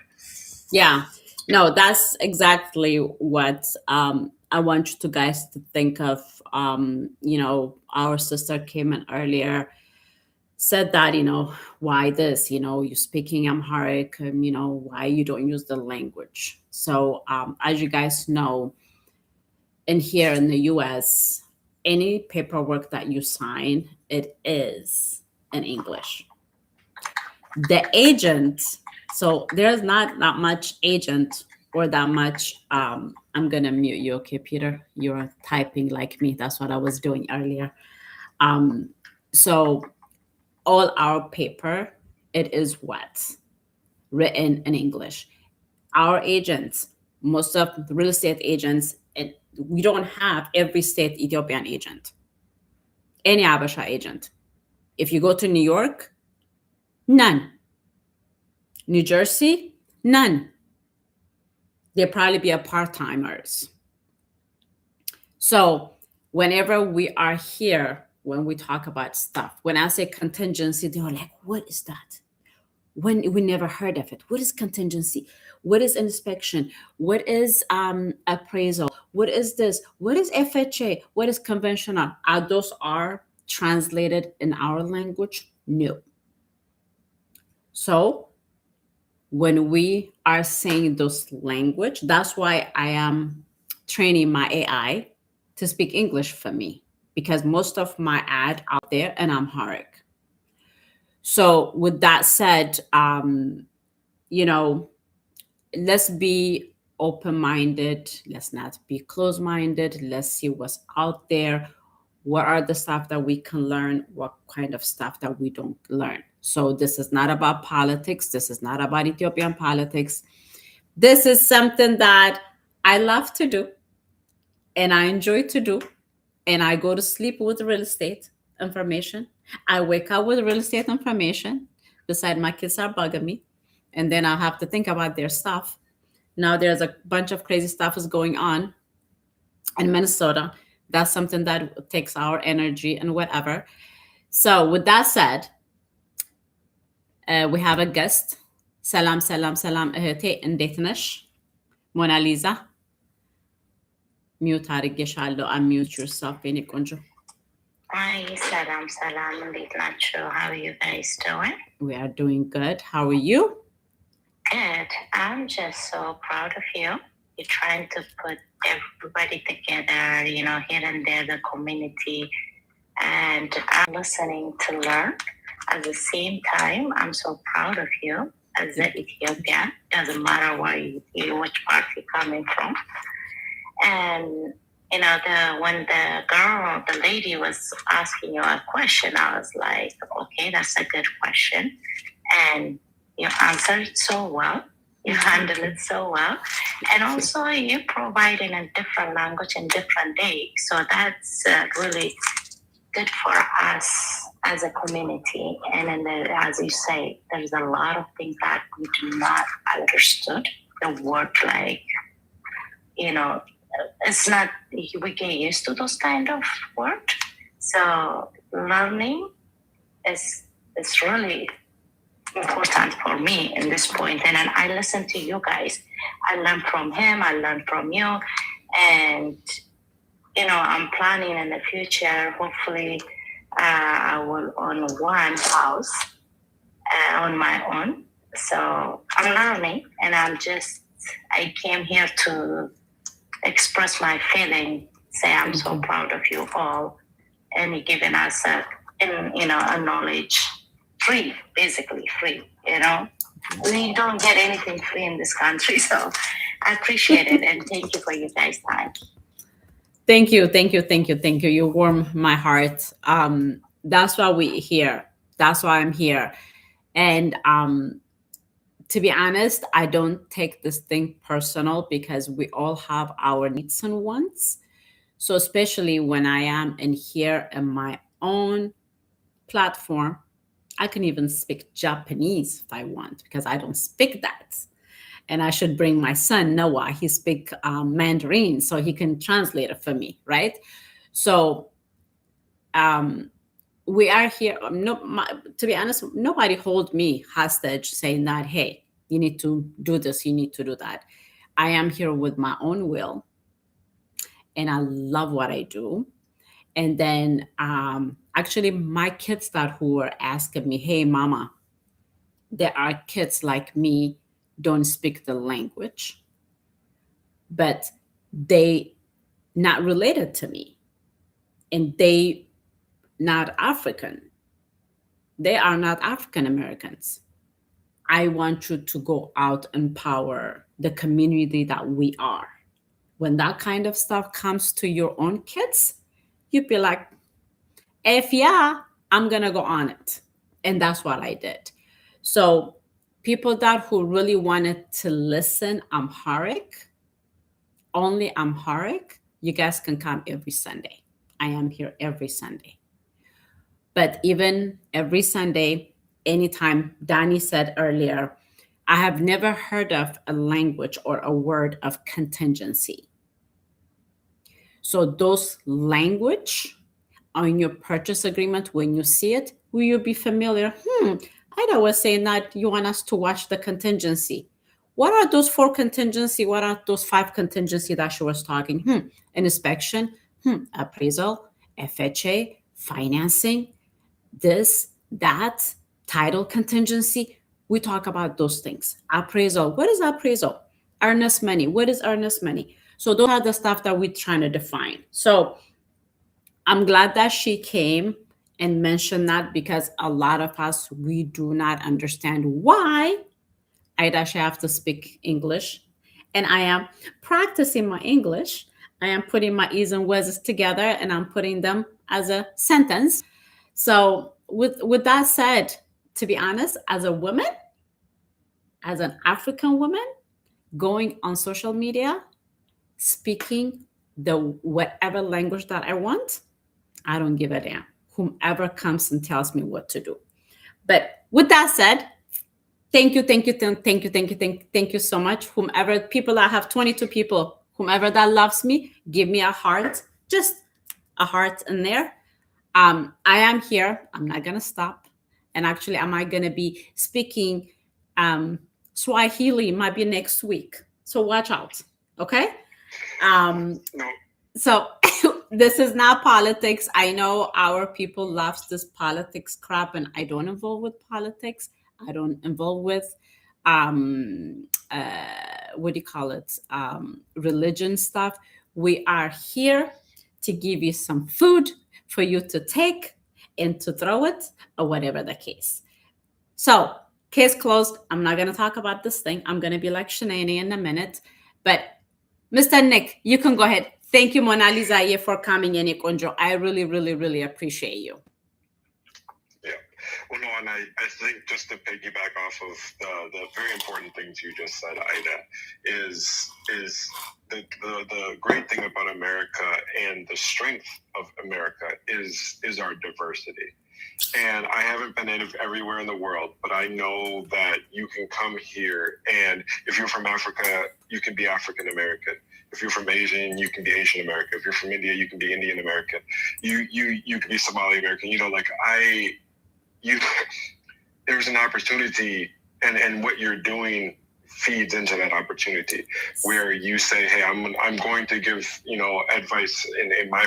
[SPEAKER 2] Yeah. No, that's exactly what I want you guys to think of. Our sister came in earlier, said that, why this, you're speaking Amharic, why you don't use the language. So as you guys know, and here in the US, any paperwork that you sign, it is in English. The agent, so there's not that much agent or that much, I'm going to mute you, okay, Peter? You're typing like me. That's what I was doing earlier. So all our paper, it is what? Written in English. Our agents, most of the real estate agents, and we don't have every state Ethiopian agent, any Abasha agent. If you go to New York, none. New Jersey, none. They'll probably be a part-timers. So whenever we are here, when we talk about stuff, when I say contingency, they're like, what is that? When we never heard of it. What is contingency? What is inspection? What is appraisal? What is this? What is FHA? What is conventional? Are those are translated in our language? No. So when we are saying those language, that's why I am training my AI to speak English for me, because most of my ad out there in Amharic. So with that said, let's be open-minded. Let's not be closed-minded. Let's see what's out there. What are the stuff that we can learn? What kind of stuff that we don't learn? So this is not about politics. This is not about Ethiopian politics. This is something that I love to do and I enjoy to do. And I go to sleep with real estate information. I wake up with real estate information. Beside my kids are bugging me. And then I'll have to think about their stuff. Now there's a bunch of crazy stuff is going on in Minnesota. That's something that takes our energy and whatever. So with that said, we have a guest. Salam, salam, salam. እህቴ እንዴት ነሽ? ሞናሊዛ ሚውት አድርጌሻለሁ። unmute yourself የኔ ቆንጆ።
[SPEAKER 5] Hi, salam, salam. እንዴት ናችሁ? How are you guys doing?
[SPEAKER 2] We are doing good. How are you?
[SPEAKER 5] Good. I'm just so proud of you. You're trying to put everybody together, here and there, the community. And I'm listening to learn. At the same time, I'm so proud of you as an Ethiopian. Doesn't matter which part you're coming from. And when the lady was asking you a question, I was like, okay, that's a good question. And you answered it so well. You handle it so well. And also you provide in a different language and different day. So that's really good for us as a community. And then as you say, there's a lot of things that we do not understood. The word it's not, we get used to those kind of words. So learning is really important for me in this point. And then I listen to you guys. I learn from him. I learn from you. And, I'm planning in the future, hopefully I will own one house on my own. So I'm learning and I came here to express my feeling, say I'm so proud of you all and giving us a knowledge basically free. We don't get anything free in this country, so I appreciate it and thank you for your guys' time.
[SPEAKER 2] Thank you. You warm my heart. That's why we're here. That's why I'm here. And to be honest, I don't take this thing personal because we all have our needs and wants. So especially when I am in here in my own platform, I can even speak Japanese if I want, because I don't speak that. And I should bring my son, Noah. He speaks Mandarin, so he can translate it for me, right? So we are here. To be honest, nobody hold me hostage saying that, hey, you need to do this, you need to do that. I am here with my own will, and I love what I do. And then actually my kids who were asking me, hey, mama, there are kids like me don't speak the language, but they not related to me, and they not African. They are not African Americans. I want you to go out and empower the community that we are. When that kind of stuff comes to your own kids, you'd be like, if yeah, I'm going to go on it. And that's what I did. So people that who really wanted to listen Amharic, only Amharic, you guys can come every Sunday. I am here every Sunday. But even every Sunday, anytime, Danny said earlier, I have never heard of a language or a word of contingency. So those language on your purchase agreement, when you see it, will you be familiar? Ida was saying that you want us to watch the contingency. What are those 4 contingency? What are those 5 contingency that she was talking? An inspection, appraisal, FHA, financing, this, that, title contingency. We talk about those things. Appraisal. What is appraisal? Earnest money. What is earnest money? So those are the stuff that we're trying to define. So I'm glad that she came and mentioned that, because a lot of us, we do not understand why I'd actually have to speak English. And I am practicing my English. I am putting my E's and W's together and I'm putting them as a sentence. So with that said, to be honest, as a woman, as an African woman, going on social media, speaking the whatever language that I want, I don't give a damn. Whomever comes and tells me what to do. But with that said, thank you so much. Whomever, people that have 22 people, whomever that loves me, give me a heart, just a heart in there. I am here. I'm not gonna stop. And actually, am I gonna be speaking Swahili? Might be next week. So watch out. Okay.
[SPEAKER 1] No.
[SPEAKER 2] So this is not politics. I know our people loves this politics crap, and I don't involve with politics. I don't involve with what do you call it? Religion stuff. We are here to give you some food for you to take and to throw it, or whatever the case. So, case closed. I'm not going to talk about this thing. I'm going to be like Shanae in a minute. But Mr. Nick, you can go ahead. Thank you, Mona Lisa, for coming in, Konjo. I really appreciate you.
[SPEAKER 1] Yeah. Well, no, and I think just to piggyback off of the very important things you just said, Ida, is the great thing about America and the strength of America is our diversity. And I haven't been everywhere in the world, but I know that you can come here, and if you're from Africa, you can be African American. If you're from Asian, you can be Asian American. If you're from India, you can be Indian American. You can be Somali American. There's an opportunity, and what you're doing feeds into that opportunity, where you say, hey, I'm going to give advice in my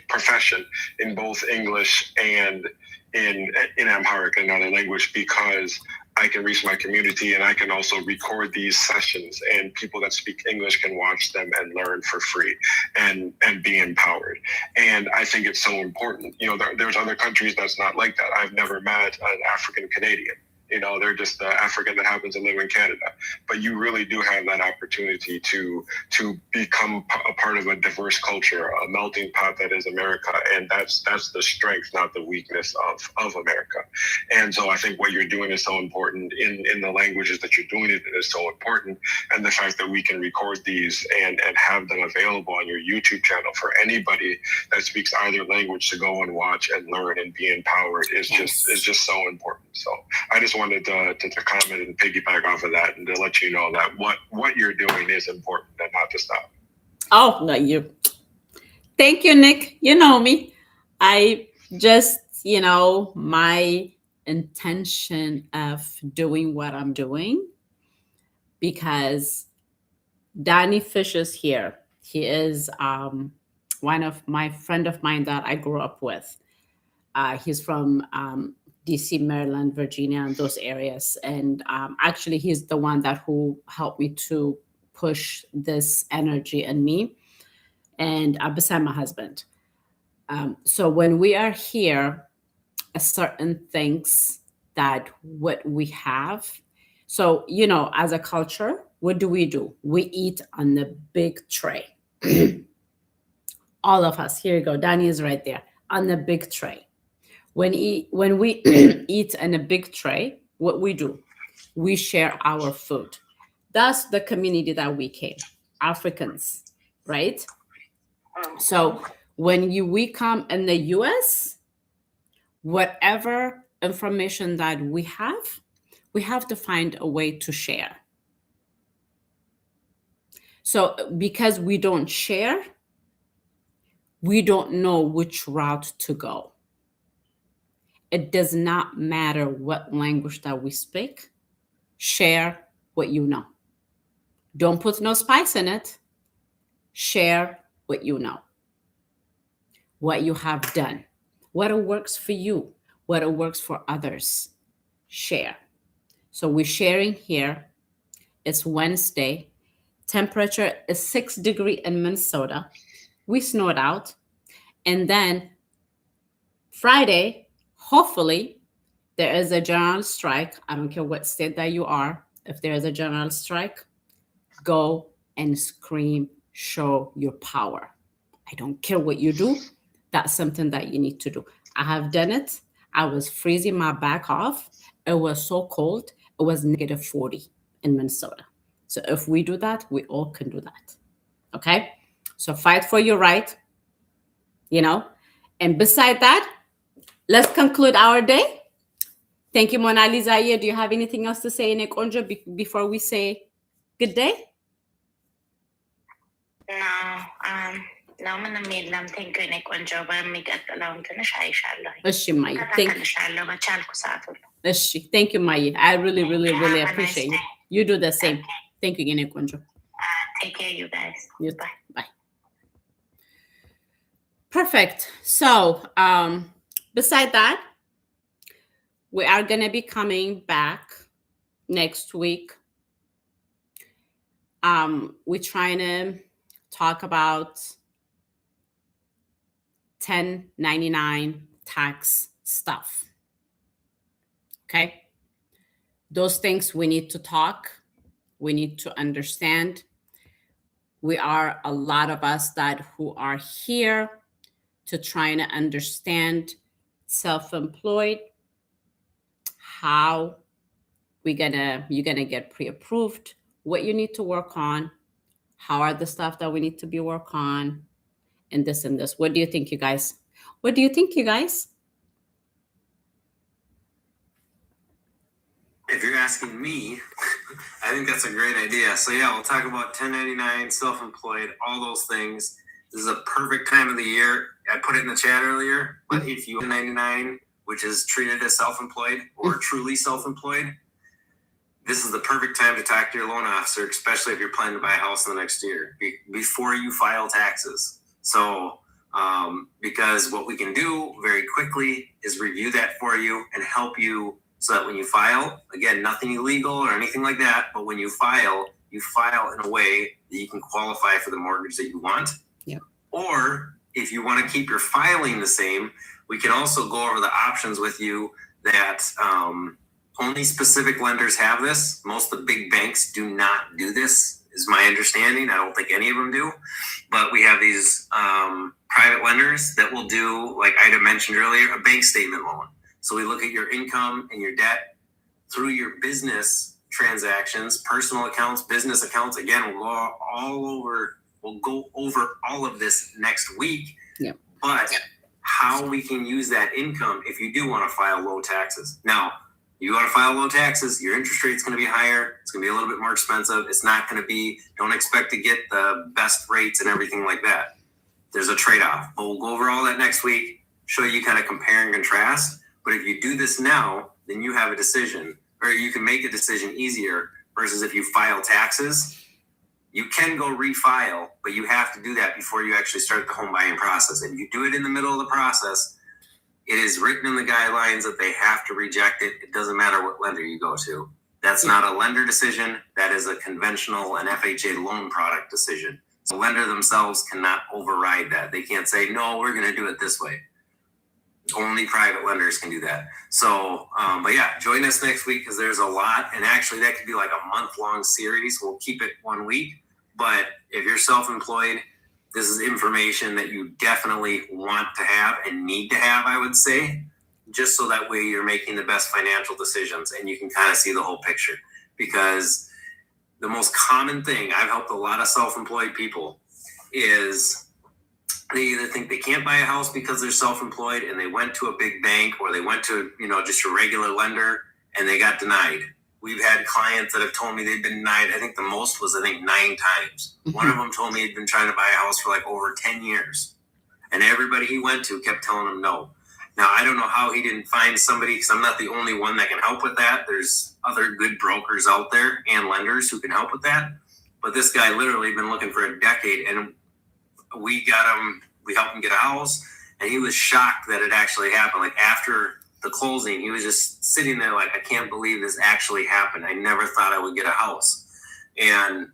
[SPEAKER 1] profession in both English and in Amharic, another language, because I can reach my community, and I can also record these sessions, and people that speak English can watch them and learn for free and be empowered. And I think it's so important. There's other countries that's not like that. I've never met an African Canadian. They're just African that happens to live in Canada. But you really do have that opportunity to become a part of a diverse culture, a melting pot that is America. And that's the strength, not the weakness of America. And so I think what you're doing is so important in the languages that you're doing it is so important. And the fact that we can record these and have them available on your YouTube channel for anybody that speaks either language to go and watch and learn and be empowered is just so important. So I just wanted to comment and piggyback off of that, and to let you know that what you're doing is important and not to stop.
[SPEAKER 2] Oh, no, thank you, Nick. You know me. I just, my intention of doing what I'm doing, because Danny Fish is here. He is one of my friend of mine that I grew up with. He's from DC, Maryland, Virginia, and those areas. And actually, he's the one who helped me to push this energy in me, and beside my husband. So when we are here, certain things that what we have. So, as a culture, what do? We eat on the big tray. All of us, here you go. Danny is right there on the big tray. When we eat in a big tray, what we do, we share our food. That's the community that we came, Africans, right? So when we come in the US, whatever information that we have to find a way to share. So because we don't share, we don't know which route to go. It does not matter what language that we speak. Share what you know. Don't put no spice in it. Share what you know, what you have done, what works for you, what works for others. Share. So we're sharing here. It's Wednesday. Temperature is 6 degrees in Minnesota. We snowed out. And then Friday, hopefully, there is a general strike. I don't care what state that you are. If there is a general strike, go and scream, show your power. I don't care what you do. That's something that you need to do. I have done it. I was freezing my back off. It was so cold. It was negative 40 in Minnesota. So if we do that, we all can do that. Okay? So fight for your right, And beside that, let's conclude our day. Thank you, Mona Lisa. Do you have anything else to say, Nekonjo, before we say good day?
[SPEAKER 5] No, ምንም የለም። ቴንክ ዩ ቆንጆ። በሚቀጥለውን ትንሽ አይሻለሁ።
[SPEAKER 2] እሺ ማየ፣
[SPEAKER 5] ተከታተልሻለሁ በቻልኩ ሰዓት ሁሉ።
[SPEAKER 2] እሺ, thank you ማየ. I really appreciate you. You do the same. Thank you, ቆንጆ.
[SPEAKER 5] Take care, you guys.
[SPEAKER 2] Bye. Perfect. So, beside that, we are going to be coming back next week. We're trying to talk about 1099 tax stuff. Okay? Those things we need to talk. We need to understand. We are a lot of us who are here to try to understand self-employed, how you're gonna get pre-approved, what you need to work on, how are the stuff that we need to be work on, and this and this. What do you think, you guys? What do you think, you guys?
[SPEAKER 3] If you're asking me, I think that's a great idea. So yeah, we'll talk about 1099, self-employed, all those things. This is a perfect time of the year. I put it in the chat earlier, but if you 1099, which is treated as self-employed or truly self-employed, this is the perfect time to talk to your loan officer, especially if you're planning to buy a house in the next year, before you file taxes. So, because what we can do very quickly is review that for you and help you so that when you file, again, nothing illegal or anything like that, but when you file in a way that you can qualify for the mortgage that you want.
[SPEAKER 2] Yeah.
[SPEAKER 3] Or if you want to keep your filing the same, we can also go over the options with you that only specific lenders have this. Most of the big banks do not do this, is my understanding. I don't think any of them do. But we have these private lenders that will do, like Ida mentioned earlier, a bank statement loan. So we look at your income and your debt through your business transactions, personal accounts, business accounts. Again, we'll go over all of this next week.
[SPEAKER 2] Yeah.
[SPEAKER 3] But how we can use that income if you do want to file low taxes. Now, you want to file low taxes, your interest rate is going to be higher. It's going to be a little bit more expensive. It's not going to be, don't expect to get the best rates and everything like that. There's a trade-off. But we'll go over all that next week, show you kind of compare and contrast. But if you do this now, then you have a decision, or you can make a decision easier versus if you file taxes. You can go refile, but you have to do that before you actually start the home buying process. If you do it in the middle of the process, it is written in the guidelines that they have to reject it. It doesn't matter what lender you go to. That's not a lender decision. That is a conventional and FHA loan product decision. So lender themselves cannot override that. They can't say, no, we're going to do it this way. Only private lenders can do that. So, but yeah, join us next week because there's a lot. And actually, that could be like a month-long series. We'll keep it 1 week. But if you're self-employed, this is information that you definitely want to have and need to have, I would say. just so that way you're making the best financial decisions and you can kind of see the whole picture. Because the most common thing, I've helped a lot of self-employed people, is they either think they can't buy a house because they're self-employed and they went to a big bank, or they went to, just a regular lender and they got denied. We've had clients that have told me they've been denied. I think the most was, 9 times. Mm-hmm. One of them told me he'd been trying to buy a house for like over 10 years. And everybody he went to kept telling him no. Now, I don't know how he didn't find somebody, because I'm not the only one that can help with that. There's other good brokers out there and lenders who can help with that. But this guy literally been looking for a decade, and we helped him get a house, and he was shocked that it actually happened. Like, after the closing, he was just sitting there like, I can't believe this actually happened. I never thought I would get a house. And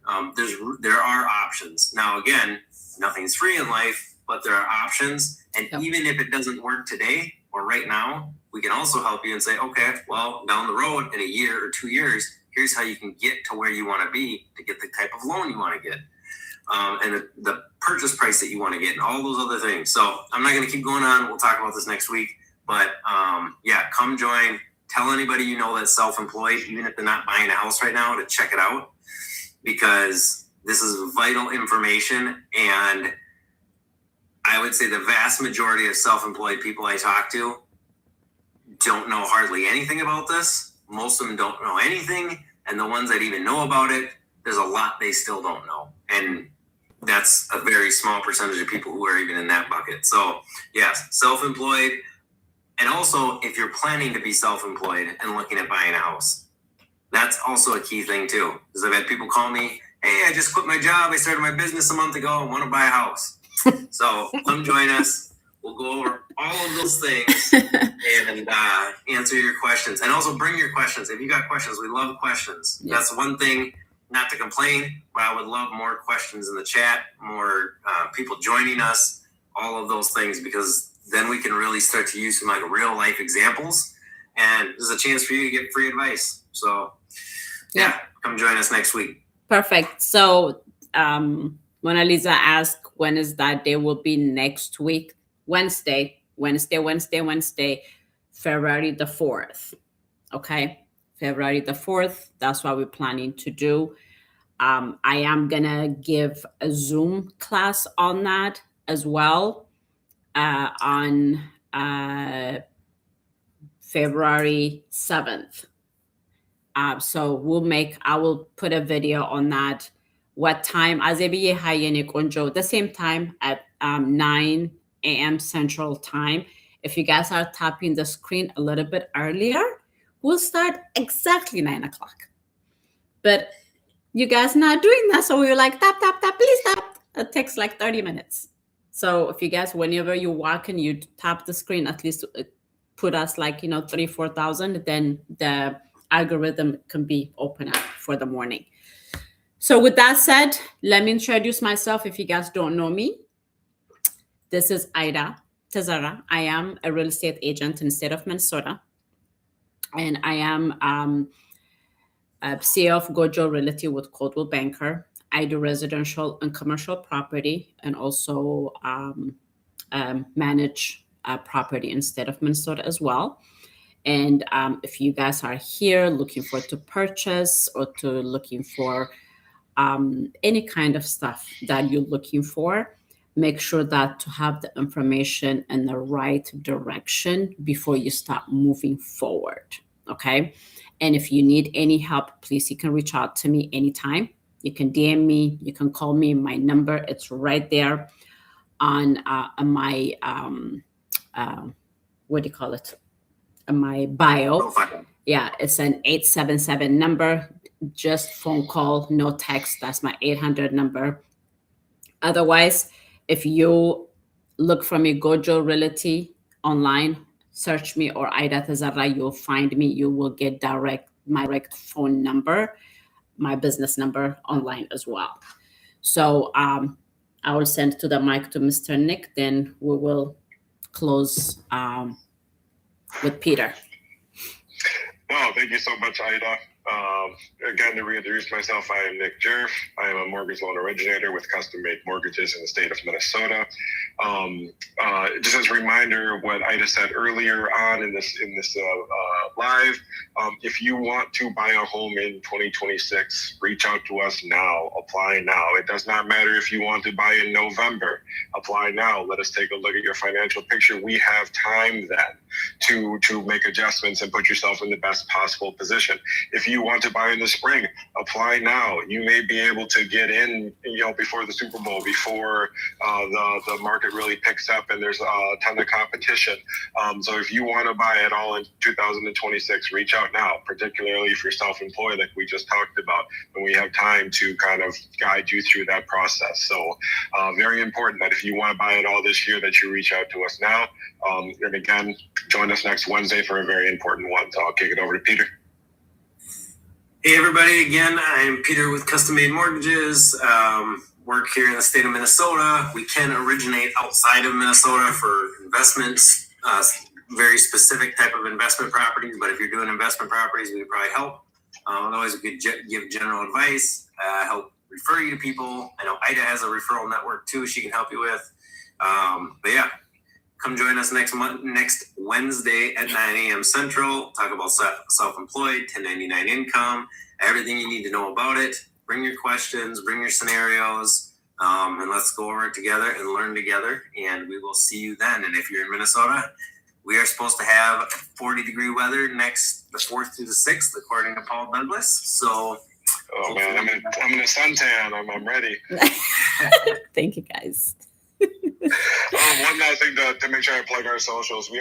[SPEAKER 3] there are options. Now, again, nothing's free in life, but there are options. And even if it doesn't work today or right now, we can also help you and say, okay, well, down the road in a year or 2 years, here's how you can get to where you want to be to get the type of loan you want to get. And the purchase price that you want to get, and all those other things. So I'm not going to keep going on. We'll talk about this next week. But come join. Tell anybody you know that's self-employed, even if they're not buying a house right now, to check it out, because this is vital information. And I would say the vast majority of self-employed people I talk to don't know hardly anything about this. Most of them don't know anything. And the ones that even know about it, there's a lot they still don't know. And that's a very small percentage of people who are even in that bucket. So yes, self-employed. And also, if you're planning to be self-employed and looking at buying a house, that's also a key thing too. Because I've had people call me, hey, I just quit my job. I started my business a month ago. I want to buy a house. So come join us. We'll go over all of those things and answer your questions. And also bring your questions. If you got questions, we love questions. Yeah. That's one thing, not to complain, but I would love more questions in the chat, more people joining us, all of those things, because then we can really start to use some like real life examples. And there's a chance for you to get free advice. So come join us next week. Perfect.
[SPEAKER 2] So Mona Lisa asked, when is that day? Will be next week, Wednesday, February the 4th. Okay. February the 4th. That's what we're planning to do. I am going to give a Zoom class on that as well on February 7th. So I will put a video on that. What time? The same time at 9 a.m. Central Time. If you guys are tapping the screen a little bit earlier, we'll start exactly 9 o'clock. But you guys not doing that, so we're like, tap, please tap. It takes like 30 minutes. So if you guys, whenever you walk and you tap the screen, at least put us like, 3,000-4,000, then the algorithm can be open up for the morning. So with that said, let me introduce myself if you guys don't know me. This is Aida Tezara. I am a real estate agent in the state of Minnesota. And I am a CEO of Gojo Realty with Coldwell Banker. I do residential and commercial property, and also manage property in the state of Minnesota as well. And if you guys are here looking for to purchase or looking for any kind of stuff that you're looking for, make sure that to have the information in the right direction before you start moving forward. Okay. And if you need any help, please, you can reach out to me anytime. You can DM me, you can call me. My number, it's right there on my, what do you call it? My bio. Yeah, it's an 877 number, just phone call, no text. That's my 800 number. Otherwise, if you look for me, Gojo Realty online, search me, or Aida Tezara, you'll find me. You will get my direct phone number, my business number online as well. So I will send to the mic to Mr. Nick, then we will close with Peter.
[SPEAKER 1] Wow, thank you so much, Aida. Again, to reintroduce myself, I am Nick Jerf. I am a mortgage loan originator with custom-made mortgages in the state of Minnesota. Just as a reminder, what Ida said earlier on in this live, if you want to buy a home in 2026, reach out to us now. Apply now. It does not matter if you want to buy in November. Apply now. Let us take a look at your financial picture. We have time then to make adjustments and put yourself in the best possible position. If you want to buy in the spring, apply now. You may be able to get in, before the Super Bowl, before the market really picks up and there's a ton of competition. So if you want to buy it all in 2026, reach out now, particularly if you're self-employed, like we just talked about, and we have time to kind of guide you through that process. So very important that if you want to buy it all this year, that you reach out to us now. And again, join us next Wednesday for a very important one. So I'll kick it over to Peter.
[SPEAKER 3] Hey everybody, again, I'm Peter with Custom Made Mortgages. Work here in the state of Minnesota. We can originate outside of Minnesota for investments, very specific type of investment properties, but if you're doing investment properties, we could probably help. Otherwise, we could give general advice, help refer you to people. I know Ida has a referral network too she can help you with. But yeah, come join us next Wednesday at 9 a.m. Central. Talk about self-employed, 1099 income, everything you need to know about it. Bring your questions, bring your scenarios, and let's go over it together and learn together. And we will see you then. And if you're in Minnesota, we are supposed to have 40-degree weather the 4th through the 6th, according to Paul Douglas. So,
[SPEAKER 1] oh man, I'm in a suntan. I'm ready.
[SPEAKER 2] Thank you, guys.
[SPEAKER 1] One last thing to make sure I plug our socials.